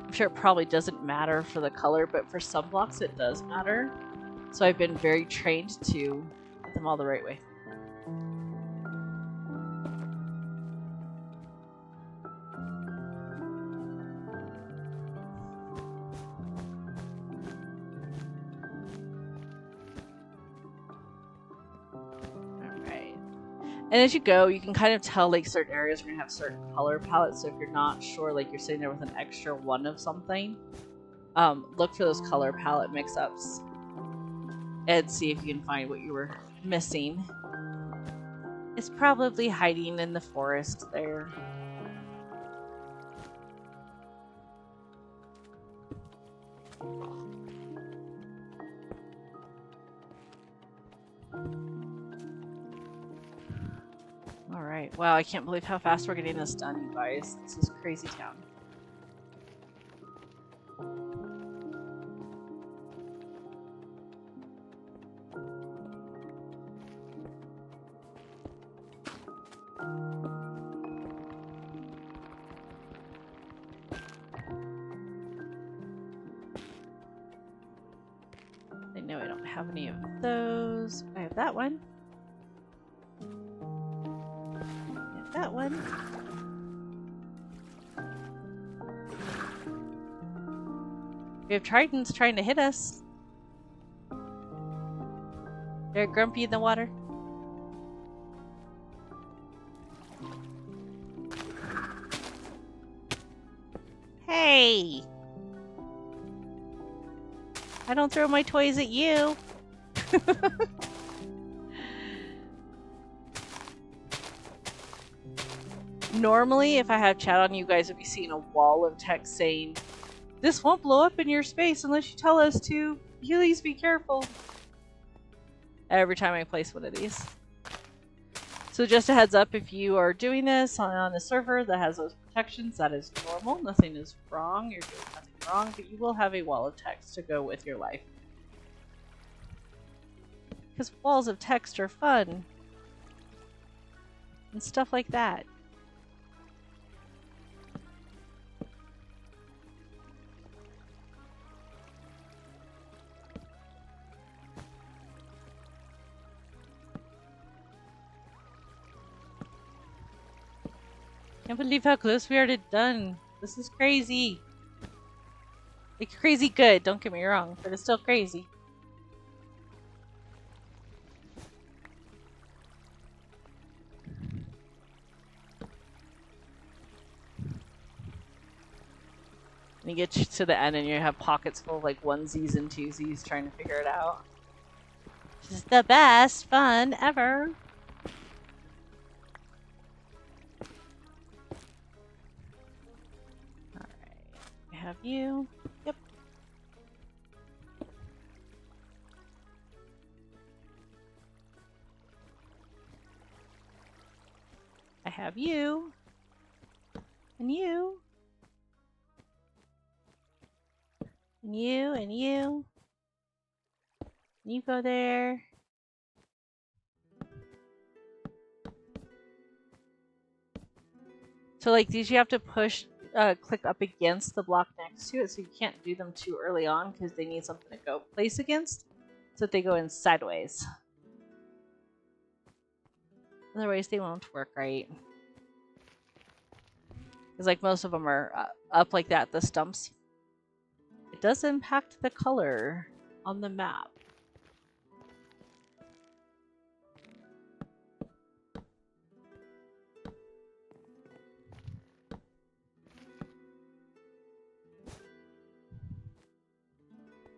I'm sure it probably doesn't matter for the color, but for some blocks it does matter. So I've been very trained to put them all the right way. And as you go, you can kind of tell like certain areas are going to have certain color palettes. So if you're not sure, like you're sitting there with an extra one of something, look for those color palette mix-ups and see if you can find what you were missing. It's probably hiding in the forest there. Alright, wow, I can't believe how fast we're getting this done, you guys. This is crazy town. I know I don't have any of those. I have that one. That one. We have tritons trying to hit us. They're grumpy in the water. Hey! I don't throw my toys at you. Normally, if I had chat on, you guys would be seeing a wall of text saying, "This won't blow up in your space unless you tell us to. Please be careful." Every time I place one of these. So just a heads up, if you are doing this on a server that has those protections, that is normal. Nothing is wrong. You're doing nothing wrong, but you will have a wall of text to go with your life. Because walls of text are fun. And stuff like that. Can't believe how close we are to done. This is crazy. Like crazy good, don't get me wrong, but it's still crazy. And you get to the end and you have pockets full of like onesies and twosies trying to figure it out. This is the best fun ever. Have you? Yep. I have you. And you. And you, and you. You go there. So like these you have to push click up against the block next to it, so you can't do them too early on because they need something to go place against, so that they go in sideways. Otherwise they won't work right. Because like most of them are up like that, the stumps. It does impact the color on the map.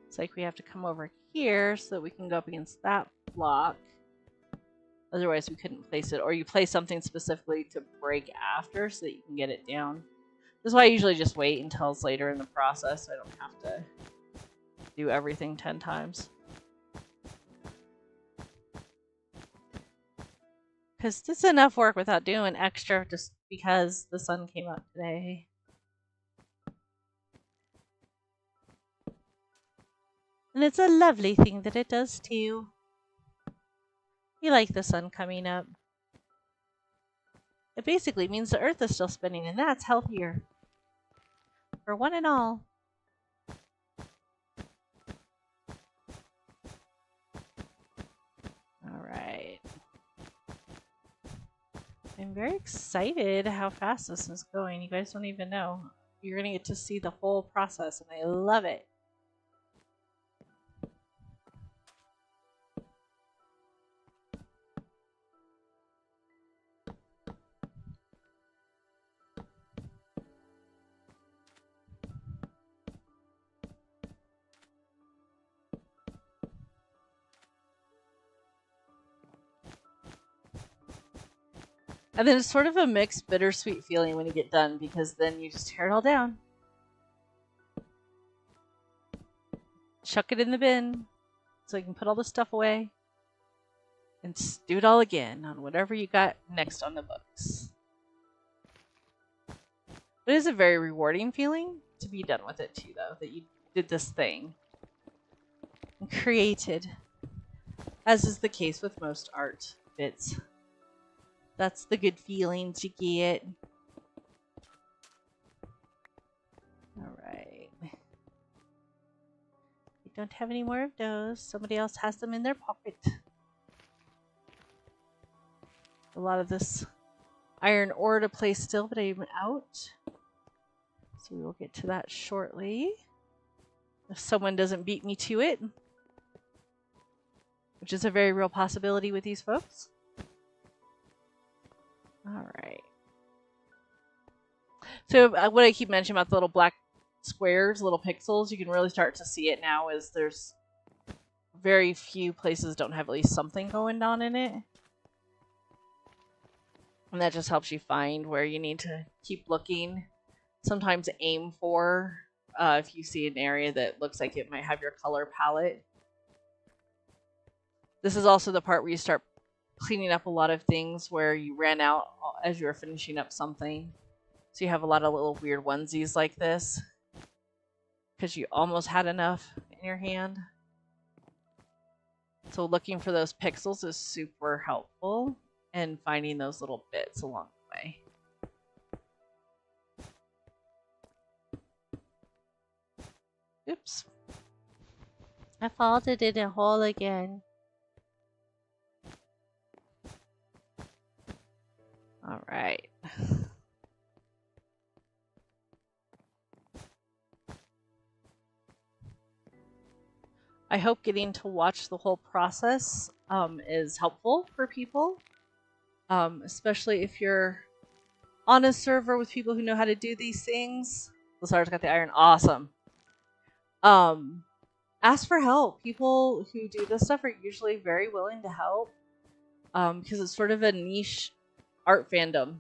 It's like we have to come over here so that we can go up against that block. Otherwise we couldn't place it. Or you place something specifically to break after so that you can get it down. This is why I usually just wait until it's later in the process so I don't have to do everything 10 times. Because this is enough work without doing extra just because the sun came out today. And it's a lovely thing that it does too. You like the sun coming up. It basically means the Earth is still spinning, and that's healthier. For one and all. Alright. I'm very excited how fast this is going. You guys don't even know. You're going to get to see the whole process, and I love it. And then it's sort of a mixed bittersweet feeling when you get done, because then you just tear it all down. Chuck it in the bin so you can put all the stuff away. And do it all again on whatever you got next on the books. It is a very rewarding feeling to be done with it too, though, that you did this thing and created, as is the case with most art bits. That's the good feelings you get. Alright. We don't have any more of those. Somebody else has them in their pocket. A lot of this iron ore to place still, but I'm out. So we will get to that shortly. If someone doesn't beat me to it. Which is a very real possibility with these folks. Alright. So what I keep mentioning about the little black squares, little pixels, you can really start to see it now is there's very few places don't have at least something going on in it. And that just helps you find where you need to keep looking. Sometimes aim for if you see an area that looks like it might have your color palette. This is also the part where you start cleaning up a lot of things where you ran out as you were finishing up something. So you have a lot of little weird onesies like this because you almost had enough in your hand. So looking for those pixels is super helpful and finding those little bits along the way. Oops. I folded in a hole again. All right. I hope getting to watch the whole process is helpful for people, especially if you're on a server with people who know how to do these things. Lazar's got the iron. Awesome. Ask for help. People who do this stuff are usually very willing to help because it's sort of a niche art fandom.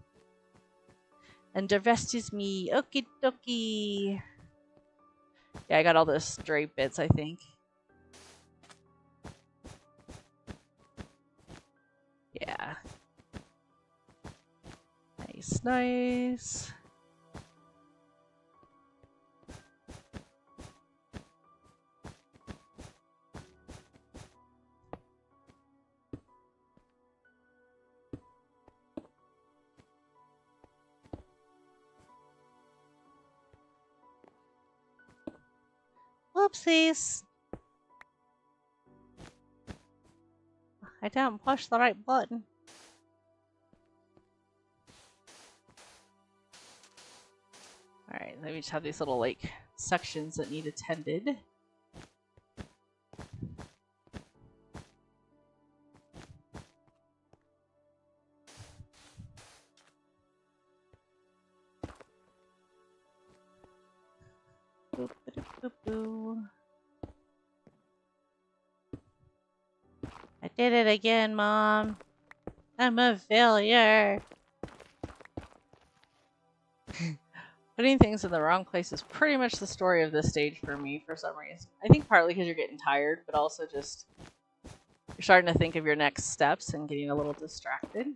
And the rest is me. Okie dokie. Yeah, I got all those stray bits, I think. Yeah. Nice, nice. Whoopsies. I didn't push the right button. Alright, let me just have these little like sections that need attended. Boop, boop, boop, boop. I did it again, Mom. I'm a failure. Putting things in the wrong place is pretty much the story of this stage for me for some reason. I think partly because you're getting tired, but also just you're starting to think of your next steps and getting a little distracted.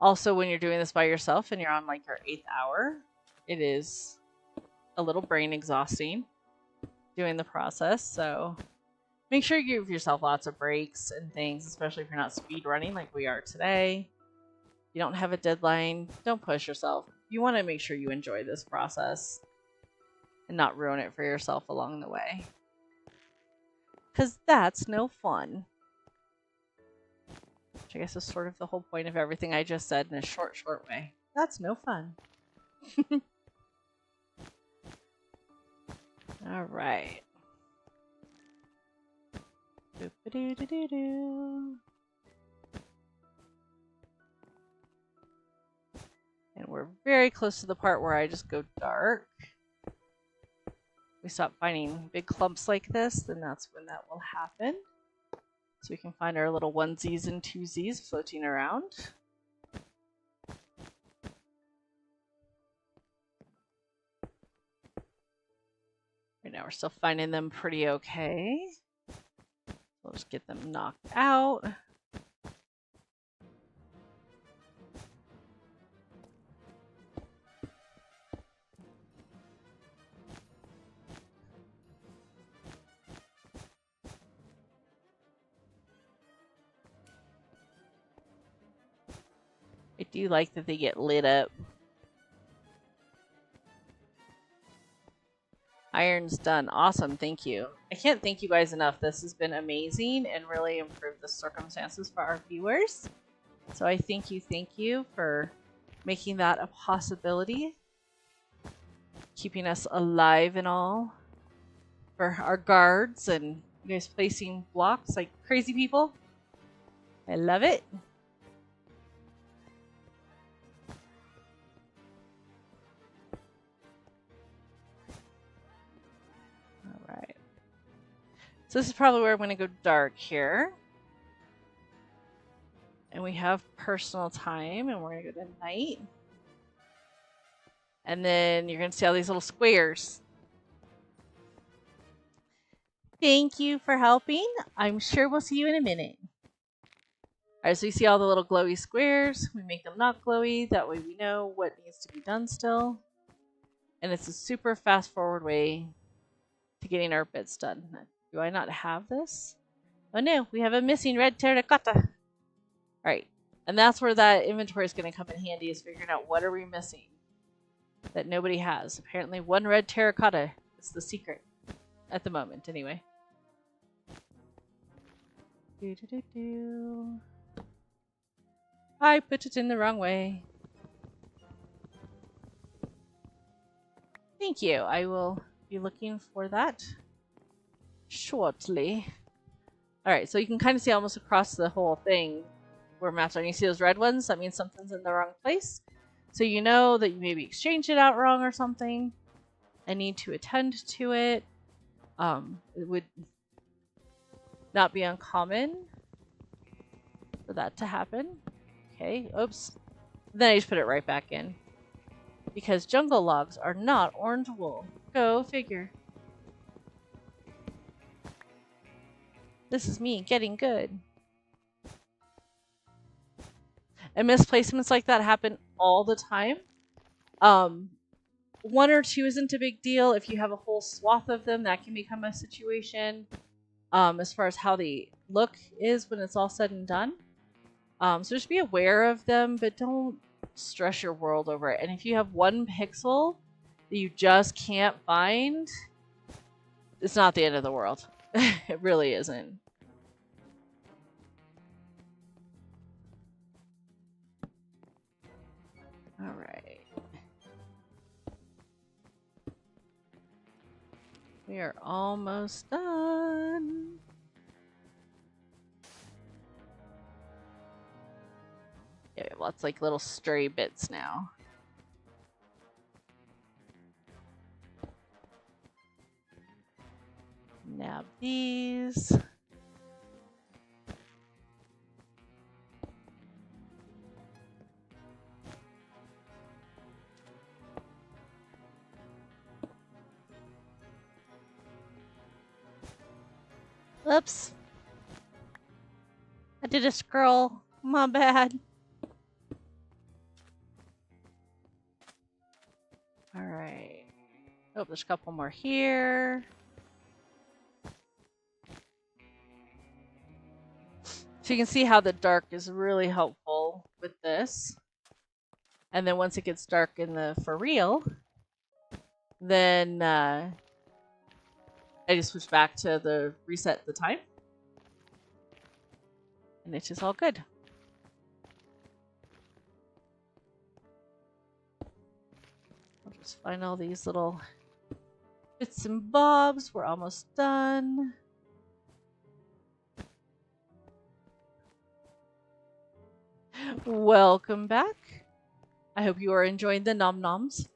Also, when you're doing this by yourself and you're on like your 8th hour, it is a little brain exhausting doing the process. So make sure you give yourself lots of breaks and things, especially if you're not speed running like we are today. You don't have a deadline. Don't push yourself. You want to make sure you enjoy this process and not ruin it for yourself along the way. Because that's no fun. Which I guess is sort of the whole point of everything I just said in a short way. That's no fun. Alright. Boop-a-doo-doo-doo-doo. And we're very close to the part where I just go dark. We stop finding big clumps like this, then that's when that will happen. So we can find our little onesies and twosies floating around. Right now we're still finding them pretty okay. We'll just get them knocked out. I do like that they get lit up. Iron's done. Awesome, thank you. I can't thank you guys enough. This has been amazing and really improved the circumstances for our viewers. So I thank you for making that a possibility. Keeping us alive and all. For our guards and you guys placing blocks like crazy people. I love it. Alright. So this is probably where I'm going to go dark here. And we have personal time, and we're going to go to night. And then you're going to see all these little squares. Thank you for helping. I'm sure we'll see you in a minute. All right, so you see all the little glowy squares. We make them not glowy. That way we know what needs to be done still. And it's a super fast forward way to getting our bits done. Do I not have this? Oh no, we have a missing red terracotta. All right, and that's where that inventory is going to come in handy, is figuring out what are we missing that nobody has. Apparently one red terracotta is the secret at the moment anyway. I put it in the wrong way. Thank you. I will be looking for that shortly. Alright, so you can kind of see almost across the whole thing where maps are. And you see those red ones? That means something's in the wrong place. So you know that you maybe exchanged it out wrong or something and need to attend to it. It would not be uncommon for that to happen. Okay, oops. Then I just put it right back in. Because jungle logs are not orange wool. Go figure. This is me getting good. And misplacements like that happen all the time. One or two isn't a big deal. If you have a whole swath of them, that can become a situation. As far as how the look is when it's all said and done. So just be aware of them, but don't stress your world over it. And if you have one pixel that you just can't find, it's not the end of the world. It really isn't. All right. We are almost done. Yeah, we have lots like little stray bits now. Now these. Oops. I did a scroll. My bad. Alright. Oh, there's a couple more here. So you can see how the dark is really helpful with this. And then once it gets dark in the for real, then I just switch back to the reset the time. And it's just all good. I'll just find all these little bits and bobs. We're almost done. Welcome back. I hope you are enjoying the nom noms.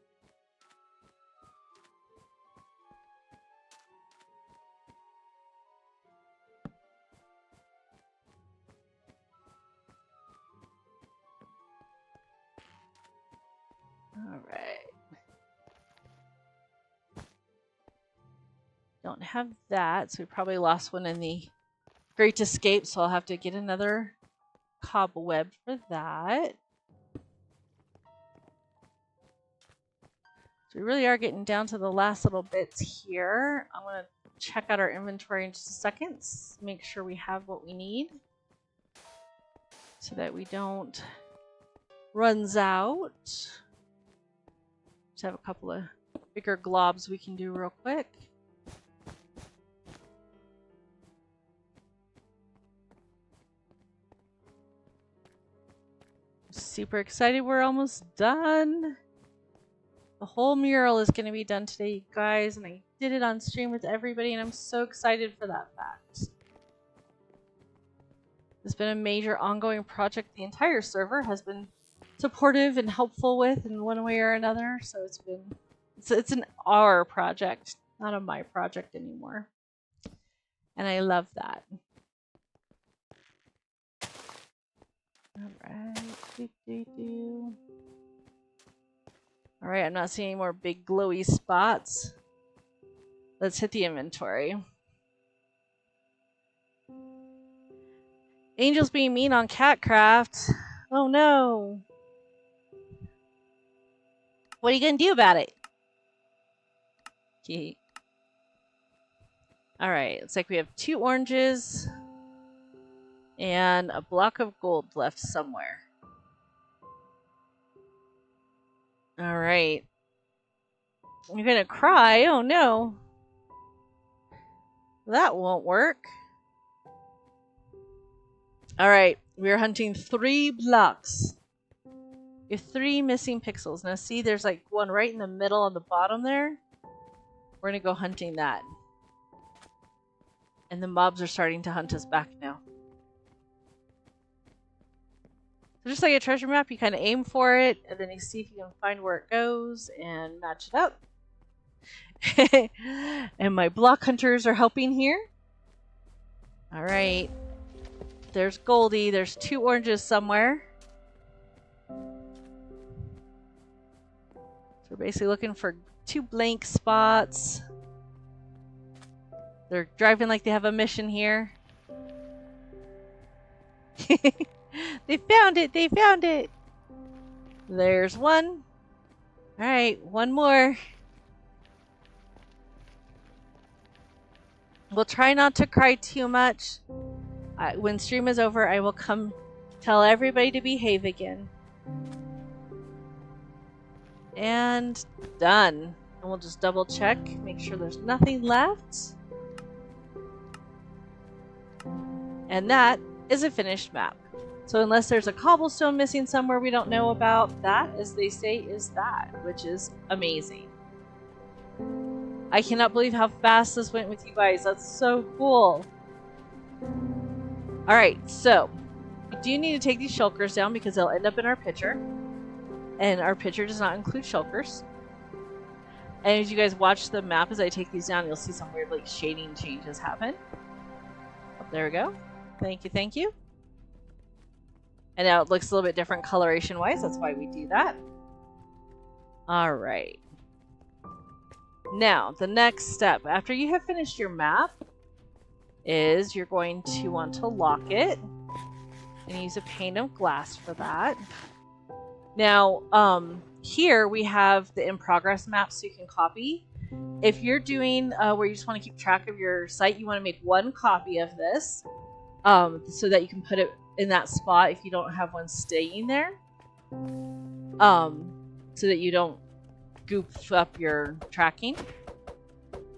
All right. Don't have that, so we probably lost one in the Great Escape, so I'll have to get another cobweb for that. So we really are getting down to the last little bits here. I'm going to check out our inventory in just a second, make sure we have what we need so that we don't runs out. Just have a couple of bigger globs we can do real quick. Super excited, we're almost done. The whole mural is going to be done today, you guys, and I did it on stream with everybody, and I'm so excited for that fact. It's been a major ongoing project the entire server has been supportive and helpful with in one way or another, so it's an our project, not a my project anymore. And I love that. Alright. Alright, I'm not seeing any more big glowy spots. Let's hit the inventory. Angel's being mean on CatCraft. Oh no. What are you gonna do about it? Okay. Alright, looks like we have 2 oranges and a block of gold left somewhere. Alright. You're gonna cry? Oh no. That won't work. Alright, we're hunting 3 blocks. You have 3 missing pixels. Now see, there's like one right in the middle on the bottom there. We're gonna go hunting that. And the mobs are starting to hunt us back now. So just like a treasure map, you kind of aim for it, and then you see if you can find where it goes and match it up. And my block hunters are helping here. Alright. There's Goldie. There's 2 oranges somewhere. So we're basically looking for 2 blank spots. They're driving like they have a mission here. They found it! They found it! There's one. Alright, one more. We'll try not to cry too much. When stream is over, I will come tell everybody to behave again. And done. And we'll just double check, make sure there's nothing left. And that is a finished map. So unless there's a cobblestone missing somewhere we don't know about, that, as they say, is that, which is amazing. I cannot believe how fast this went with you guys. That's so cool. Alright, so we do need to take these shulkers down because they'll end up in our picture. And our picture does not include shulkers. And as you guys watch the map as I take these down, you'll see some weird like shading changes happen. Oh, there we go. Thank you, thank you. And now it looks a little bit different coloration wise. That's why we do that. Alright. Now, the next step, after you have finished your map, is you're going to want to lock it and use a pane of glass for that. Now, here we have the in progress map so you can copy. If you're doing where you just want to keep track of your site, you want to make 1 copy of this so that you can put it in that spot if you don't have one staying there. So that you don't goof up your tracking.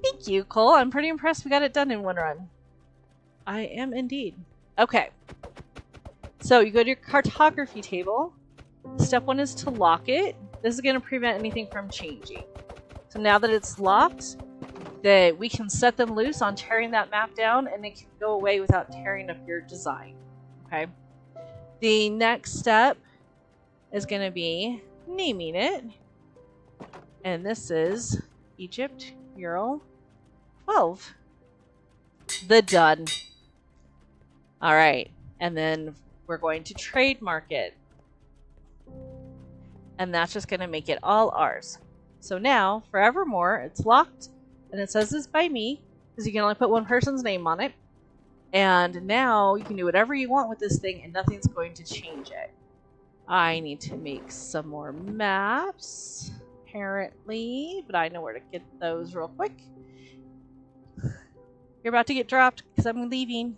Thank you, Cole. I'm pretty impressed we got it done in 1 run. I am indeed. Okay. So you go to your cartography table. Step 1 is to lock it. This is going to prevent anything from changing. So now that it's locked, that we can set them loose on tearing that map down, and it can go away without tearing up your design. Okay. The next step is going to be naming it. And this is Egypt Ural 12. The done. Alright. And then we're going to trademark it. And that's just going to make it all ours. So now, forevermore, it's locked. And it says this by me, because you can only put 1 person's name on it. And now you can do whatever you want with this thing, and nothing's going to change it. I need to make some more maps, apparently, but I know where to get those real quick. You're about to get dropped, because I'm leaving.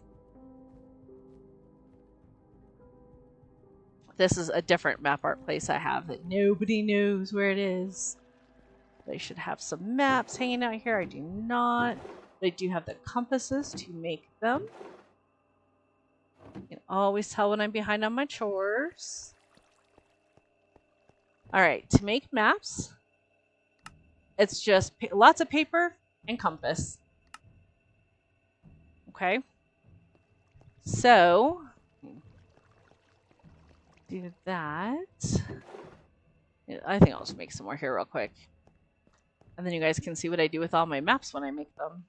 This is a different Mapart place I have that nobody knows where it is. They should have some maps hanging out here. I do not. But I do have the compasses to make them. You can always tell when I'm behind on my chores. Alright, to make maps, it's just lots of paper and compass. Okay. So, do that. I think I'll just make some more here real quick. And then you guys can see what I do with all my maps when I make them.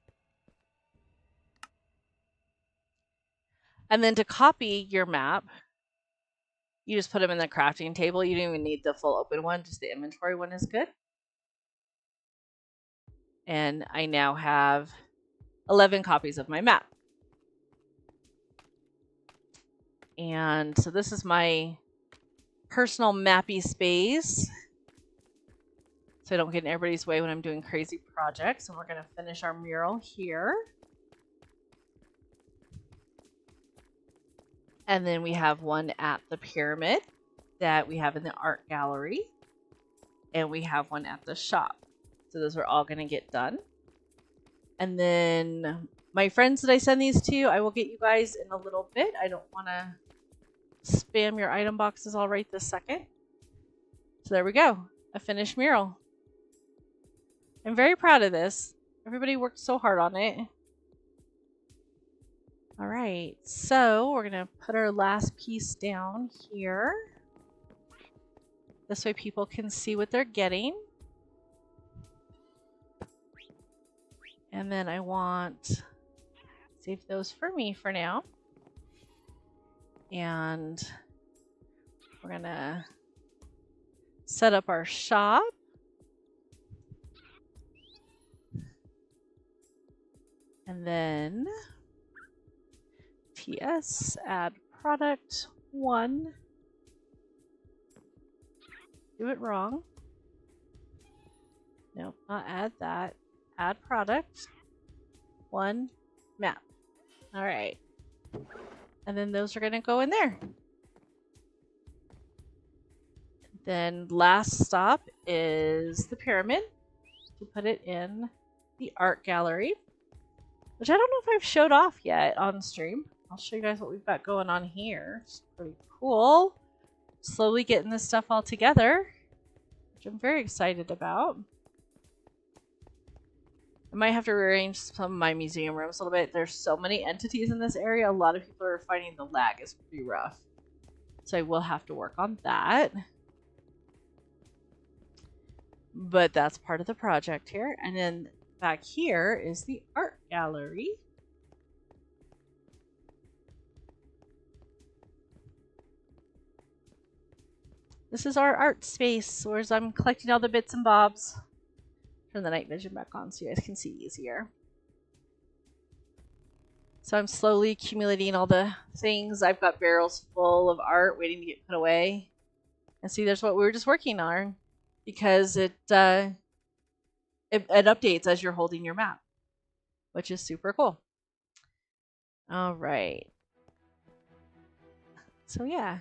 And then to copy your map, You just put them in the crafting table. You don't even need the full open one, just the inventory one is good. And I now have 11 copies of my map. And so this is my personal mappy space, so I don't get in everybody's way when I'm doing crazy projects. And we're going to finish our mural here. And then we have one at the pyramid that we have in the art gallery. And we have one at the shop. So those are all going to get done. And then my friends that I send these to, I will get you guys in a little bit. I don't want to spam your item boxes all right this second. So there we go. A finished mural. I'm very proud of this. Everybody worked so hard on it. All right, so we're gonna put our last piece down here. This way people can see what they're getting. And then I want, save those for me for now. And we're gonna set up our shop. And then PS add product 1. Do it wrong. Nope, not add that. Add product 1 map. All right. And then those are going to go in there. Then last stop is the pyramid. To put it in the art gallery, which I don't know if I've showed off yet on stream. I'll show you guys what we've got going on here. It's pretty cool. Slowly getting this stuff all together, which I'm very excited about. I might have to rearrange some of my museum rooms a little bit. There's so many entities in this area. A lot of people are finding the lag is pretty rough. So I will have to work on that. But that's part of the project here. And then back here is the art gallery. This is our art space, where I'm collecting all the bits and bobs. Turn the night vision back on so you guys can see easier. So I'm slowly accumulating all the things. I've got barrels full of art waiting to get put away. And see, there's what we were just working on, because it updates as you're holding your map, which is super cool. All right. So yeah,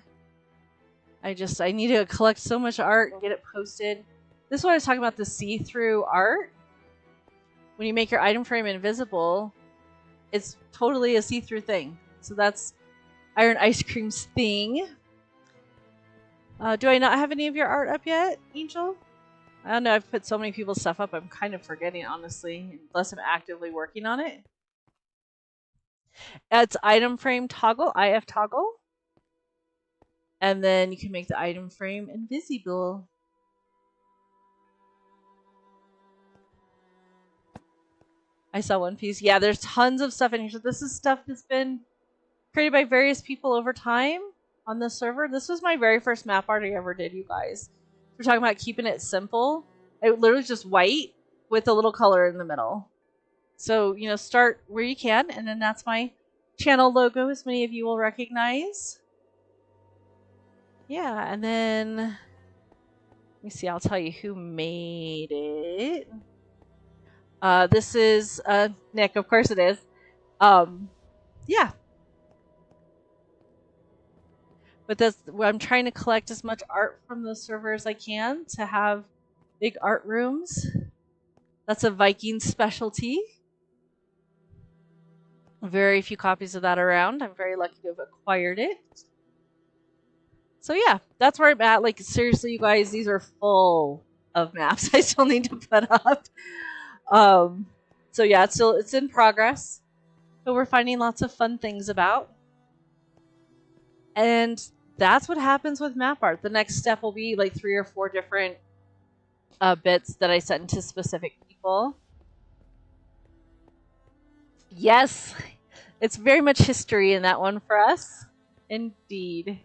I need to collect so much art and get it posted. This is what I was talking about, the see-through art. When you make your item frame invisible, it's totally a see-through thing. So that's Iron Ice Cream's thing. Do I not have any of your art up yet, Angel? I don't know. I've put so many people's stuff up, I'm kind of forgetting, honestly, unless I'm actively working on it. It's item frame toggle, IF toggle. And then you can make the item frame invisible. I saw one piece. Yeah, there's tons of stuff in here. So this is stuff that's been created by various people over time on the server. This was my very first map art I ever did, you guys. We're talking about keeping it simple. It literally is just white with a little color in the middle. So, you know, start where you can. And then that's my channel logo, as many of you will recognize. Yeah, and then let me see, I'll tell you who made it. This is Nick, of course it is. Yeah. But that's where I'm trying to collect as much art from the server as I can to have big art rooms. That's a Viking specialty. Very few copies of that around. I'm very lucky to have acquired it. So yeah, that's where I'm at. Like, seriously, you guys, these are full of maps I still need to put up. So yeah, it's in progress, but we're finding lots of fun things about. And that's what happens with map art. The next step will be like 3 or 4 different bits that I sent to specific people. Yes, it's very much history in that one for us. Indeed.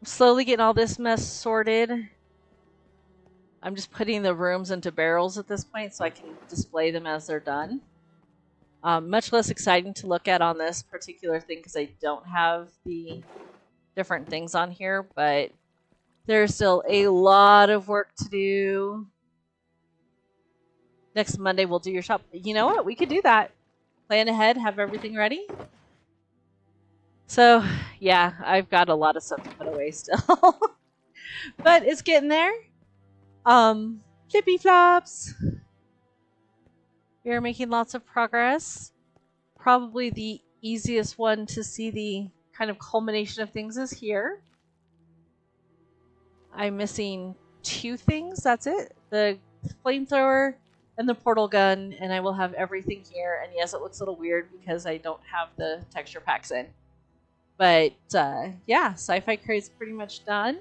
I'm slowly getting all this mess sorted. I'm just putting the rooms into barrels at this point so I can display them as they're done. Much less exciting to look at on this particular thing because I don't have the different things on here, but there's still a lot of work to do. Next Monday we'll do your shop. You know what? We could do that. Plan ahead, have everything ready. So, yeah, I've got a lot of stuff to put away still. But it's getting there. Flippy flops. We are making lots of progress. Probably the easiest one to see the kind of culmination of things is here. I'm missing 2 things. That's it. The flamethrower and the portal gun, and I will have everything here. And yes, it looks a little weird because I don't have the texture packs in. But yeah, Sci-Fi Crate's pretty much done.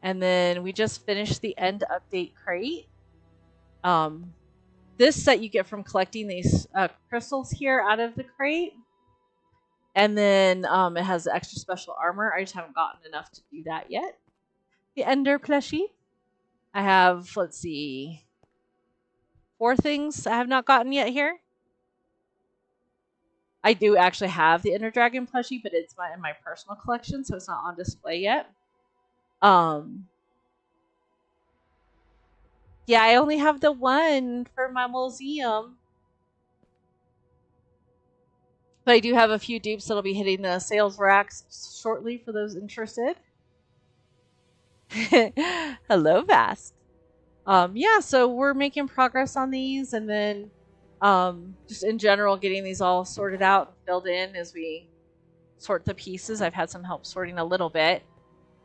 And then we just finished the end update crate. This set you get from collecting these crystals here out of the crate. And then it has extra special armor. I just haven't gotten enough to do that yet. The Ender plushie. I have, let's see, 4 things I have not gotten yet here. I do actually have the Ender Dragon plushie, but it's in my personal collection, so it's not on display yet. Yeah, I only have the one for my museum. But I do have a few dupes that'll be hitting the sales racks shortly for those interested. Hello, Vast. Yeah, so we're making progress on these, and then just in general getting these all sorted out and filled in as we sort the pieces. I've had some help sorting a little bit,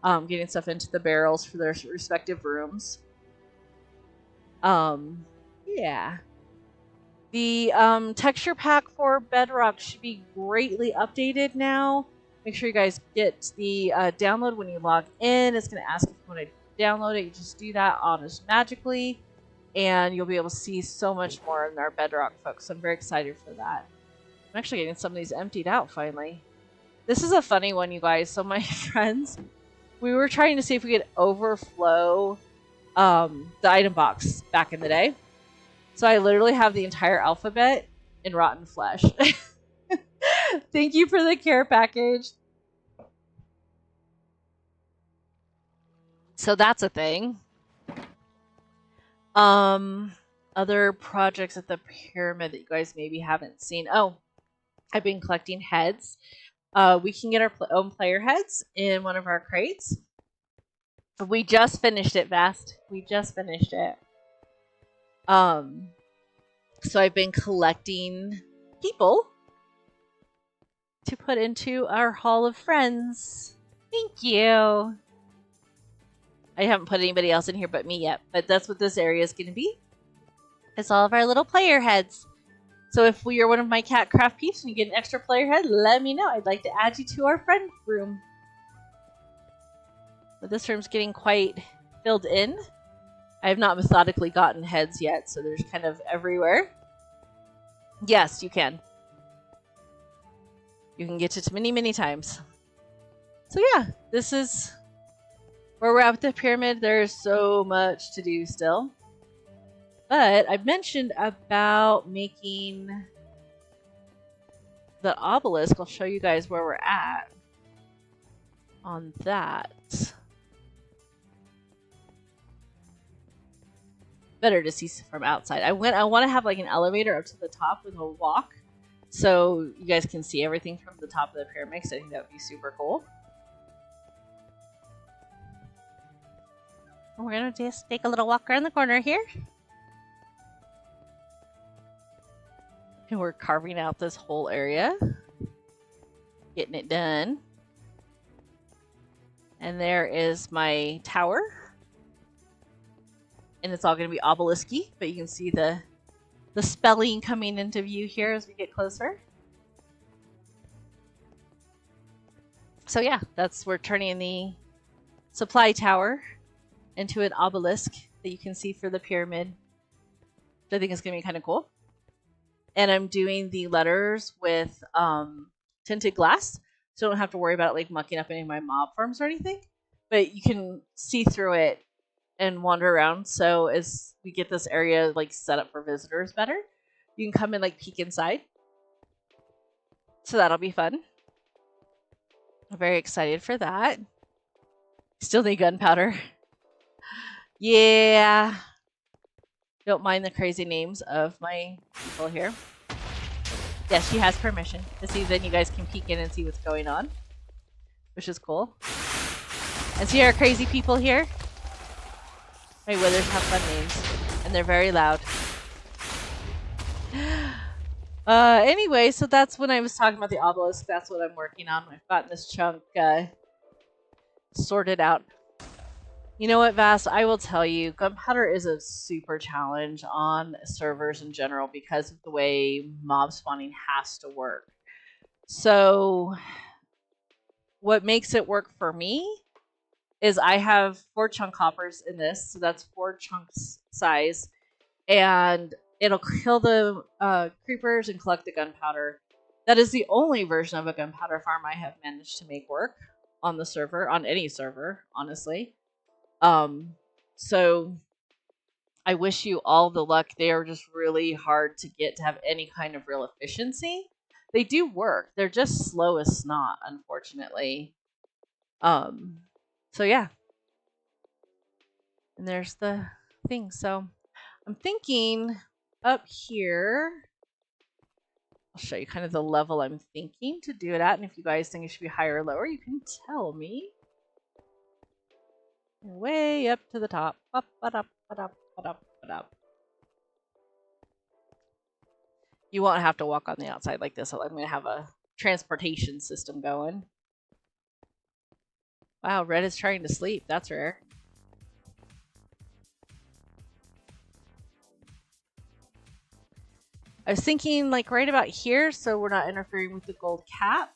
getting stuff into the barrels for their respective rooms. Yeah. The texture pack for Bedrock should be greatly updated now. Make sure you guys get the download when you log in. It's going to ask if you want to download it. You just do that honest magically, and you'll be able to see so much more in our Bedrock folks. So I'm very excited for that. I'm actually getting some of these emptied out finally. This is a funny one, you guys. So my friends, we were trying to see if we could overflow the item box back in the day. So I literally have the entire alphabet in rotten flesh. Thank you for the care package. So that's a thing. Other projects at the pyramid that you guys maybe haven't seen. Oh, I've been collecting heads. We can get our own player heads in one of our crates. We just finished it, Vast. We just finished it. So I've been collecting people to put into our Hall of Friends. Thank you. I haven't put anybody else in here but me yet, but that's what this area is going to be. It's all of our little player heads. So if you're one of my CatCraft peeps and you get an extra player head, let me know. I'd like to add you to our friend room. But this room's getting quite filled in. I have not methodically gotten heads yet, so there's kind of everywhere. Yes, you can. You can get it many, many times. So yeah, this is where we're at with the pyramid. There's so much to do still. But I've mentioned about making the obelisk. I'll show you guys where we're at on that. Better to see from outside. I want to have like an elevator up to the top with a walk, so you guys can see everything from the top of the pyramid. So I think that would be super cool. We're gonna just take a little walk around the corner here, and we're carving out this whole area, getting it done. And there is my tower. And it's all going to be obelisk-y, but you can see the spelling coming into view here as we get closer. So yeah, we're turning the supply tower into an obelisk that you can see for the pyramid. Which I think is going to be kind of cool. And I'm doing the letters with tinted glass. so I don't have to worry about it like mucking up any of my mob farms or anything. But you can see through it and wander around. So as we get this area like set up for visitors better, you can come and like peek inside. So that'll be fun. I'm very excited for that. Still need gunpowder. Yeah. Don't mind the crazy names of my people here. Yes, she has permission to see. Then you guys can peek in and see what's going on, which is cool. And see our crazy people here? My withers have fun names, and they're very loud. Anyway, so that's when I was talking about the obelisk. That's what I'm working on. I've gotten this chunk sorted out. You know what, Vast? I will tell you, gunpowder is a super challenge on servers in general because of the way mob spawning has to work. So what makes it work for me is I have 4 chunk hoppers in this, so that's 4 chunks size, and it'll kill the creepers and collect the gunpowder. That is the only version of a gunpowder farm I have managed to make work on the server, on any server, honestly. So I wish you all the luck. They are just really hard to get to have any kind of real efficiency. They do work. They're just slow as snot, unfortunately. So yeah. And there's the thing. So I'm thinking up here, I'll show you kind of the level I'm thinking to do it at. And if you guys think it should be higher or lower, you can tell me. Way up to the top. Up, up, up, up, up. You won't have to walk on the outside like this. I'm going to have a transportation system going. Wow, Red is trying to sleep. That's rare. I was thinking like right about here, so we're not interfering with the gold cap.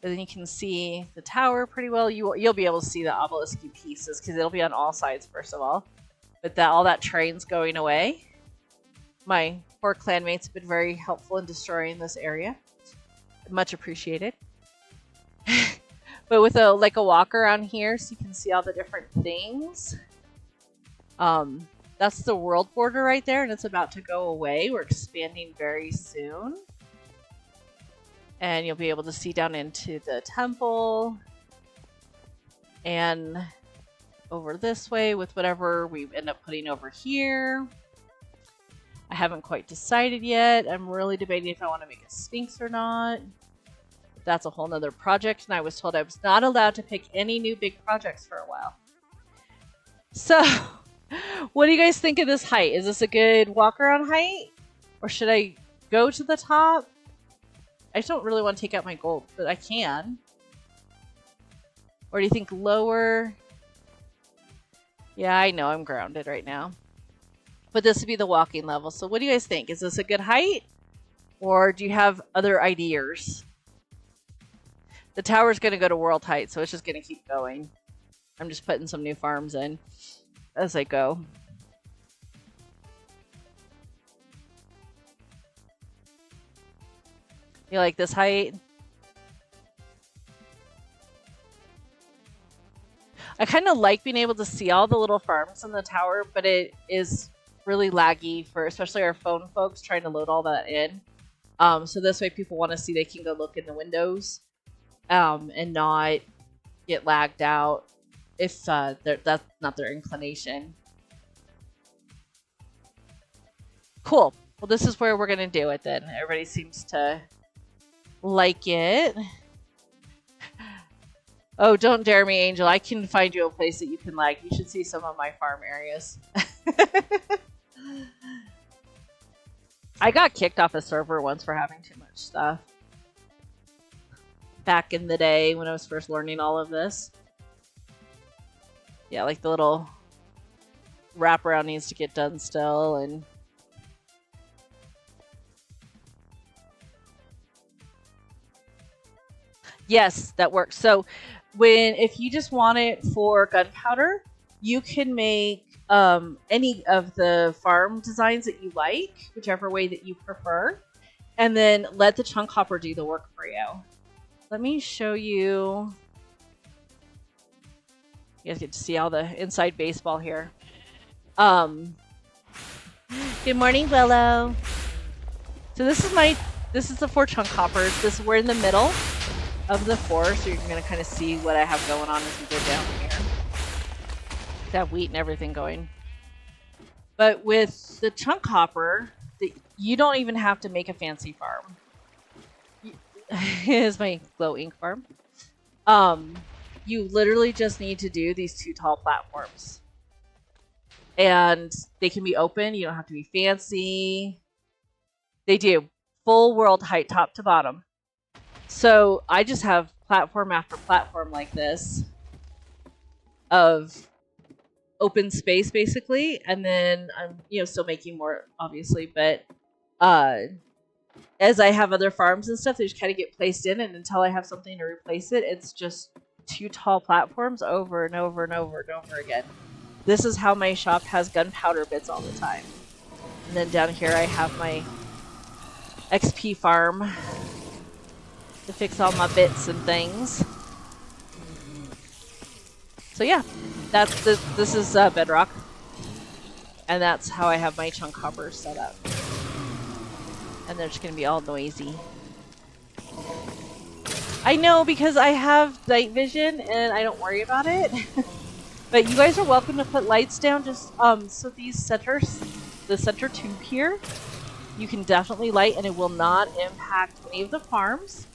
But then you can see the tower pretty well. You'll be able to see the obelisk pieces because it'll be on all sides first of all. But all that terrain's going away. My poor clanmates have been very helpful in destroying this area. Much appreciated. But with a walk around here, so you can see all the different things. That's the world border right there, and it's about to go away. We're expanding very soon. And you'll be able to see down into the temple. And over this way with whatever we end up putting over here. I haven't quite decided yet. I'm really debating if I want to make a sphinx or not. That's a whole nother project, and I was told I was not allowed to pick any new big projects for a while. So, what do you guys think of this height? Is this a good walk around height? Or should I go to the top? I just don't really want to take out my gold, but I can. Or do you think lower? Yeah, I know I'm grounded right now. But this would be the walking level. So what do you guys think? Is this a good height? Or do you have other ideas? The tower's going to go to world height, so it's just going to keep going. I'm just putting some new farms in as I go. You like this height? I kind of like being able to see all the little farms in the tower, but it is really laggy for especially our phone folks trying to load all that in. So this way people want to see, they can go look in the windows and not get lagged out if that's not their inclination. Cool. Well, this is where we're going to do it then. Everybody seems to like it. Oh, don't dare me, Angel. I can find you a place that you can like. You should see some of my farm areas. I got kicked off a server once for having too much stuff. Back in the day when I was first learning all of this. Yeah, like the little wraparound needs to get done still, and yes, that works. So if you just want it for gunpowder, you can make any of the farm designs that you like, whichever way that you prefer, and then let the chunk hopper do the work for you. let me show you. You guys get to see all the inside baseball here. Good morning, Willow. So this is the 4 chunk hoppers. We're in the middle of the 4, so you're gonna kind of see what I have going on as we go down here. I have wheat and everything going. But with the chunk hopper, you don't even have to make a fancy farm. Here's my glow ink farm. You literally just need to do these 2 tall platforms. And they can be open. You don't have to be fancy. They do. Full world height, top to bottom. So I just have platform after platform like this of open space, basically. And then I'm, still making more, obviously. But as I have other farms and stuff, they just kind of get placed in. And until I have something to replace it, it's just 2 tall platforms over and over and over and over again. This is how my shop has gunpowder bits all the time. And then down here I have my XP farm to fix all my bits and things. So yeah, this is Bedrock. And that's how I have my chunk hoppers set up. And they're just going to be all noisy. I know, because I have night vision and I don't worry about it. But you guys are welcome to put lights down. Just so these centers, the center tube here, you can definitely light, and it will not impact any of the farms.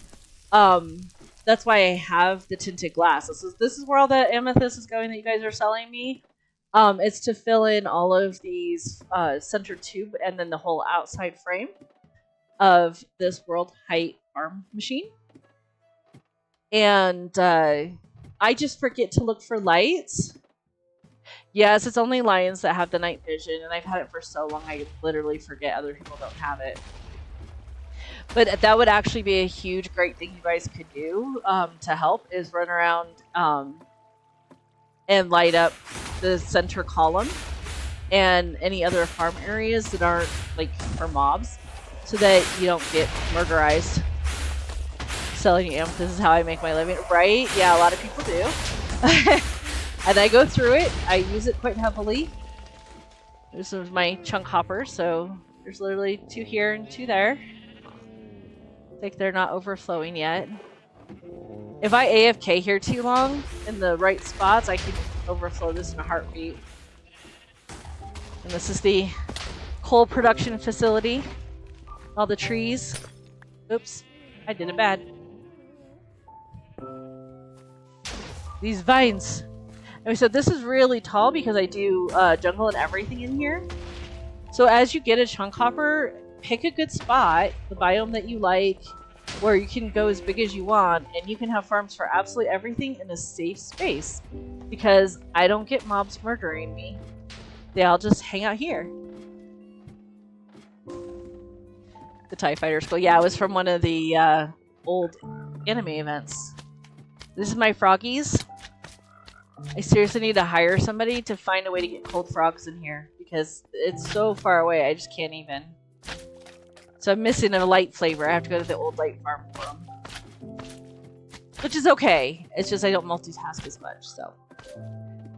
That's why I have the tinted glass. This is where all the amethyst is going that you guys are selling me. It's to fill in all of these center tube and then the whole outside frame of this world height farm machine. And I just forget to look for lights. Yes, it's only lions that have the night vision, and I've had it for so long I literally forget other people don't have it. But that would actually be a huge, great thing you guys could do to help, is run around and light up the center column and any other farm areas that aren't like for mobs, so that you don't get murderized. Selling amethyst, this is how I make my living, right? Yeah, a lot of people do. And I go through it. I use it quite heavily. This is my chunk hopper, so there's literally 2 here and 2 there. Like they're not overflowing yet. If I AFK here too long in the right spots, I can overflow this in a heartbeat. And this is the coal production facility. All the trees. Oops, I did it bad. These vines. And so this is really tall because I do jungle and everything in here. So as you get a chunk hopper, pick a good spot, the biome that you like, where you can go as big as you want, and you can have farms for absolutely everything in a safe space. Because I don't get mobs murdering me. They all just hang out here. The TIE Fighter Skull. Yeah, it was from one of the old anime events. This is my froggies. I seriously need to hire somebody to find a way to get cold frogs in here, because it's so far away, I just can't even. So I'm missing a light flavor. I have to go to the old light farm for them. Which is okay. It's just I don't multitask as much, so.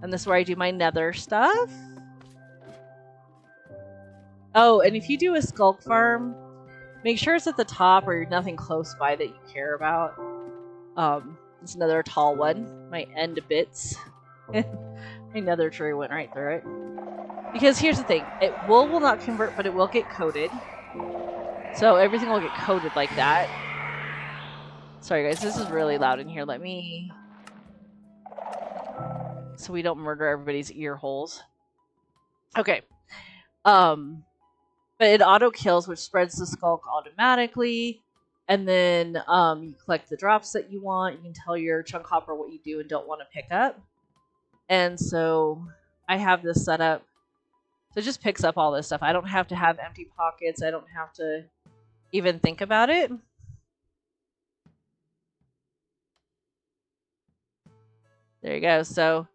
And this is where I do my nether stuff. Oh, and if you do a skulk farm, make sure it's at the top or nothing close by that you care about. It's another tall one. My end bits. My nether tree went right through it. Because here's the thing. Wool will not convert, but it will get coated. So everything will get coated like that. Sorry guys, this is really loud in here. Let me... So we don't murder everybody's ear holes. Okay. But it auto kills, which spreads the skulk automatically. And then you collect the drops that you want. You can tell your chunk hopper what you do and don't want to pick up. And so I have this set up. So it just picks up all this stuff. I don't have to have empty pockets. I don't have to even think about it. There you go. So,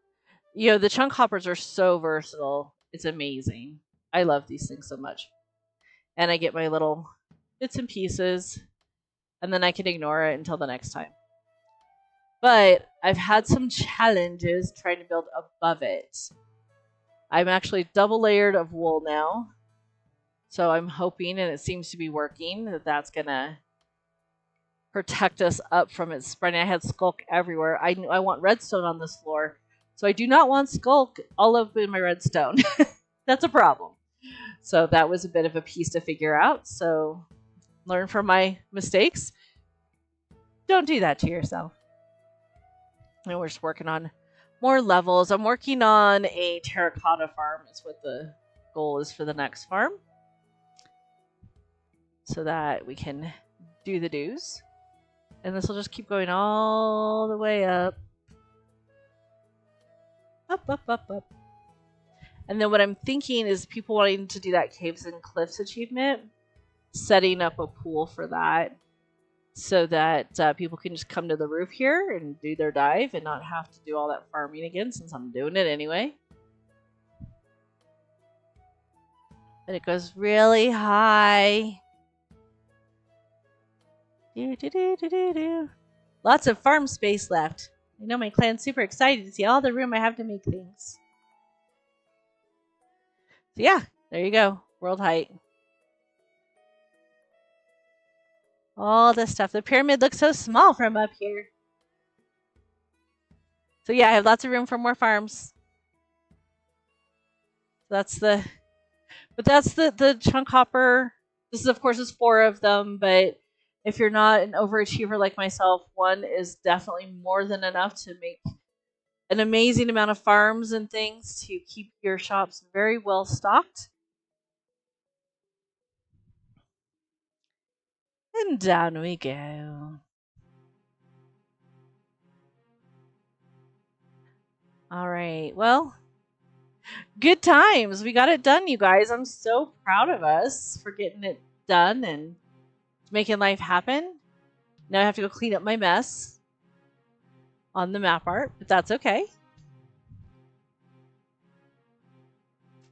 the chunk hoppers are so versatile. It's amazing. I love these things so much. And I get my little bits and pieces. And then I can ignore it until the next time. But I've had some challenges trying to build above it. I'm actually double layered of wool now. So I'm hoping, and it seems to be working, that that's going to protect us up from it spreading. I had skulk everywhere. I want redstone on this floor. So I do not want skulk all up in my redstone. That's a problem. So that was a bit of a piece to figure out. So learn from my mistakes. Don't do that to yourself. And we're just working on more levels. I'm working on a terracotta farm. Is what the goal is for the next farm. So that we can do the do's. And this will just keep going all the way up. Up, up, up, up. And then what I'm thinking is people wanting to do that Caves and Cliffs achievement, setting up a pool for that so that people can just come to the roof here and do their dive and not have to do all that farming again since I'm doing it anyway. And it goes really high. Lots of farm space left. I know my clan's super excited to see all the room I have to make things. So yeah, there you go. World height. All this stuff. The pyramid looks so small from up here. So yeah, I have lots of room for more farms. That's the chunk hopper. This is, of course, is 4 of them, but if you're not an overachiever like myself, 1 is definitely more than enough to make an amazing amount of farms and things to keep your shops very well stocked. And down we go. All right, well, good times. We got it done, you guys. I'm so proud of us for getting it done and making life happen. Now I have to go clean up my mess on the Mapart, but that's okay.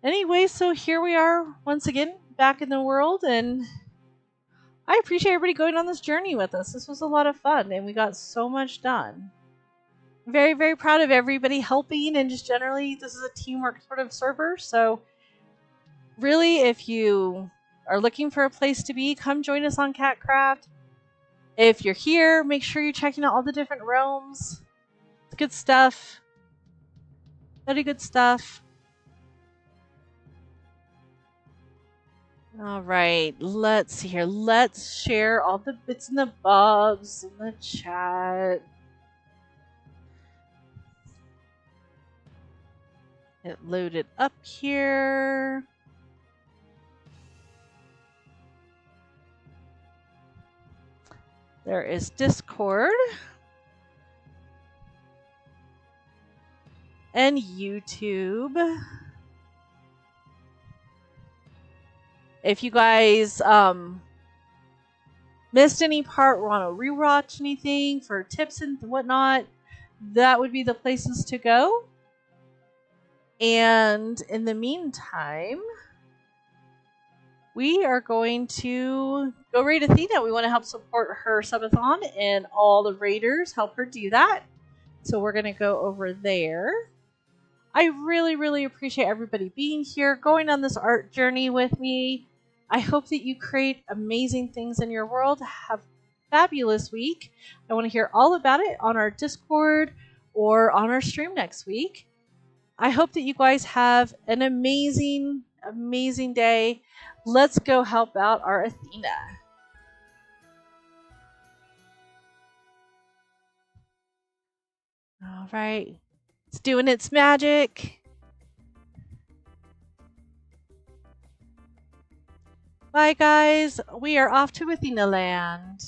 Anyway, so here we are once again back in the world, and I appreciate everybody going on this journey with us. This was a lot of fun, and we got so much done. Very, very proud of everybody helping, and just generally, this is a teamwork sort of server. So really, if you are looking for a place to be, come join us on CatCraft. If you're here, make sure you're checking out all the different realms. It's good stuff. Very good stuff. All right, let's see here. Let's share all the bits and the bobs in the chat. It loaded up here. There is Discord and YouTube. If you guys missed any part or want to rewatch anything for tips and whatnot, that would be the places to go. And in the meantime, we are going to go raid Athena. We want to help support her subathon, and all the raiders help her do that. So we're going to go over there. I really, really appreciate everybody being here, going on this art journey with me. I hope that you create amazing things in your world. Have a fabulous week. I want to hear all about it on our Discord or on our stream next week. I hope that you guys have an amazing, amazing day. Let's go help out our Athena. All right. It's doing its magic. Bye, guys. We are off to Athena land.